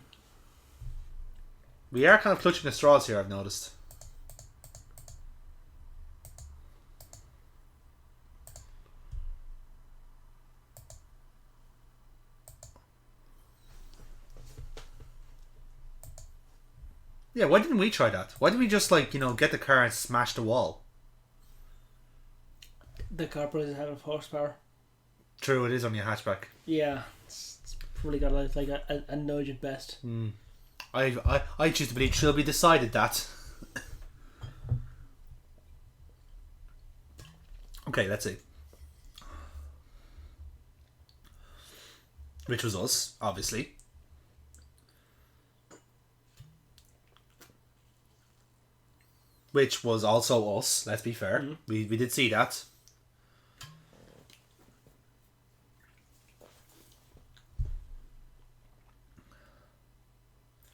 We are kind of clutching at straws here, I've noticed. Yeah, why didn't we try that? Why didn't we just, like, get the car and smash the wall? The car probably doesn't have enough horsepower. True, it is only a hatchback. Yeah. It's probably got like a nudge at best. I choose to believe Trilby decided that. Okay, let's see. Which was us, obviously. Which was also us, let's be fair. Mm-hmm. We did see that.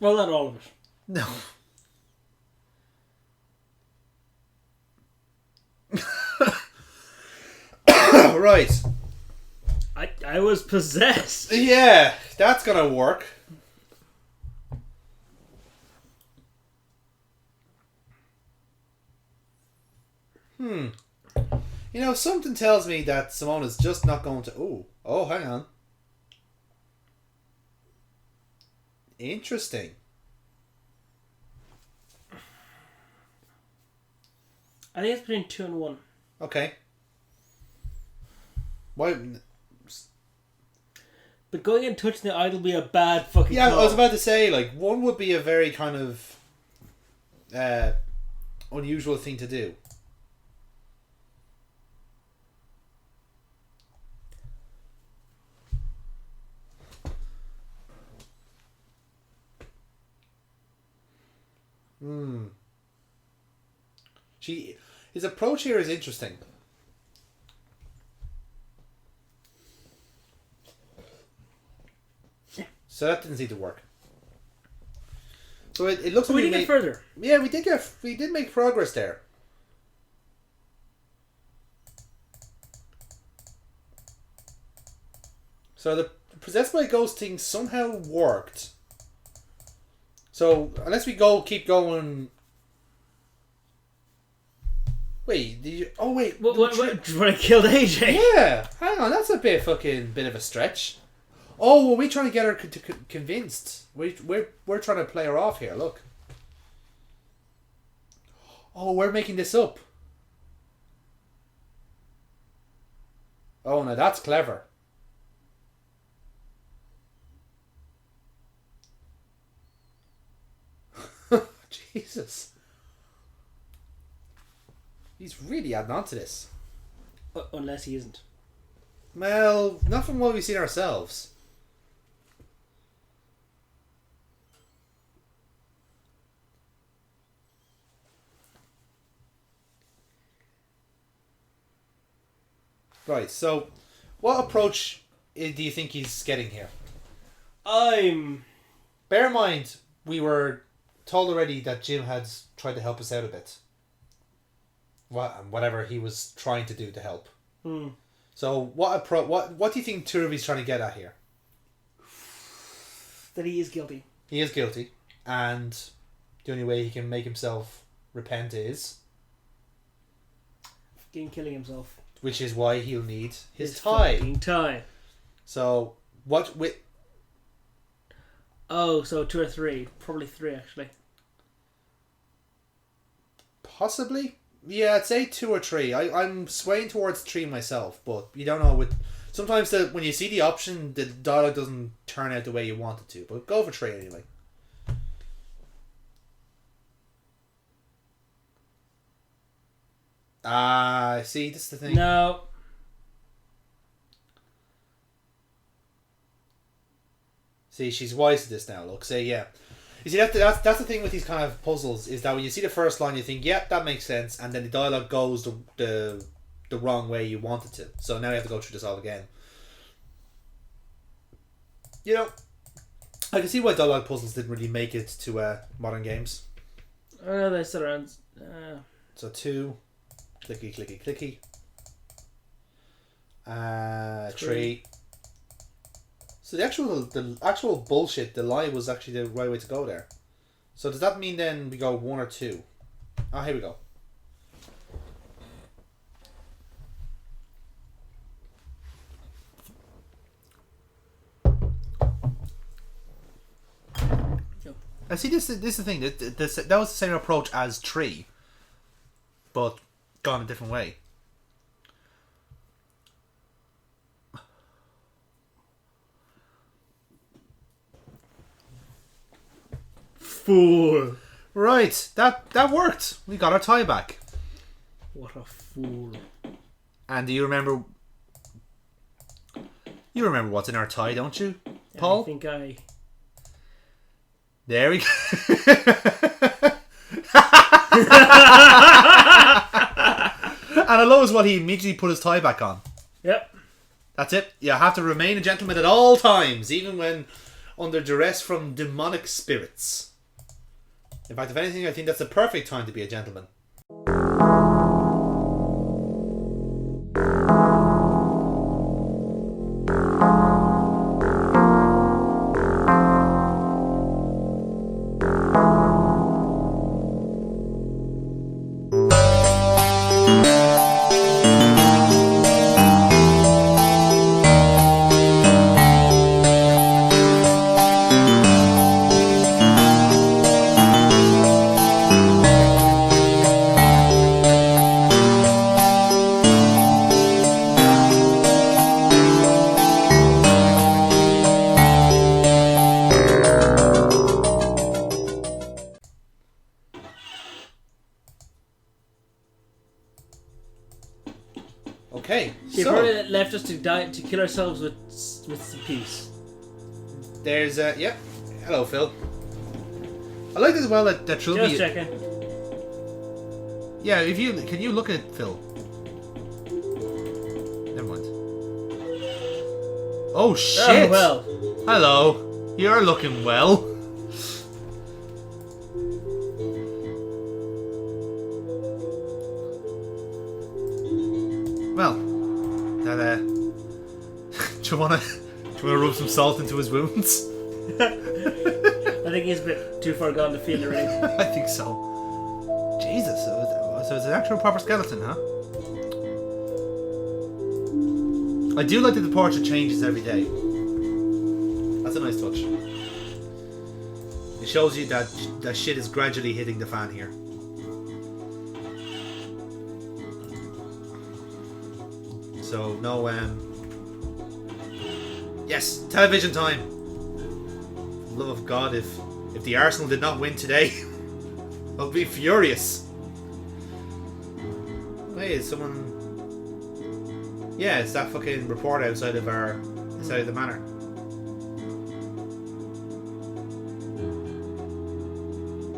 Well, not all of it. No. Right. I was possessed. Yeah, that's gonna work. Something tells me that Simona's just not going to... Oh, hang on. Interesting. I think it's between 2 and 1. Okay. Why? But going and touching the idol would be a bad fucking Yeah, call. I was about to say, like, 1 would be a very kind of unusual thing to do. His approach here is interesting. So that didn't seem to work. So it looks like we did get further. Yeah, we did make progress there. So the possessed by a ghost thing somehow worked. So unless we keep going. Wait, did you? Oh wait, what when I killed AJ? Yeah, hang on, that's a bit of a stretch. Oh, were we trying to get her convinced? We're trying to play her off here. Look. Oh, we're making this up. Oh, now that's clever. Jesus. He's really adding on to this. Unless he isn't. Well, not from what we've seen ourselves. Right, so what approach do you think he's getting here? Bear in mind, we were told already that Jim had tried to help us out a bit. Whatever he was trying to do to help. So what do you think Turvey's trying to get at here? That he is guilty. He is guilty, and the only way he can make himself repent is... killing himself. Which is why he'll need his tie. Fucking tie. So, what with... Oh, so 2 or 3. Probably 3, actually. Possibly? Yeah, I'd say 2 or 3. I'm swaying towards 3 myself, but you don't know. Sometimes when you see the option, the dialogue doesn't turn out the way you want it to. But go for 3 anyway. See, this is the thing. No. See, she's wise to this now, look. Say, yeah. You see, that's the thing with these kind of puzzles, is that when you see the first line, you think, yeah, that makes sense, and then the dialogue goes the wrong way you want it to. So now you have to go through this all again. You know, I can see why dialogue puzzles didn't really make it to modern games. Oh, they sit around. So 2, clicky, clicky, clicky. 3. So the actual bullshit, the lie was actually the right way to go there. So does that mean then we go 1 or 2? Oh, here we go. I see. This is the thing. That was the same approach as 3, but gone a different way. Fool. Right, that worked. We got our tie back. What a fool. And do you remember? You remember what's in our tie, don't you, Paul? I think I. There we go. And I love is what he immediately put his tie back on. Yep. That's it. You have to remain a gentleman at all times, even when under duress from demonic spirits. In fact, if anything, I think that's the perfect time to be a gentleman. Okay, She probably left us to die to kill ourselves with some peace. There's yeah. Hello, Phil. I like as well that Trilby. Just checking. Yeah, can you look at Phil? Never mind. Oh shit! Oh, well. Hello. You're looking well. Well, that do you wanna rub some salt into his wounds? I think he's a bit too far gone to feel it already. I think so. Jesus, so it's an actual proper skeleton, huh? I do like that the portrait changes every day. That's a nice touch. It shows you that shit is gradually hitting the fan here. So no yes, television time. For the love of God, if the Arsenal did not win today, I'll be furious. hey, is someone... Yeah, it's that fucking report outside of the manor.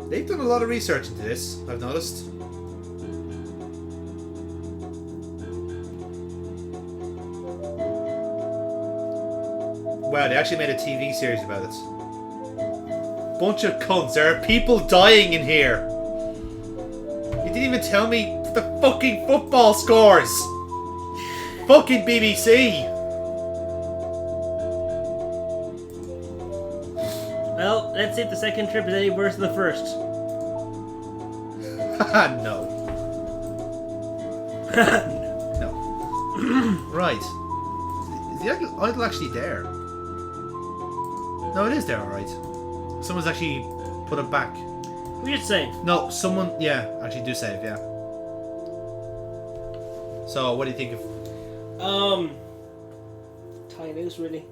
They've done a lot of research into this, I've noticed. Wow, they actually made a TV series about it. Bunch of cunts. There are people dying in here. You didn't even tell me the fucking football scores. Fucking BBC. Well, let's see if the second trip is any worse than the first. No. No. Right. Is the idol actually there? No, it is there, alright. Someone's actually put it back. We should save. No, someone... Yeah, actually do save, yeah. So, what do you think of... Tie noose, really.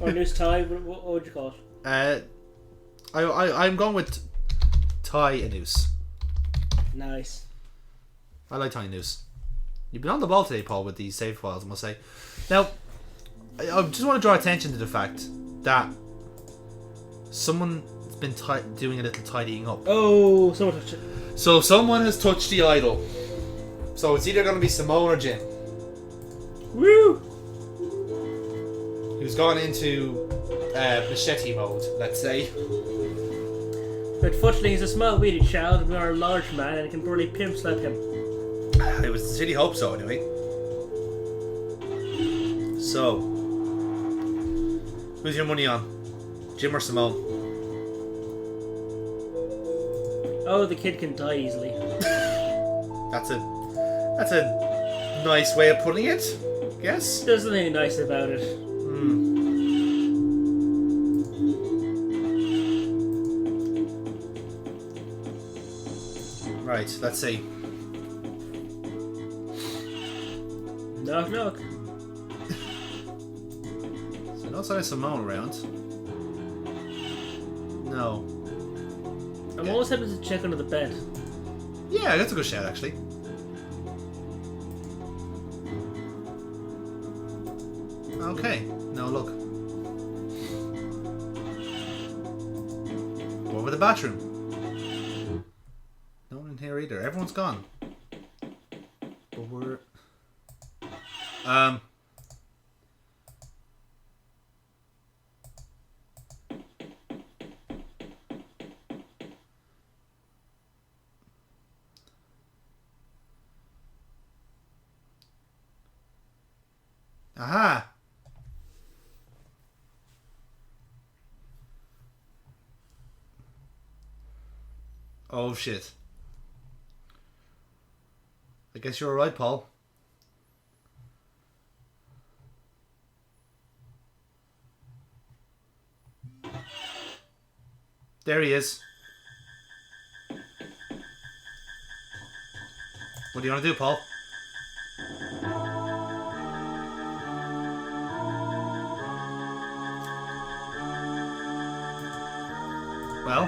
Or noose tie, what would you call it? I'm going with tie a noose. Nice. I like tying noose. You've been on the ball today, Paul, with these save files, I must say. Now, I just want to draw attention to the fact that someone's been doing a little tidying up. Oh, someone touched it. So someone has touched the idol. So it's either going to be Simone or Jim. Woo! Who's gone into machete mode, let's say. But fortunately, he's a small, weedy child, and we are a large man, and can probably pimp slap him. I really hope so, anyway. So, who's your money on? Jim or Simone? Oh, the kid can die easily. That's a nice way of putting it, I guess. There's nothing nice about it. Right, let's see. Knock, knock. So no sign of Simone around. No. I'm always having to check under the bed. Yeah, that's a good shout, actually. Okay. No, look. Go over the bathroom. No one in here either. Everyone's gone. But we're... Aha! Oh shit. I guess you're right, Paul. There he is. What do you want to do, Paul? Well,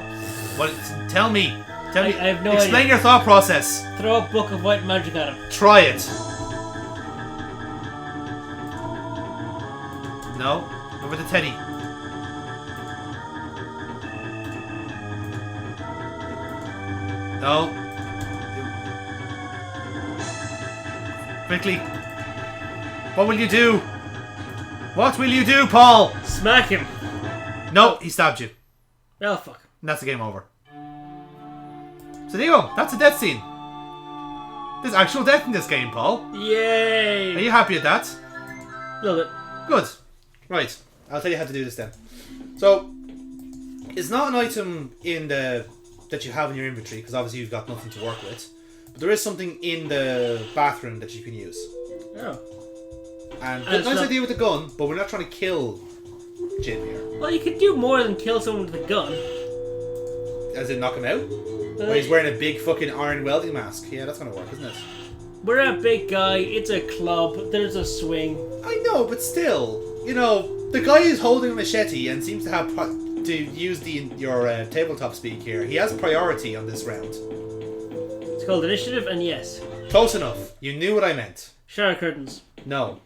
what? Tell me. Tell me. I have no Explain idea. your thought process. Throw a book of white magic at him. Try it. No. Over the teddy. No. Quickly. What will you do? What will you do, Paul? Smack him. No, he stabbed you. Oh, fuck. And that's the game over. So there you go. That's a death scene. There's actual death in this game, Paul. Yay! Are you happy at that? Love it. Good. Right. I'll tell you how to do this then. So, it's not an item in the that you have in your inventory, because obviously you've got nothing to work with. But there is something in the bathroom that you can use. Oh. And it's nice not- idea with the gun, but we're not trying to kill Jim here. Well, you could do more than kill someone with a gun. As in knock him out? Or he's wearing a big fucking iron welding mask. Yeah, that's gonna work, isn't it? We're a big guy, it's a club, there's a swing. I know, but still, you know, the guy is holding a machete and seems to have to use your tabletop speak here. He has priority on this round. It's called initiative, and yes. Close enough. You knew what I meant. Shower curtains. No.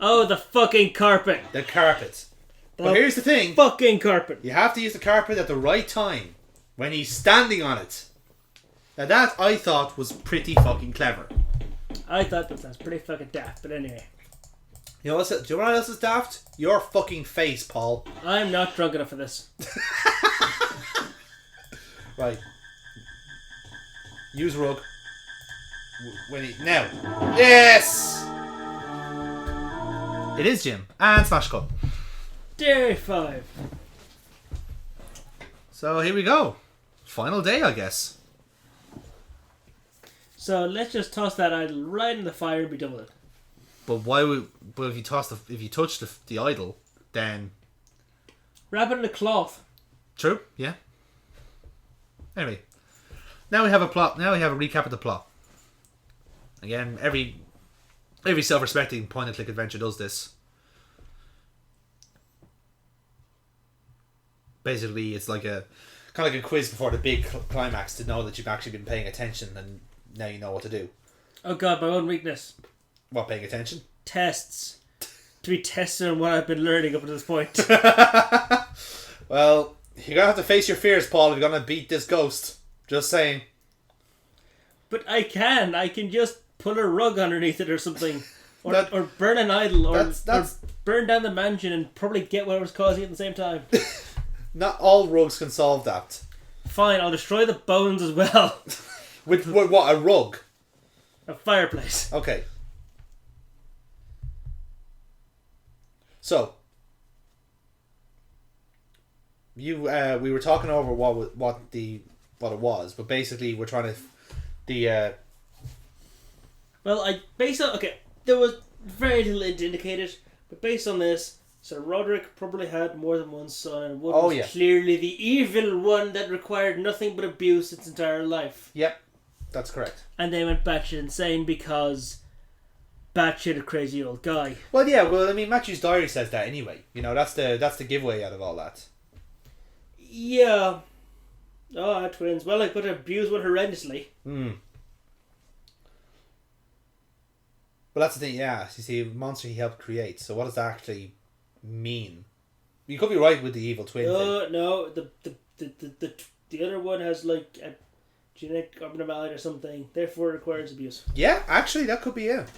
Oh, the fucking carpet. The carpet. The But here's the thing. fucking carpet. You have to use the carpet at the right time. When he's standing on it. Now that, I thought, was pretty fucking clever. I thought that was pretty fucking daft, but anyway. You know do you know what else is daft? Your fucking face, Paul. I'm not drunk enough for this. Right. Use rug. Now. Yes! It is Jim. And Smash Cut. Day 5. So here we go. Final day, I guess. So let's just toss that idol right in the fire and be done with it. But if you touch the idol, then Wrap it in a cloth. true, yeah. Anyway, now we have a plot. Now we have a recap of the plot. Again, every self-respecting point-and-click adventure does this. Basically, it's like kind of like a quiz before the big climax to know that you've actually been paying attention and now you know what to do. Oh god, my own weakness. What, paying attention? Tests. To be tested on what I've been learning up to this point. Well, you're gonna have to face your fears, Paul, if you're gonna beat this ghost. Just saying. But I can just pull a rug underneath it or something. Or burn an idol or burn down the mansion and probably get whatever's causing it at the same time. Not all rugs can solve that. Fine, I'll destroy the bones as well. With what, a rug? A fireplace. Okay. So, we were talking over what it was, but basically we're trying to Well, there was very little indicated, but based on this, Sir Roderick probably had more than one son, and one was clearly the evil one that required nothing but abuse its entire life. Yep, that's correct. And they went batshit insane because batshit a crazy old guy. Well, yeah. Well, I mean, Matthew's diary says that anyway. You know, that's the giveaway out of all that. Yeah. Oh, twins. Well, I could abuse one horrendously. Well, that's the thing. Yeah, you see, monster he helped create. So, what does that actually mean? You could be right with the evil twin thing. No. The other one has like a genetic abnormality or something. Therefore, requires abuse. Yeah, actually, that could be it.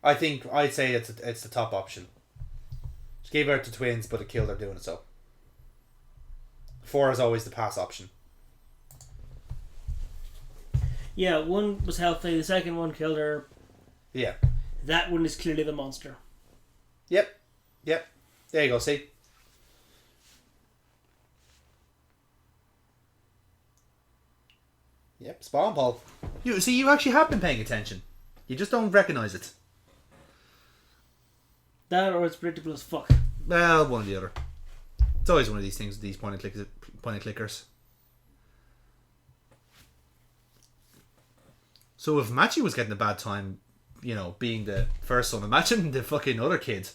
I'd say it's the top option. She gave birth to twins, but it killed her doing it so. 4 is always the pass option. Yeah, one was healthy, the second one killed her. Yeah. That one is clearly the monster. Yep. There you go, see? Yep, spot on, Paul. You actually have been paying attention. You just don't recognise it. That or it's predictable as fuck. Well, one or the other. It's always one of these things, these point and clickers. So if Matthew was getting a bad time, you know, being the first son, imagine the fucking other kid.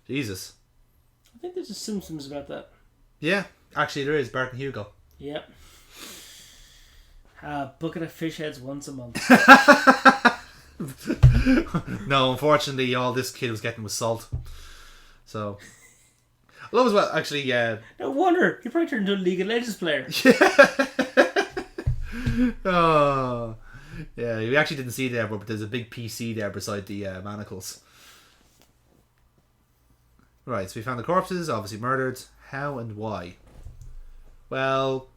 Jesus. I think there's a Simpsons about that. Yeah, actually there is, Bart and Hugo. Yep. Bucket of fish heads once a month. No, unfortunately, all this kid was getting was salt. So, I love as well. Actually, No wonder he probably turned into a League of Legends player. Oh, yeah. We actually didn't see it there, but there's a big PC there beside the manacles. Right, so we found the corpses, obviously murdered. How and why? Well,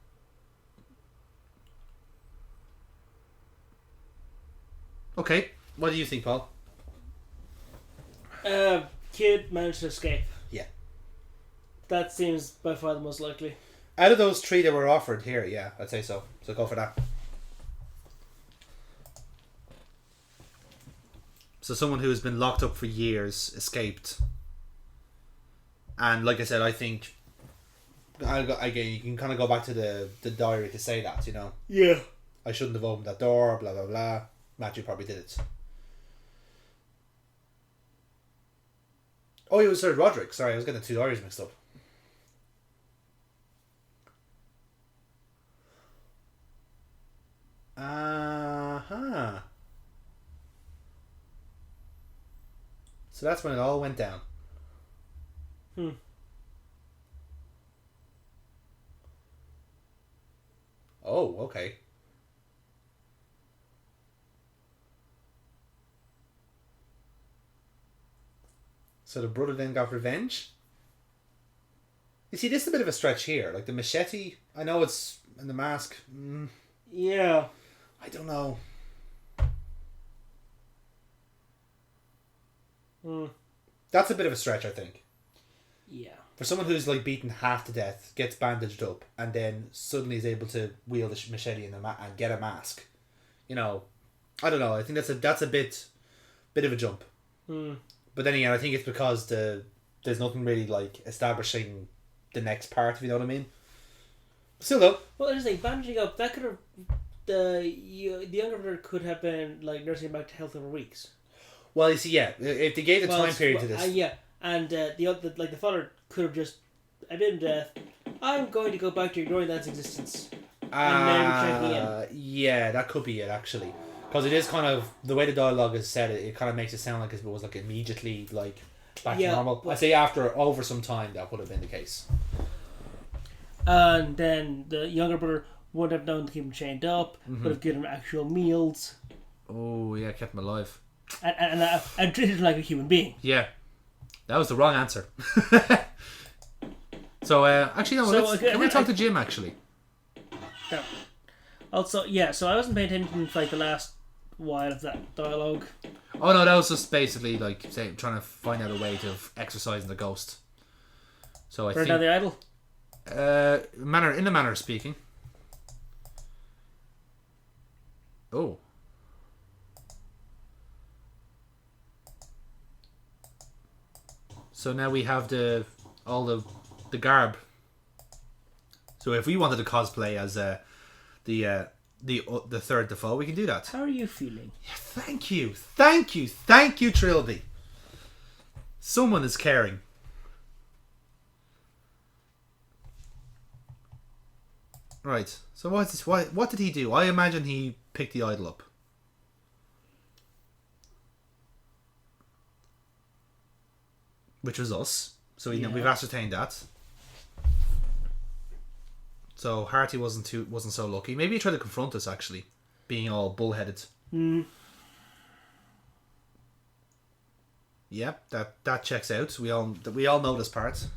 okay. What do you think, Paul? Kid managed to escape. Yeah. That seems by far the most likely. Out of those 3 that were offered here, yeah, I'd say so. So go for that. So someone who has been locked up for years escaped. And like I said, I think again you can kind of go back to the diary to say that, you know. Yeah. I shouldn't have opened that door, blah blah blah. Matthew probably did it. Oh, it was Roderick. Sorry, I was getting the two diaries mixed up. So that's when it all went down. Oh, okay. So the brother then got revenge? You see, this is a bit of a stretch here. Like the machete, I know it's in the mask. Yeah. I don't know. That's a bit of a stretch, I think. Yeah. For someone who's like beaten half to death, gets bandaged up, and then suddenly is able to wield a machete in and get a mask, you know, I don't know. I think that's a bit of a jump. But then again, I think it's because there's nothing really like establishing the next part, if you know what I mean. Still though. Well, I just think bandaging up, that could have the younger brother could have been like nursing him back to health over weeks. Well, you see, yeah, if they gave the time period to this, yeah, and the father could have just admitted death. I'm going to go back to ignoring that existence. And then return again. Yeah, that could be it actually, because it is kind of the way the dialogue is said. It kind of makes it sound like it was like immediately like back to normal. I say over some time that would have been the case. And then the younger brother would have known to keep him chained up, would have given him actual meals. Oh yeah, kept him alive. And treated him like a human being. Yeah, that was the wrong answer. So actually no, can we talk to Jim actually? No. Also, yeah. So I wasn't paying attention to like the last while of that dialogue. Oh no, that was just basically like trying to find out a way to exorcising the ghost. So I Burn think down the idol. In the manner of speaking. Oh. So now we have all the garb. So if we wanted to cosplay as the third Defoe, we can do that. How are you feeling? Yeah, thank you, Trilby. Someone is caring. Right. So what's this? What did he do? I imagine he picked the idol up. Which was us. So we've ascertained that. So Harty wasn't so lucky. Maybe he tried to confront us actually, being all bullheaded. Yep, that checks out. We all know this part.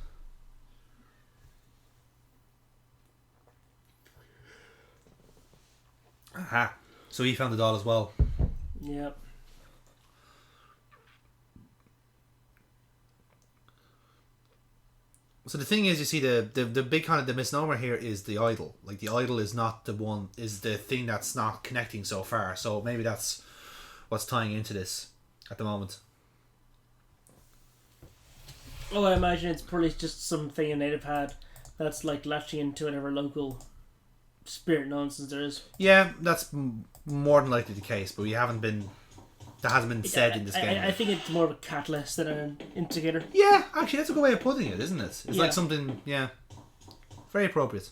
Aha. So he found the doll as well. Yep. So the thing is, you see, the big kind of the misnomer here is the idol. Like the idol is not is the thing that's not connecting so far. So maybe that's what's tying into this at the moment. Oh, I imagine it's probably just something a native had that's like latching into whatever local spirit nonsense there is. Yeah, that's more than likely the case, but that hasn't been said in this game. I think it's more of a catalyst than an indicator. Yeah, actually, that's a good way of putting it, isn't it? It's like something, yeah, very appropriate.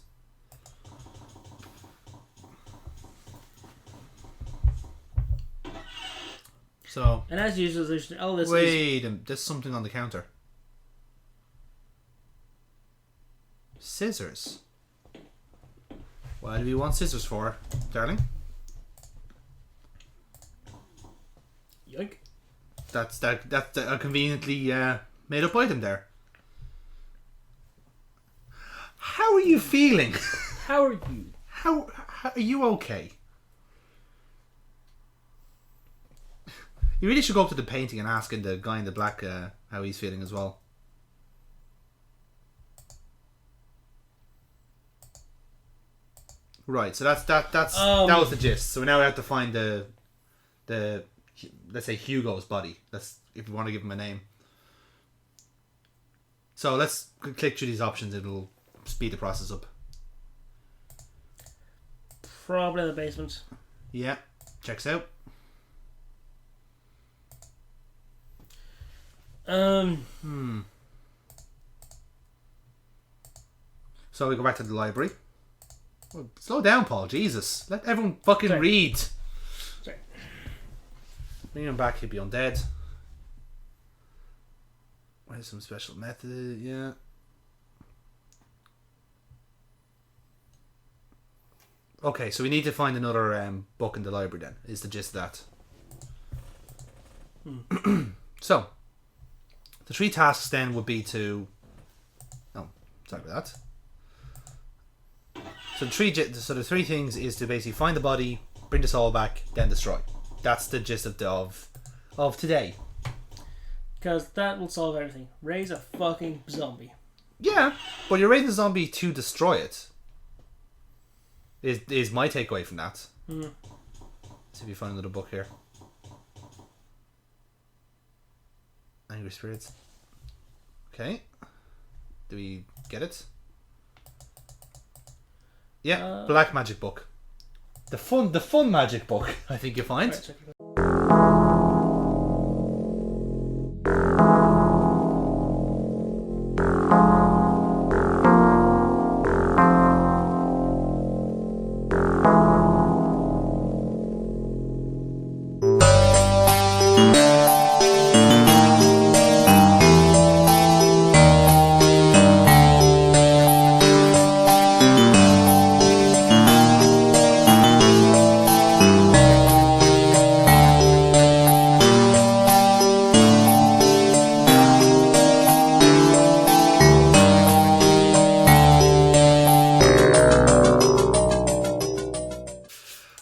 So, and as usual, there's all this. There's something on the counter. Scissors. Why do we want scissors for, darling? Yoink. That's a conveniently made up item there. How are you feeling? How are you? How are you okay? You really should go up to the painting and ask the guy in the black how he's feeling as well. Right, so that was the gist. So now we have to find the let's say Hugo's body. That's if we want to give him a name. So let's click through these options. It'll speed the process up. Probably in the basement. Yeah, checks out. So we go back to the library. Well, slow down, Paul. Jesus. Let everyone fucking Sorry. read. Sorry. Bring him back, he'd be undead. Where's some special method? Yeah. Okay, so we need to find another book in the library then, is the gist of that. So, the 3 tasks then would be to... Oh, sorry about that. So the 3 things is to basically find the body, bring the soul back, then destroy. That's the gist of today. Because that will solve everything. Raise a fucking zombie. Yeah, but you're raising the zombie to destroy it. Is my takeaway from that. See if you find another book here. Angry Spirits. Okay. Do we get it? Yeah, Black Magic book. The fun magic book, I think you find. Right, check it out.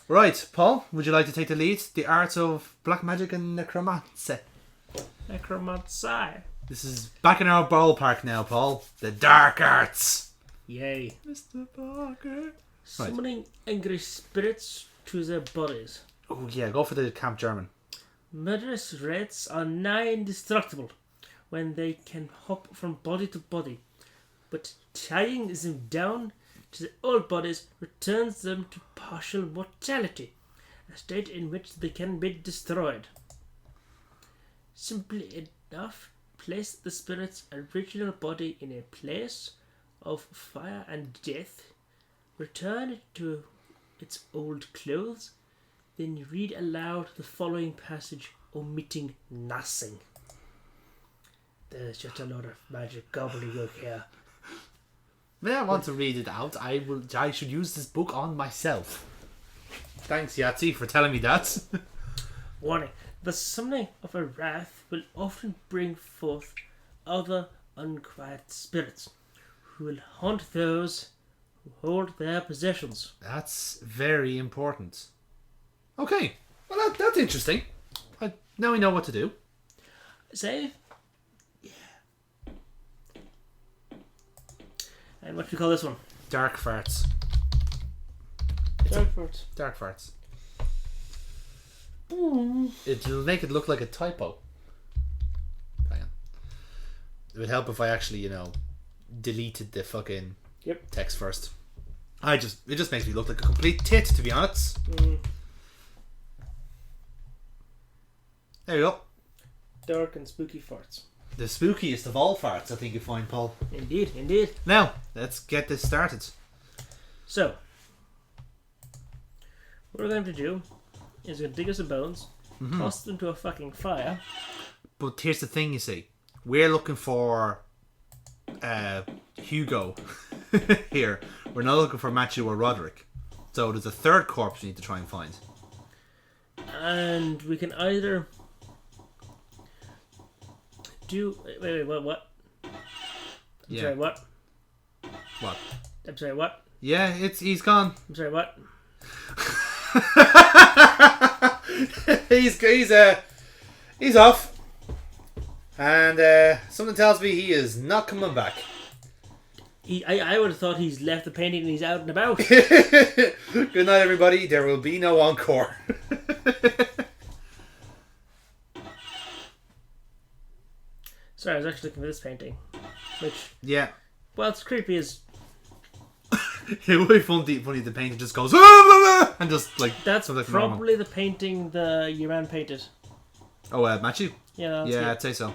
Right, Paul, would you like to take the lead? The arts of black magic and necromancy. Necromancy. This is back in our ballpark now, Paul. The dark arts. Yay. Mr. Parker. Summoning angry spirits to their bodies. Oh yeah, go for the Camp German. Murderous rats are nigh indestructible when they can hop from body to body, but tying them down to the old bodies returns them to partial mortality, a state in which they can be destroyed. Simply enough, place the spirit's original body in a place of fire and death, return it to its old clothes, then read aloud the following passage, omitting nothing. There's just a lot of magic gobbledygook here. May I want to read it out? I should use this book on myself. Thanks, Yahtzee, for telling me that. Warning. The summoning of a wrath will often bring forth other unquiet spirits who will haunt those who hold their possessions. That's very important. Okay, well that's interesting. Now we know what to do. Save? Yeah. And what do we call this one? Dark farts. Darkford. Dark farts. It'll make it look like a typo. Hang on. It would help if I actually, deleted the fucking text first. It just makes me look like a complete tit, to be honest. There you go. Dark and spooky farts. The spookiest of all farts, I think you find, Paul. Indeed, indeed. Now, let's get this started. So, what we're going to do is we're going to dig us some bones, toss them to a fucking fire. But here's the thing, you see. We're looking for Hugo here. We're not looking for Matthew or Roderick. So there's a third corpse we need to try and find. And we can either do... Wait, what? I'm sorry, what? What? I'm sorry, what? Yeah, he's gone. I'm sorry, what? he's off. And something tells me he is not coming back. I would have thought he's left the painting and he's out and about. Good night, everybody. There will be no encore. Sorry, I was actually looking for this painting. Which, Yeah. well, it's creepy as... It would be funny if the painter just goes and just like That's something probably normal. the painting the Uran painted. Oh, Matthew? Yeah, that's Yeah, it. I'd say so.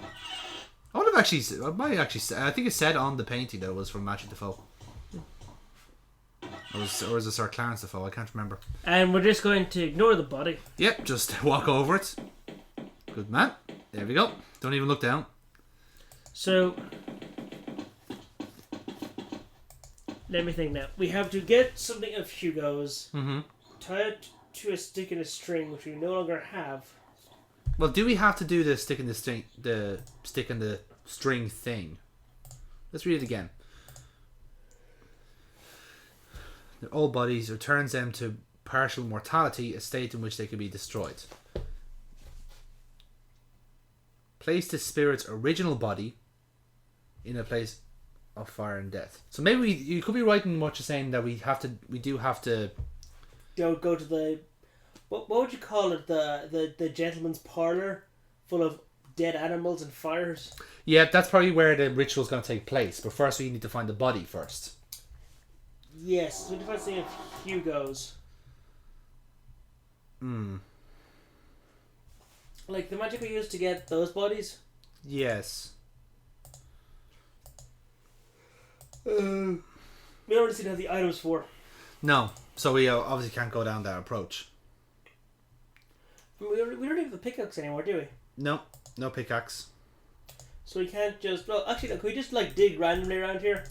I think it said on the painting that it was from Matthew Defoe. Or was it Sir Clarence Defoe? I can't remember. And we're just going to ignore the body. Yep, just walk over it. Good man. There we go. Don't even look down. So, let me think now. We have to get something of Hugo's, tie it to a stick and a string, which we no longer have. Well, do we have to do the stick and the string thing? Let's read it again. Their old bodies returns them to partial mortality, a state in which they can be destroyed. Place the spirit's original body in a place of fire and death. So maybe you could be right in what you're saying, that we do have to Go to the, what would you call it? The gentleman's parlor, full of dead animals and fires. Yeah, that's probably where the ritual's going to take place. But first, we need to find the body first. Yes, we need to find something of Hugo's. Like the magic we used to get those bodies. Yes. We don't really seem to have the items for. No, so we obviously can't go down that approach. We don't even have the pickaxe anymore, do we? No pickaxe. So we can't just... Well, actually, can we just like dig randomly around here?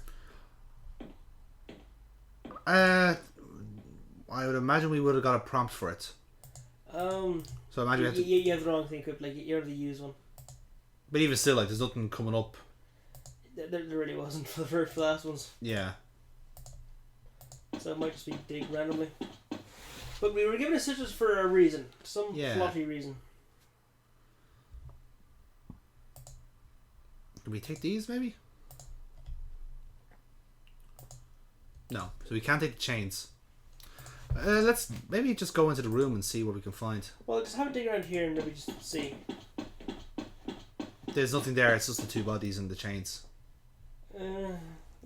I would imagine we would have got a prompt for it. So imagine we have to... you have the wrong thing equipped. Like you have the use one. But even still, like, there's nothing coming up. There really wasn't for the first last ones. Yeah. So it might just be dig randomly. But we were given a scissors for a reason. Some plotty reason. Can we take these, maybe? No. So we can't take the chains. Let's maybe just go into the room and see what we can find. Well, just have a dig around here and maybe just see. There's nothing there. It's just the two bodies and the chains.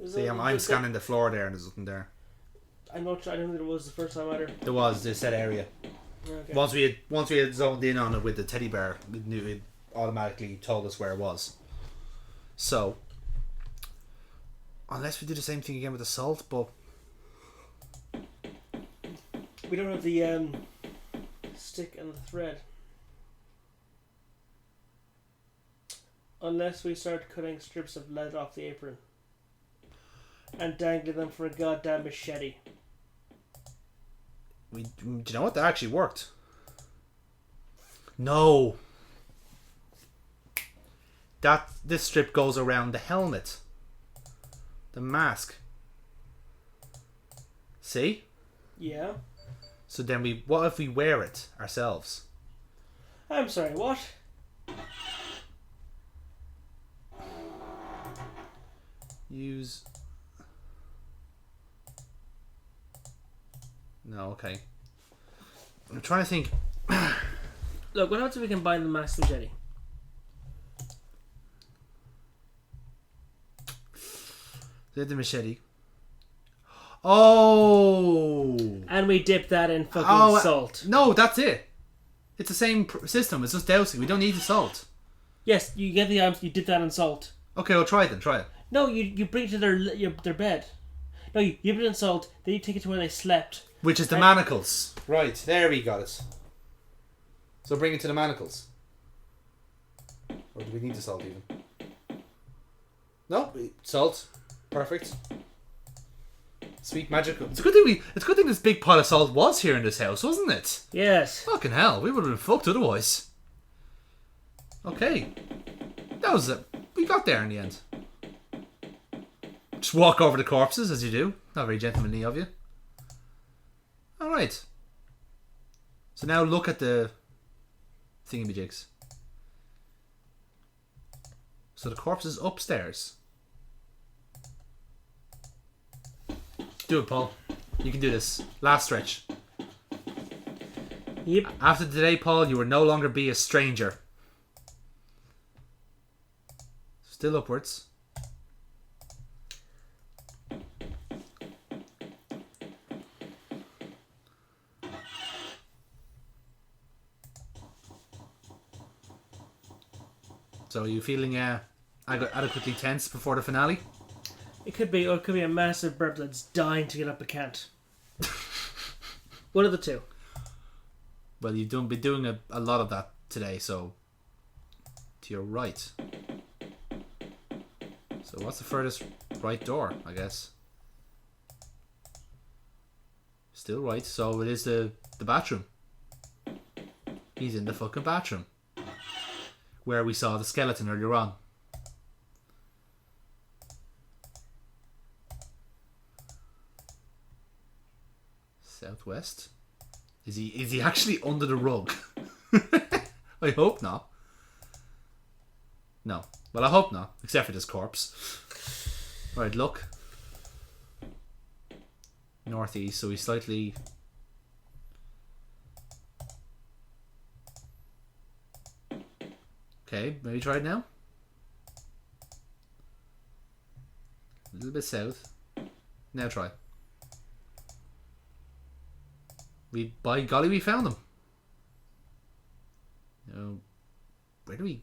See, I'm scanning the floor there and there's nothing there. I'm not sure. I don't think it was the first time either. There was the set area. Okay. Once we had zoned in on it with the teddy bear, we knew it automatically told us where it was. So, unless we do the same thing again with the salt, but we don't have the stick and the thread. Unless we start cutting strips of lead off the apron and dangling them for a goddamn machete. do you know what? That actually worked. No. This strip goes around the helmet. The mask. See? Yeah. So then what if we wear it ourselves? I'm sorry, what? Use... No, okay. I'm trying to think. Look, what happens if we combine the mask machete? The machete. Oh! And we dip that in fucking salt. No, that's it. It's the same system. It's just dousing. We don't need the salt. Yes, you get the arms, you dip that in salt. Okay, well, try it then. Try it. No, you bring it to their bed. No, you dip it in salt, then you take it to where they slept. Which is the manacles. Right, there we got it. So bring it to the manacles. Or do we need the salt even? No, salt. Perfect. Sweet magical. It's a good thing this big pot of salt was here in this house, wasn't it? Yes. Fucking hell, we would have been fucked otherwise. Okay. That was it. We got there in the end. Just walk over the corpses as you do. Not very gentlemanly of you. Alright. So now look at the thingamajigs. So the corpse is upstairs. Do it, Paul. You can do this. Last stretch. Yep. After today, Paul, you will no longer be a stranger. Still upwards. So are you feeling adequately tense before the finale. It could be, or it could be a massive burp that's dying to get up but can't. One of the two. Well, you've been doing a lot of that today, so to your right. So what's the furthest right door, I guess? Still right, so it is the bathroom. He's in the fucking bathroom. Where we saw the skeleton earlier on. Southwest? Is he actually under the rug? I hope not. No. Well, I hope not. Except for this corpse. Right, look. Northeast, so he's slightly... Okay, maybe try it now. A little bit south. Now try. By golly, we found him. Where do we...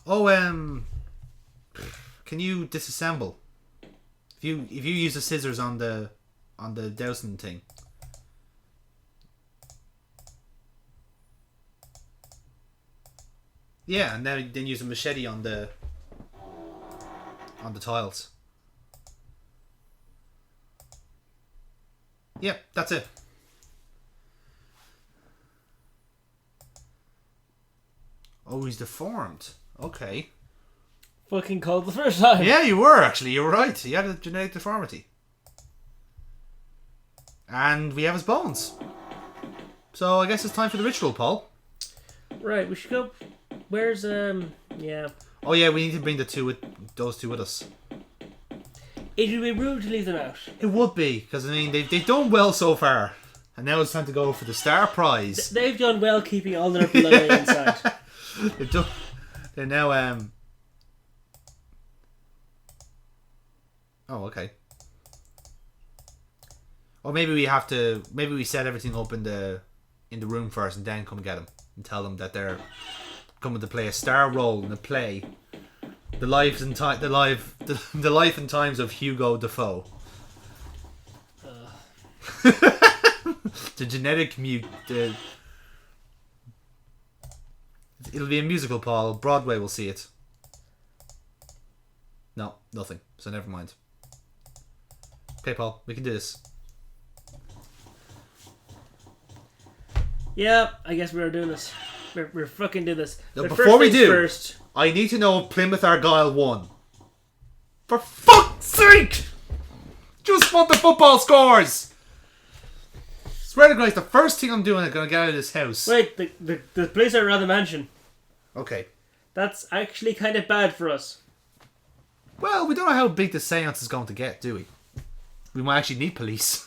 Oh, can you disassemble? If you use the scissors on the dowsing thing. Yeah, and then use a machete on the tiles. Yep, that's it. Oh, he's deformed. Okay. Fucking cold the first time. Yeah, you were actually. You were right. He had a genetic deformity. And we have his bones. So I guess it's time for the ritual, Paul. Right, we should go. Where's yeah. Oh yeah, we need to bring those two with us. It would be rude to leave them out. It would be, because I mean they've done well so far, and now it's time to go for the star prize. They've done well keeping all their blood inside. They're now Oh, okay. Or maybe we set everything up in the room first, and then come get them and tell them that they're coming to play a star role in the play. The life and times of Hugo Defoe. The genetic mute. It'll be a musical, Paul. Broadway will see it. No, nothing. So never mind. Okay, Paul, we can do this. Yeah, I guess we're doing this. We're fucking doing this. No, But before we do, first, I need to know if Plymouth Argyle won. For fuck's sake! Just want the football scores! Swear to Christ, the first thing I'm doing is going to get out of this house. wait, the police are around the mansion. Okay. That's actually kind of bad for us. Well, we don't know how big the seance is going to get, do we? We might actually need police.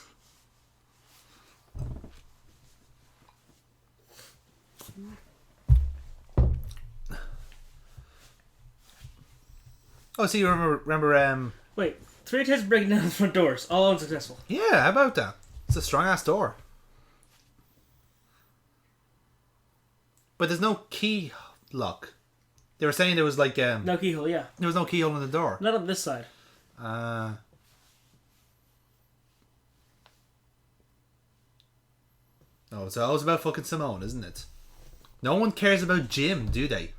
Oh, so you remember Wait, 3 attempts breaking down the front doors, all unsuccessful. yeah, how about that? It's a strong ass door. But there's no key lock. They were saying there was like No keyhole, yeah. there was no keyhole in the door. Not on this side. Oh, it's always about fucking Simone, isn't it? No one cares about Jim, do they?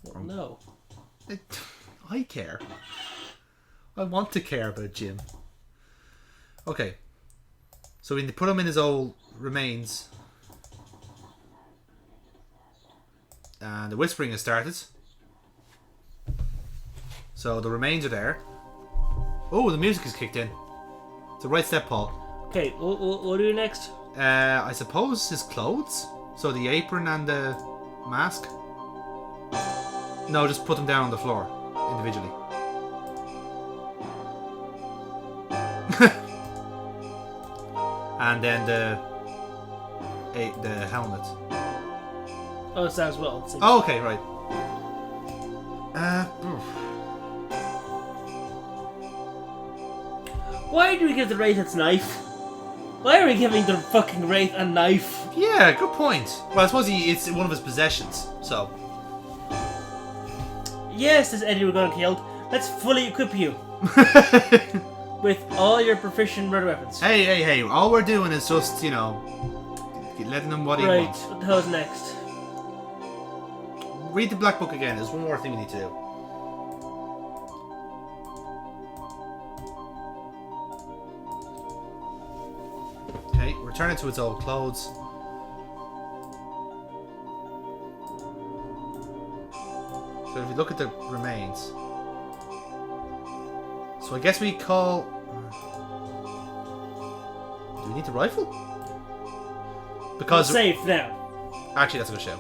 Well, no. I care. I want to care about Jim. Okay. So we put him in his old remains. And the whispering has started. So the remains are there. Oh, the music has kicked in. It's the right step, Paul. Okay, what do we do next? I suppose his clothes. So the apron and the mask. No, just put them down on the floor individually. And then the helmet. Oh, it sounds well. Oh, okay, right. Why do we give the Wraith its knife? Why are we giving the fucking Wraith a knife? Yeah, good point. Well, I suppose it's one of his possessions, so... Yes, this Eddie we're going to kill. Let's fully equip you. With all your proficient murder weapons. Hey, all we're doing is just, you know... letting him what he wants. Right, what the hell's next? Read the Black Book again. There's one more thing we need to do. Okay, return it to its old clothes. So if you look at the remains... So I guess we call... Do we need the rifle? Because... We're safe now. Actually, that's a good show.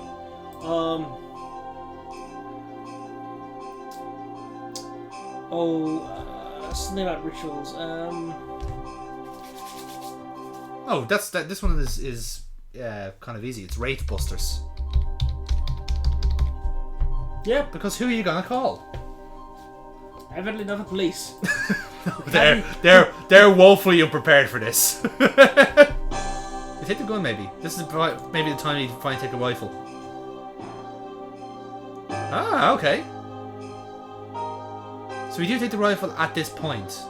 Something about rituals. Oh, this one is kind of easy. It's Wraith Busters. Yep. Because who are you gonna call? Evidently not the police. They're woefully unprepared for this. You take the gun, maybe. This is maybe the time you finally take a rifle. Ah, okay. So we do take the rifle at this point.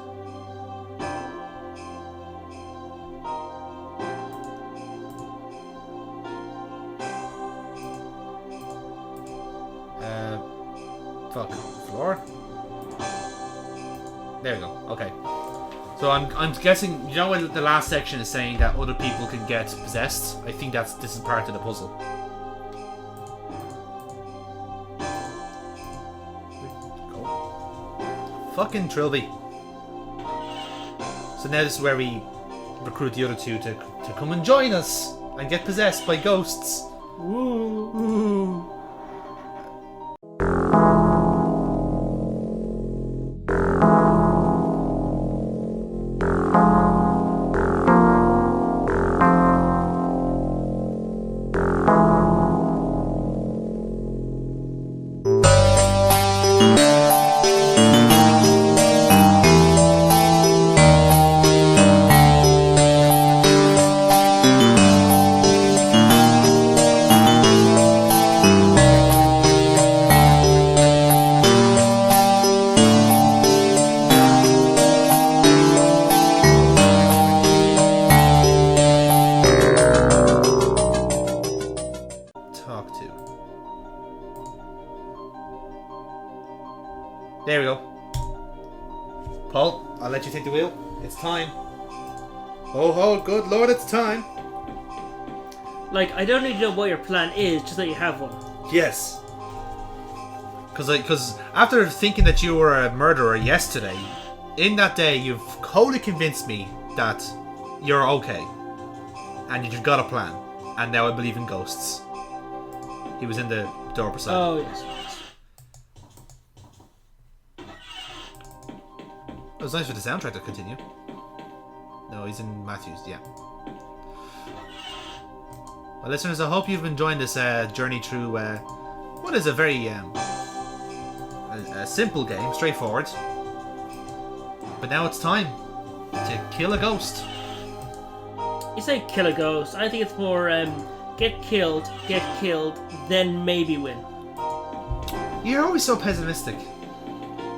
Fuck. Floor? There we go. Okay. So I'm guessing, you know when the last section is saying that other people can get possessed? I think this is part of the puzzle. Go. Fucking Trilby. So now this is where we recruit the other two to come and join us and get possessed by ghosts. Woo. Ooh. There we go. Paul, I'll let you take the wheel. It's time. Oh, good lord, it's time. Like, I don't need to know what your plan is, just that you have one. Yes. Because after thinking that you were a murderer yesterday, in that day you've wholly convinced me that you're okay. And you've got a plan. And now I believe in ghosts. He was in the door beside. Oh, yes. It was nice for the soundtrack to continue. No, he's in Matthews, yeah. Well, listeners, I hope you've enjoyed this journey through what is a very a simple game, straightforward. But now it's time to kill a ghost. You say kill a ghost. I think it's more get killed, then maybe win. You're always so pessimistic.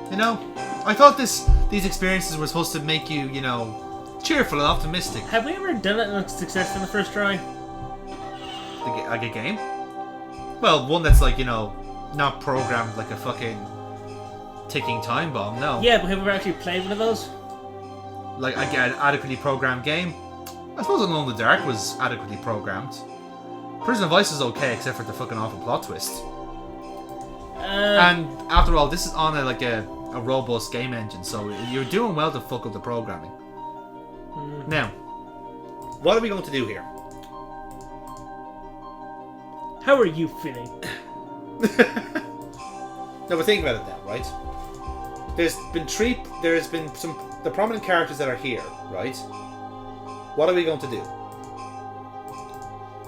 You know, I thought these experiences were supposed to make you, you know, cheerful and optimistic. Have we ever done it and success in the first try? Like a game? Well, one that's like, you know, not programmed like a fucking ticking time bomb, no. Yeah, but have we ever actually played one of those? Like an adequately programmed game? I suppose Alone in the Dark was adequately programmed. Prison of Ice is okay, except for the fucking awful plot twist. And after all, this is on a robust game engine, so you're doing well to fuck up the programming. Now, what are we going to do here? How are you feeling? No, but think about it now, right? There's been the prominent characters that are here, right? What are we going to do?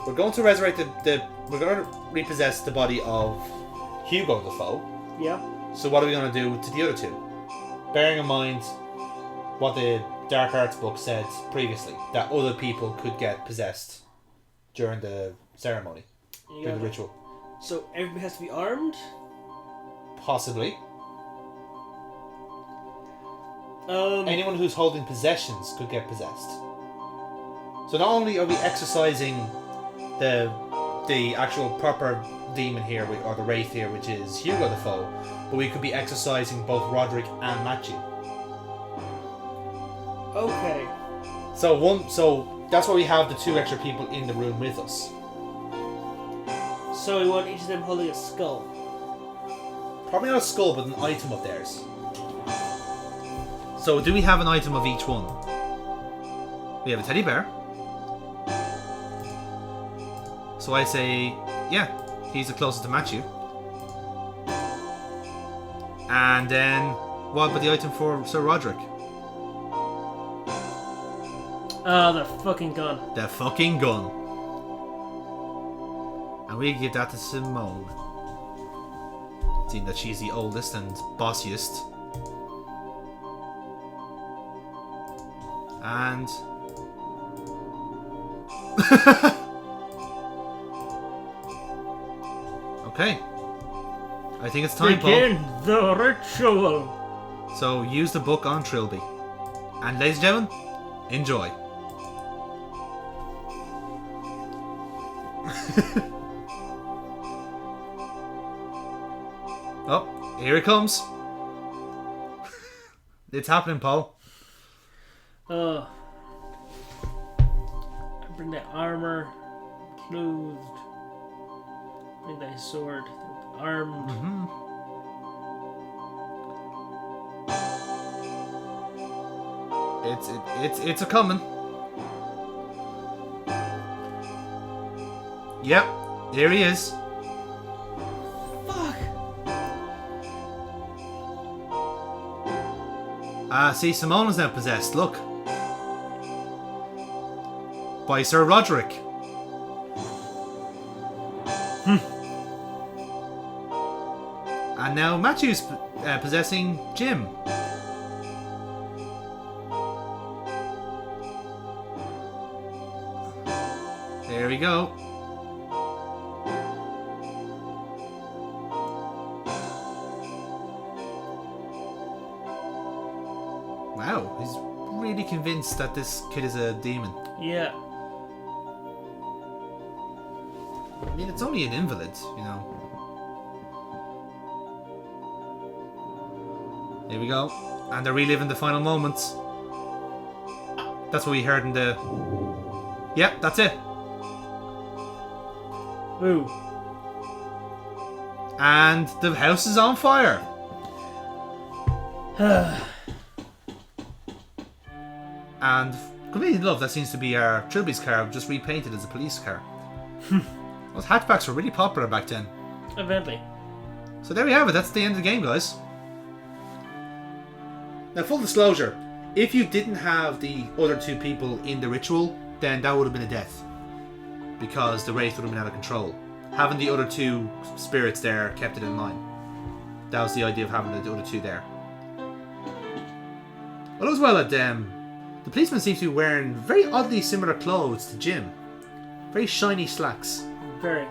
We're going to resurrect we're going to repossess the body of Hugo Defoe. Yeah. So what are we going to do to the other two? Bearing in mind what the Dark Arts book said previously that other people could get possessed during the ceremony, during the ritual. So everybody has to be armed? Possibly. Anyone who's holding possessions could get possessed. So not only are we exercising the actual proper demon here, or the wraith here, which is Hugo the Foe, but we could be exercising both Roderick and Matthew. Okay. So that's why we have the 2 extra people in the room with us. So we want each of them holding a skull. Probably not a skull, but an item of theirs. So do we have an item of each one? We have a teddy bear. So I say, yeah, he's the closest to Matthew. And then, what about the item for Sir Roderick? The fucking gun. The fucking gun. And we give that to Simone. Seeing that she's the oldest and bossiest. And... okay. I think it's time, Begin Paul. the ritual. So use the book on Trilby. And ladies and gentlemen, enjoy. Oh, here it comes. It's happening, Paul. I bring the armor, clothed. Bring thy sword, armed. It's a coming. Yep, here he is. Fuck! See, Simone is now possessed, look. By Sir Roderick. And now Matthew's possessing Jim. There we go. Wow, he's really convinced that this kid is a demon. Yeah. I mean, it's only an invalid, you know. Here we go. And they're reliving the final moments. That's what we heard in the... Yep, that's it. Ooh. And the house is on fire. And completely love, that seems to be our Trilby's car, just repainted as a police car. Those hatchbacks were really popular back then. Evidently. So there we have it, that's the end of the game, guys. Now, full disclosure, if you didn't have the other 2 people in the ritual, then that would have been a death. Because the wraith would have been out of control. Having the other 2 spirits there kept it in line. That was the idea of having the other 2 there. Well, as well at the policeman seems to be wearing very oddly similar clothes to Jim. Very shiny slacks. Very.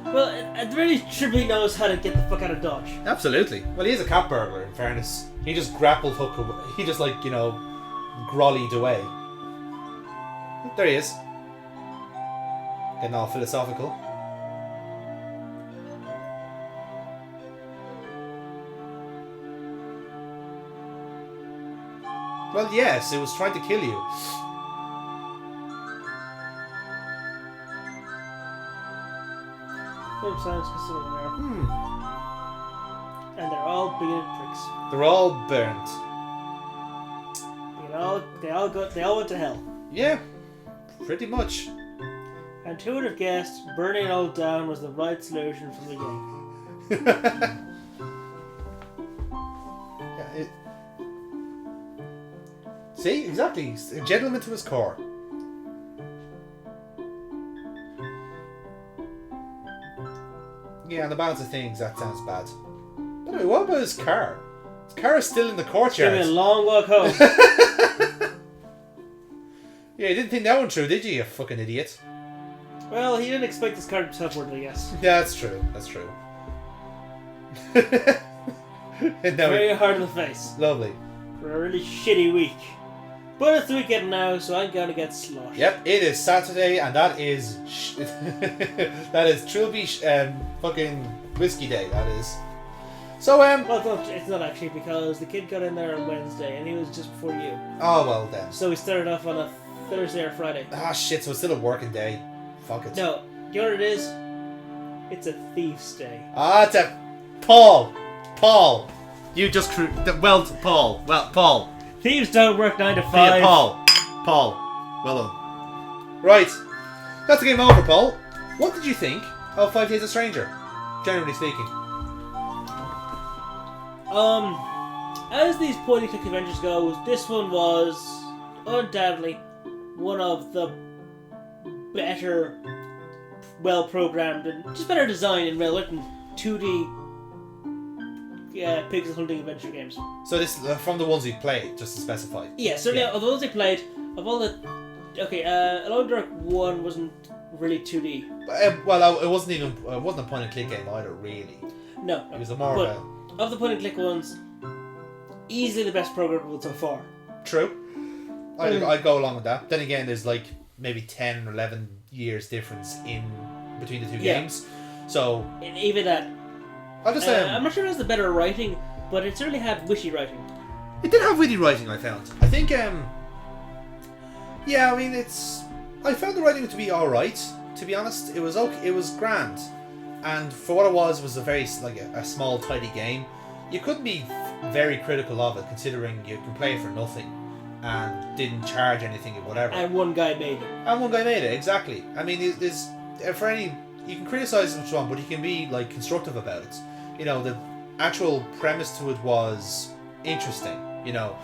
Well, at the very least, Trilby knows how to get the fuck out of Dodge. Absolutely. Well, he is a cat burglar, in fairness. He just grappled hook away. He just, like, you know, grollied away. There he is. Getting all philosophical. Well, yes, it was trying to kill you. Oops, sounds considered there. And they're all bigoted pricks. They're all burnt. They all went to hell. Yeah, pretty much. And who would have guessed burning it all down was the right solution for the game? Yeah, see, exactly. A gentleman to his core. Yeah, on the balance of things, that sounds bad. But Anyway, what about his car? His car is still in the Give courtyard. me a long walk home. Yeah, you didn't think that one through, did you fucking idiot? Well, he didn't expect his car to be self-worded, I guess. Yeah, that's true. That's true. And now Very hard on the face. lovely. For a really shitty week. But it's the weekend now, so I'm gonna get sloshed. Yep, it is Saturday, and that is that is Trilby fucking whiskey day. That is. So Well, it's not actually, because the kid got in there on Wednesday, and he was just before you. oh well then. So we started off on a Thursday or Friday. Ah shit, so it's still a working day. Fuck it. No, you know what it is? It's a thief's day. Ah, it's a Paul. You just Paul. Thieves don't work 9 to 5. Yeah, Paul. Well done. Right. That's the game over, Paul. What did you think of 5 Days a Stranger? Generally speaking. As these point-and-click adventures go, this one was undoubtedly one of the better, well-programmed and just better designed and well-written 2D pixel hunting adventure games. So this from the ones we played, just to specify. Yeah, certainly of the ones I played, of all the... Okay, Alone Dark 1 wasn't really 2D. It wasn't even a point and click game either, really. No. It was a more but of the point-and-click ones, easily the best programmed one so far. True. I'd go along with that. Then again, there's like maybe 10 or 11 years difference in between the two games. So And even that... I'll just I'm not sure it has the better writing, but it certainly had wishy writing. it did have witty writing, I found. I think yeah, I mean I found the writing to be alright, to be honest. It was okay, it was grand. And for what it was a very a small tidy game. You couldn't be very critical of it, considering you can play it for nothing and didn't charge anything or whatever. And one guy made it. And one guy made it, exactly. I mean, there's for any you can criticize it one, but you can be like constructive about it. You know, the actual premise to it was interesting. You know,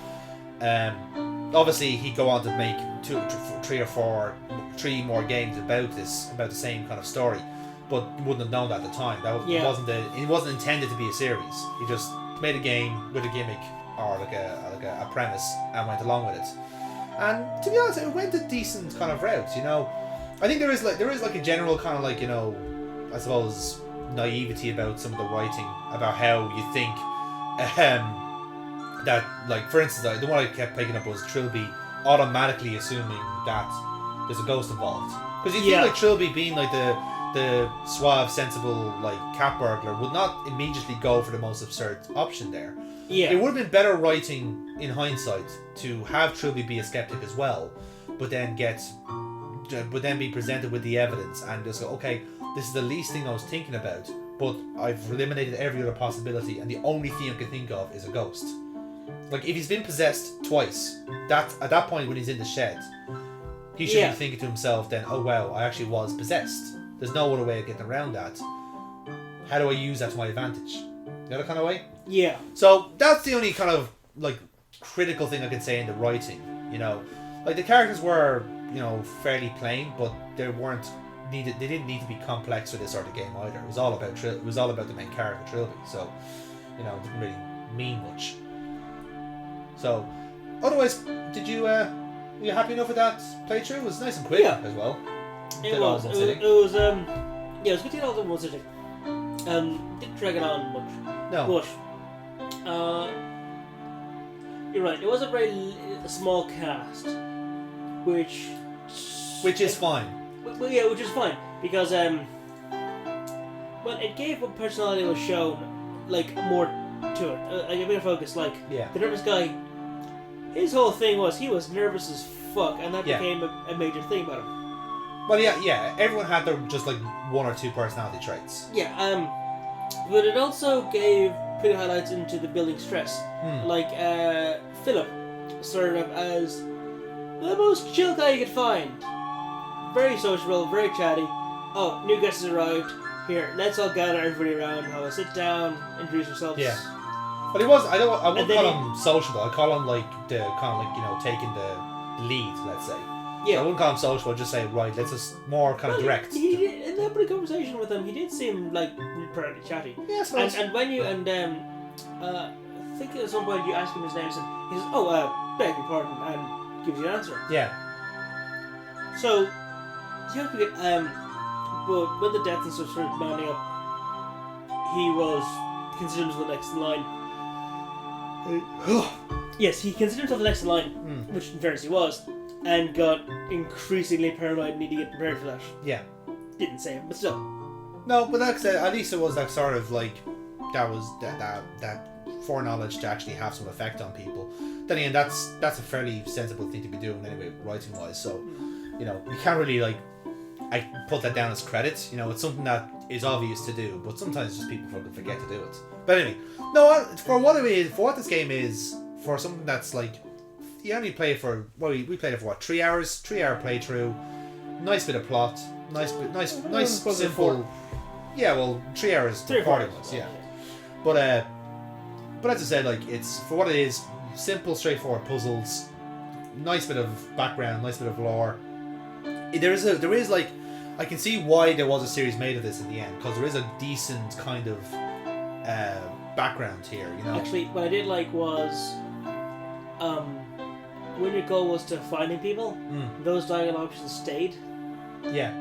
obviously he'd go on to make 3 more games about the same kind of story, but you wouldn't have known that at the time. It wasn't intended to be a series. He just made a game with a gimmick or like a premise and went along with it. And to be honest, it went a decent kind of route. You know, I think there is a general kind of like, you know, I suppose naivety about some of the writing about how you think that, like, for instance, the one I kept picking up was Trilby automatically assuming that there's a ghost involved, because you think like Trilby being like the suave, sensible like cat burglar would not immediately go for the most absurd option there. Yeah. It would have been better writing in hindsight to have Trilby be a skeptic as well, but then be presented with the evidence and just go, okay, this is the least thing I was thinking about, but I've eliminated every other possibility, and the only thing I can think of is a ghost. Like, if he's been possessed twice, at that point when he's in the shed, he should be thinking to himself then, oh wow, I actually was possessed. There's no other way of getting around that. How do I use that to my advantage? The other kind of way? Yeah. So that's the only kind of like critical thing I can say in the writing. You know, like the characters were, you know, fairly plain, but they didn't need to be complex for this sort of game either. It was all about the main character, Trilby. So, you know, it didn't really mean much. So, otherwise, were you happy enough with that playthrough? It was nice and quick as well. It was. It was good to get all in one sitting. Didn't drag it on much. No. But you're right. It was a very small cast, which is fine. Well, yeah, which is fine because it gave what personality was shown, like more to it, like a bit of focus. Like the nervous guy, his whole thing was he was nervous as fuck, and that became a major thing about him. Well, yeah. Everyone had their just like 1 or 2 personality traits. Yeah. But it also gave pretty highlights into the building stress. Like Philip started up as the most chill guy you could find. Very sociable, very chatty. Oh, new guests has arrived. Here, let's all gather everybody around, have a sit down, introduce yourselves. Yeah. But I wouldn't call him sociable. I call him like the kind of like, you know, taking the lead, let's say. Yeah. So I wouldn't call him sociable, I'd just say, right, let's just more kind of direct. In that brief conversation with him, he did seem like pretty chatty. Yeah, I suppose. And when you I think at some point you ask him his name, and he says, "Oh, beg your pardon," and gives you an answer. Yeah. So you have to get but when the deaths and stuff started mounting up, he was considered himself the next in line. Yes, he considered himself the next in line, which in fairness he was, and got increasingly paranoid and needed to get prepared for that. Yeah. Didn't say it, but still. No, but that's at least it was that sort of like that was that foreknowledge to actually have some effect on people. Then again, that's a fairly sensible thing to be doing anyway, writing wise. So, you know, you can't really like I put that down as credit. You know, it's something that is obvious to do, but sometimes just people fucking forget to do it. But anyway, no, for what it is, for what this game is, for something that's like you only play it for we played it for what 3 hours, 3 hour playthrough, nice bit of plot, nice simple. Yeah, well, 3 hours. 3 or 4 hours. Was, yeah. But as I said, like it's for what it is, simple, straightforward puzzles, nice bit of background, nice bit of lore. There is like I can see why there was a series made of this in the end, because there is a decent kind of background here, you know. Actually, what I did like was, when your goal was to finding people, those dialogue options stayed. Yeah.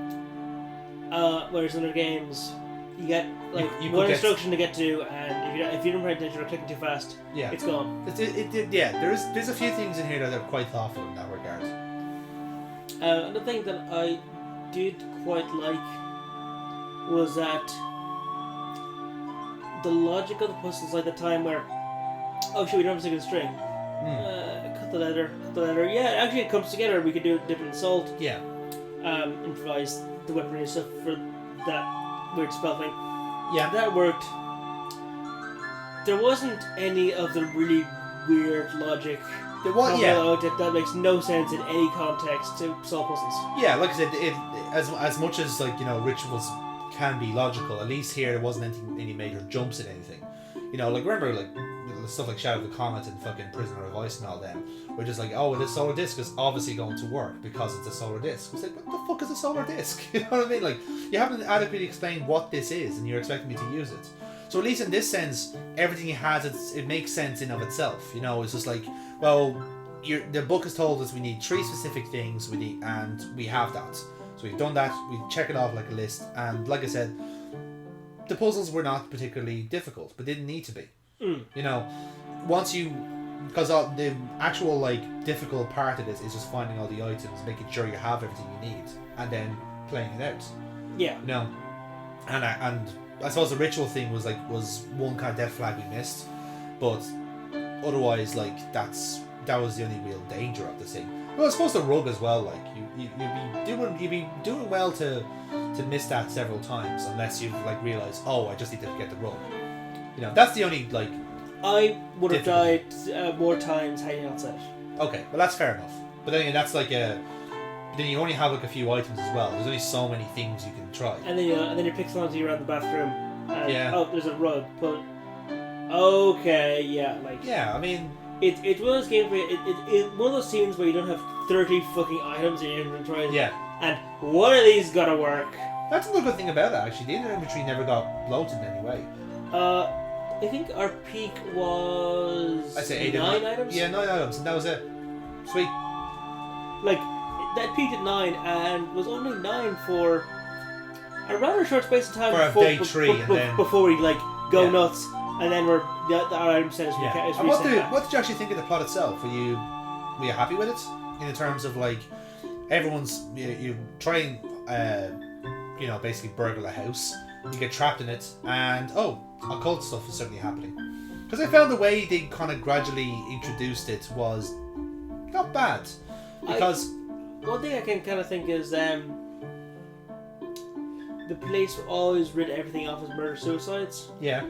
Whereas in other games, you get like you one instruction to get to, and if you don't pay attention or clicking too fast, yeah, it's gone. Yeah. There's a few things in here that are quite thoughtful in that regard. Another thing that I did quite like was that the logic of the puzzles, like the time where, oh shit, we don't have a second string. Cut the letter. Yeah, actually it comes together. We could do a different assault. Yeah. Improvise the weaponry and stuff for that weird spell thing. Yeah. That worked. There wasn't any of the really weird logic. There was, yeah. That makes no sense in any context to solve puzzles. Yeah, like I said, as much as like, you know, rituals can be logical, at least here there wasn't any major jumps in anything. You know, like remember like stuff like Shadow of the Comet and fucking Prisoner of Ice and all them. We're just like, oh, this solar disc is obviously going to work because it's a solar disc. It's like, what the fuck is a solar disc? You know what I mean? Like, you haven't adequately explained what this is, and you're expecting me to use it. So at least in this sense, everything it has, it makes sense in of itself. You know, it's just like, well, the book has told us we need 3 specific things, and we have that. So we've done that, we check it off like a list, and like I said, the puzzles were not particularly difficult, but didn't need to be. You know, because the actual like difficult part of this is just finding all the items, making sure you have everything you need, and then playing it out. Yeah. You know, and I suppose the ritual thing was one kind of death flag we missed, but otherwise like that was the only real danger of the thing. Well, I suppose the rug as well. Like you'd be doing well to miss that several times unless you've like realized, oh, I just need to get the rug. You know, that's the only like. I would have died more times had you not said it. Okay, well that's fair enough. But then that's like then you only have like a few items as well. There's only so many things you can try. And then you're pixelating around the bathroom. And, yeah. Oh, there's a rug, but okay, yeah, like. Yeah, I mean. It's one of those games where it's one of those scenes where you don't have 30 fucking items in your inventory. Yeah. And one of these gotta work. That's another good thing about it actually. The inventory never got bloated in any way. I think our peak was. I say 9 items? Yeah, 9 items, and that was it. Sweet. Like, that peaked at 9 and was only 9 for a rather short space of time for day 3 and then. Before we, like, go nuts, and then the item set is reset. And what did you actually think of the plot itself? Were you happy with it? In terms of, like, everyone's. You try and, you know, basically burgle a house. You get trapped in it, and occult stuff is certainly happening. Because I found the way they kind of gradually introduced it was not bad. Because one thing I can kind of think is the police always rid everything off as murder-suicides. Yeah.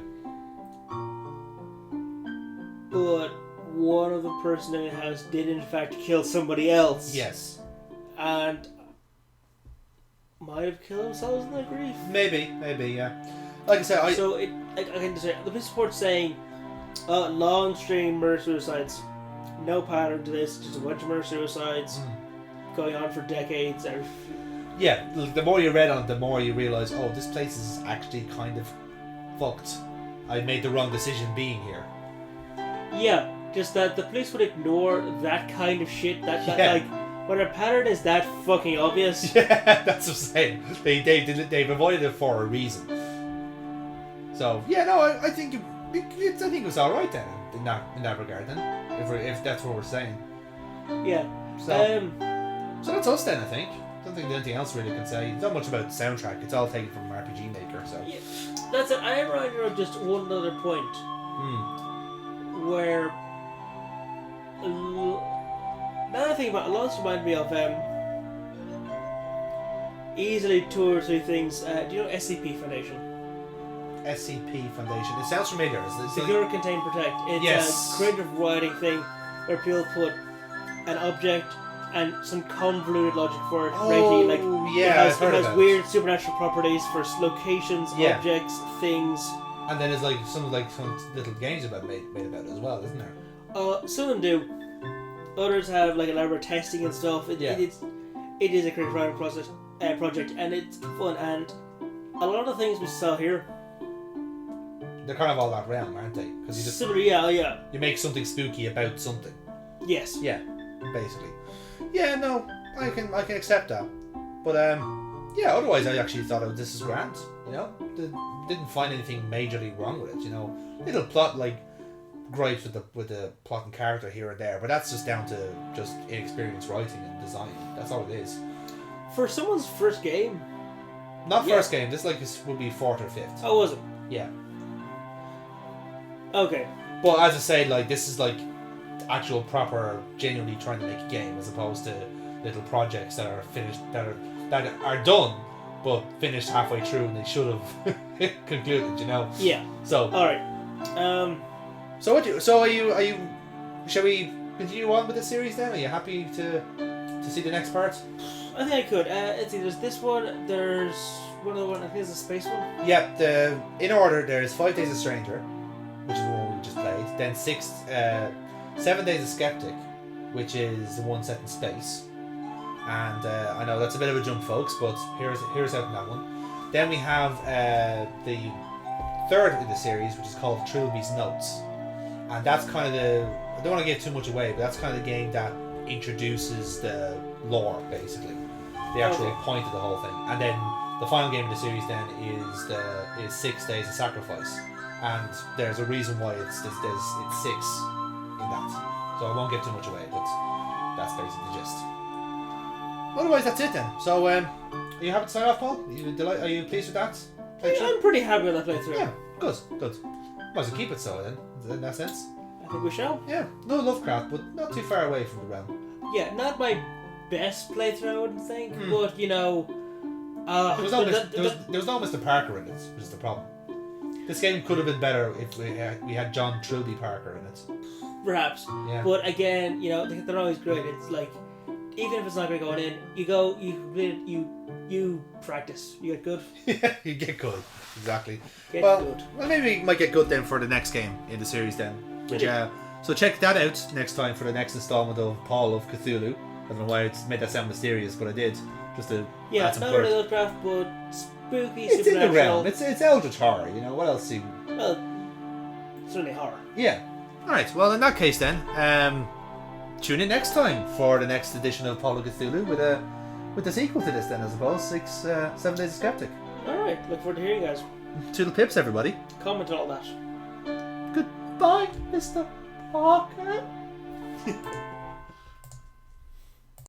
But one of the person in the house did in fact kill somebody else. Yes. And might have killed themselves in their grief. Maybe, yeah. Like I said, I can just say the police report saying long string murder suicides, no pattern to this, just a bunch of murder suicides going on for decades. Yeah, the more you read on it, the more you realise, oh, this place is actually kind of fucked. I made the wrong decision being here. Yeah, just that the police would ignore that kind of shit. That Yeah. like, when a pattern is that fucking obvious. Yeah, that's what I'm saying. They've avoided it for a reason. So yeah, no, I think it was all right then in that regard then, if that's what we're saying. Yeah. So that's us then, I think. Don't think there's anything else really can say. It's not much about the soundtrack. It's all taken from RPG Maker. So Yeah, that's it. I am writing on just one other point where. Now that I think about it, a lot of this reminds me of easily 2 or 3 things. Do you know SCP Foundation? SCP Foundation. It sounds familiar. Secure, Contain, Protect. It's Yes. a creative writing thing where people put an object and some convoluted logic for it. rating, like yeah, it has weird supernatural properties for locations, Yeah. objects, things. And then there's some little games made about it as well, isn't there? Some of them do. Others have like elaborate testing and stuff. It is a creative writing project, and it's fun. And a lot of things we saw here, They're kind of all that realm, aren't they? Because you just similar, yeah. you make something spooky about something. Yes. Yeah, basically. Yeah, no, I can accept that. But yeah. Otherwise, I actually thought this is grand. You know, didn't find anything majorly wrong with it. You know, little plot like gripes with the plot and character here and there, but that's just down to just inexperienced writing and design. That's all it is. For someone's first game. Not Yeah. first game. This would be 4th or 5th. Oh, was it? Yeah. Okay. But as I say, like this is like actual proper, genuinely trying to make a game, as opposed to little projects that are finished that are done, but finished halfway through and they should have concluded. You know. Yeah. So. All right. So are you? Shall we continue on with the series then? Are you happy to see the next part? I think I could. Let's see. There's this one. There's one other one. I think there's a space one. Yeah. In order, there's 5 Days a Stranger, which is the one we just played. Then 7 Days a Skeptic, which is the one set in space. And I know that's a bit of a jump, folks, but here's out in that one. Then we have the 3rd in the series, which is called Trilby's Notes, and that's kind of I don't want to give too much away, but that's kind of the game that introduces the lore, basically, the actual point of the whole thing. And then the final game of the series then is 6 Days of Sacrifice, and there's a reason why it's 6 in that, so I won't give too much away, but that's basically the gist. Otherwise, that's it then. So are you happy to sign off, Paul? Are you pleased with that? I'm pretty happy with that playthrough. Yeah, good. Might as well keep it so then, in that sense. I think we shall. Yeah, no Lovecraft, but not too far away from the realm. Yeah, not my best playthrough, I wouldn't think, but you know. There was no Mr. Parker in it, which is the problem. This game could have been better if we had John Trilby Parker in it. Perhaps. Yeah. But again, you know, they're always great. It's like, even if it's not great going in, you practice. You get good. Yeah, you get good. Exactly. Get well, good. Well, maybe we might get good then for the next game in the series then. Which, so check that out next time for the next installment of Paul of Cthulhu. I don't know why it's made that sound mysterious, but I did. Just to add some not flavor. only Lovecraft, but spooky, It's in the supernatural. realm. It's eldritch horror. You know what else? Well, certainly horror. Yeah. All right. Well, in that case, then, tune in next time for the next edition of Paul of Cthulhu with the sequel to this. Then, I suppose 7 Days of Skeptic. All right. Look forward to hearing you guys. Toodle pips, everybody. Comment on all that. Goodbye, Mr. Parker.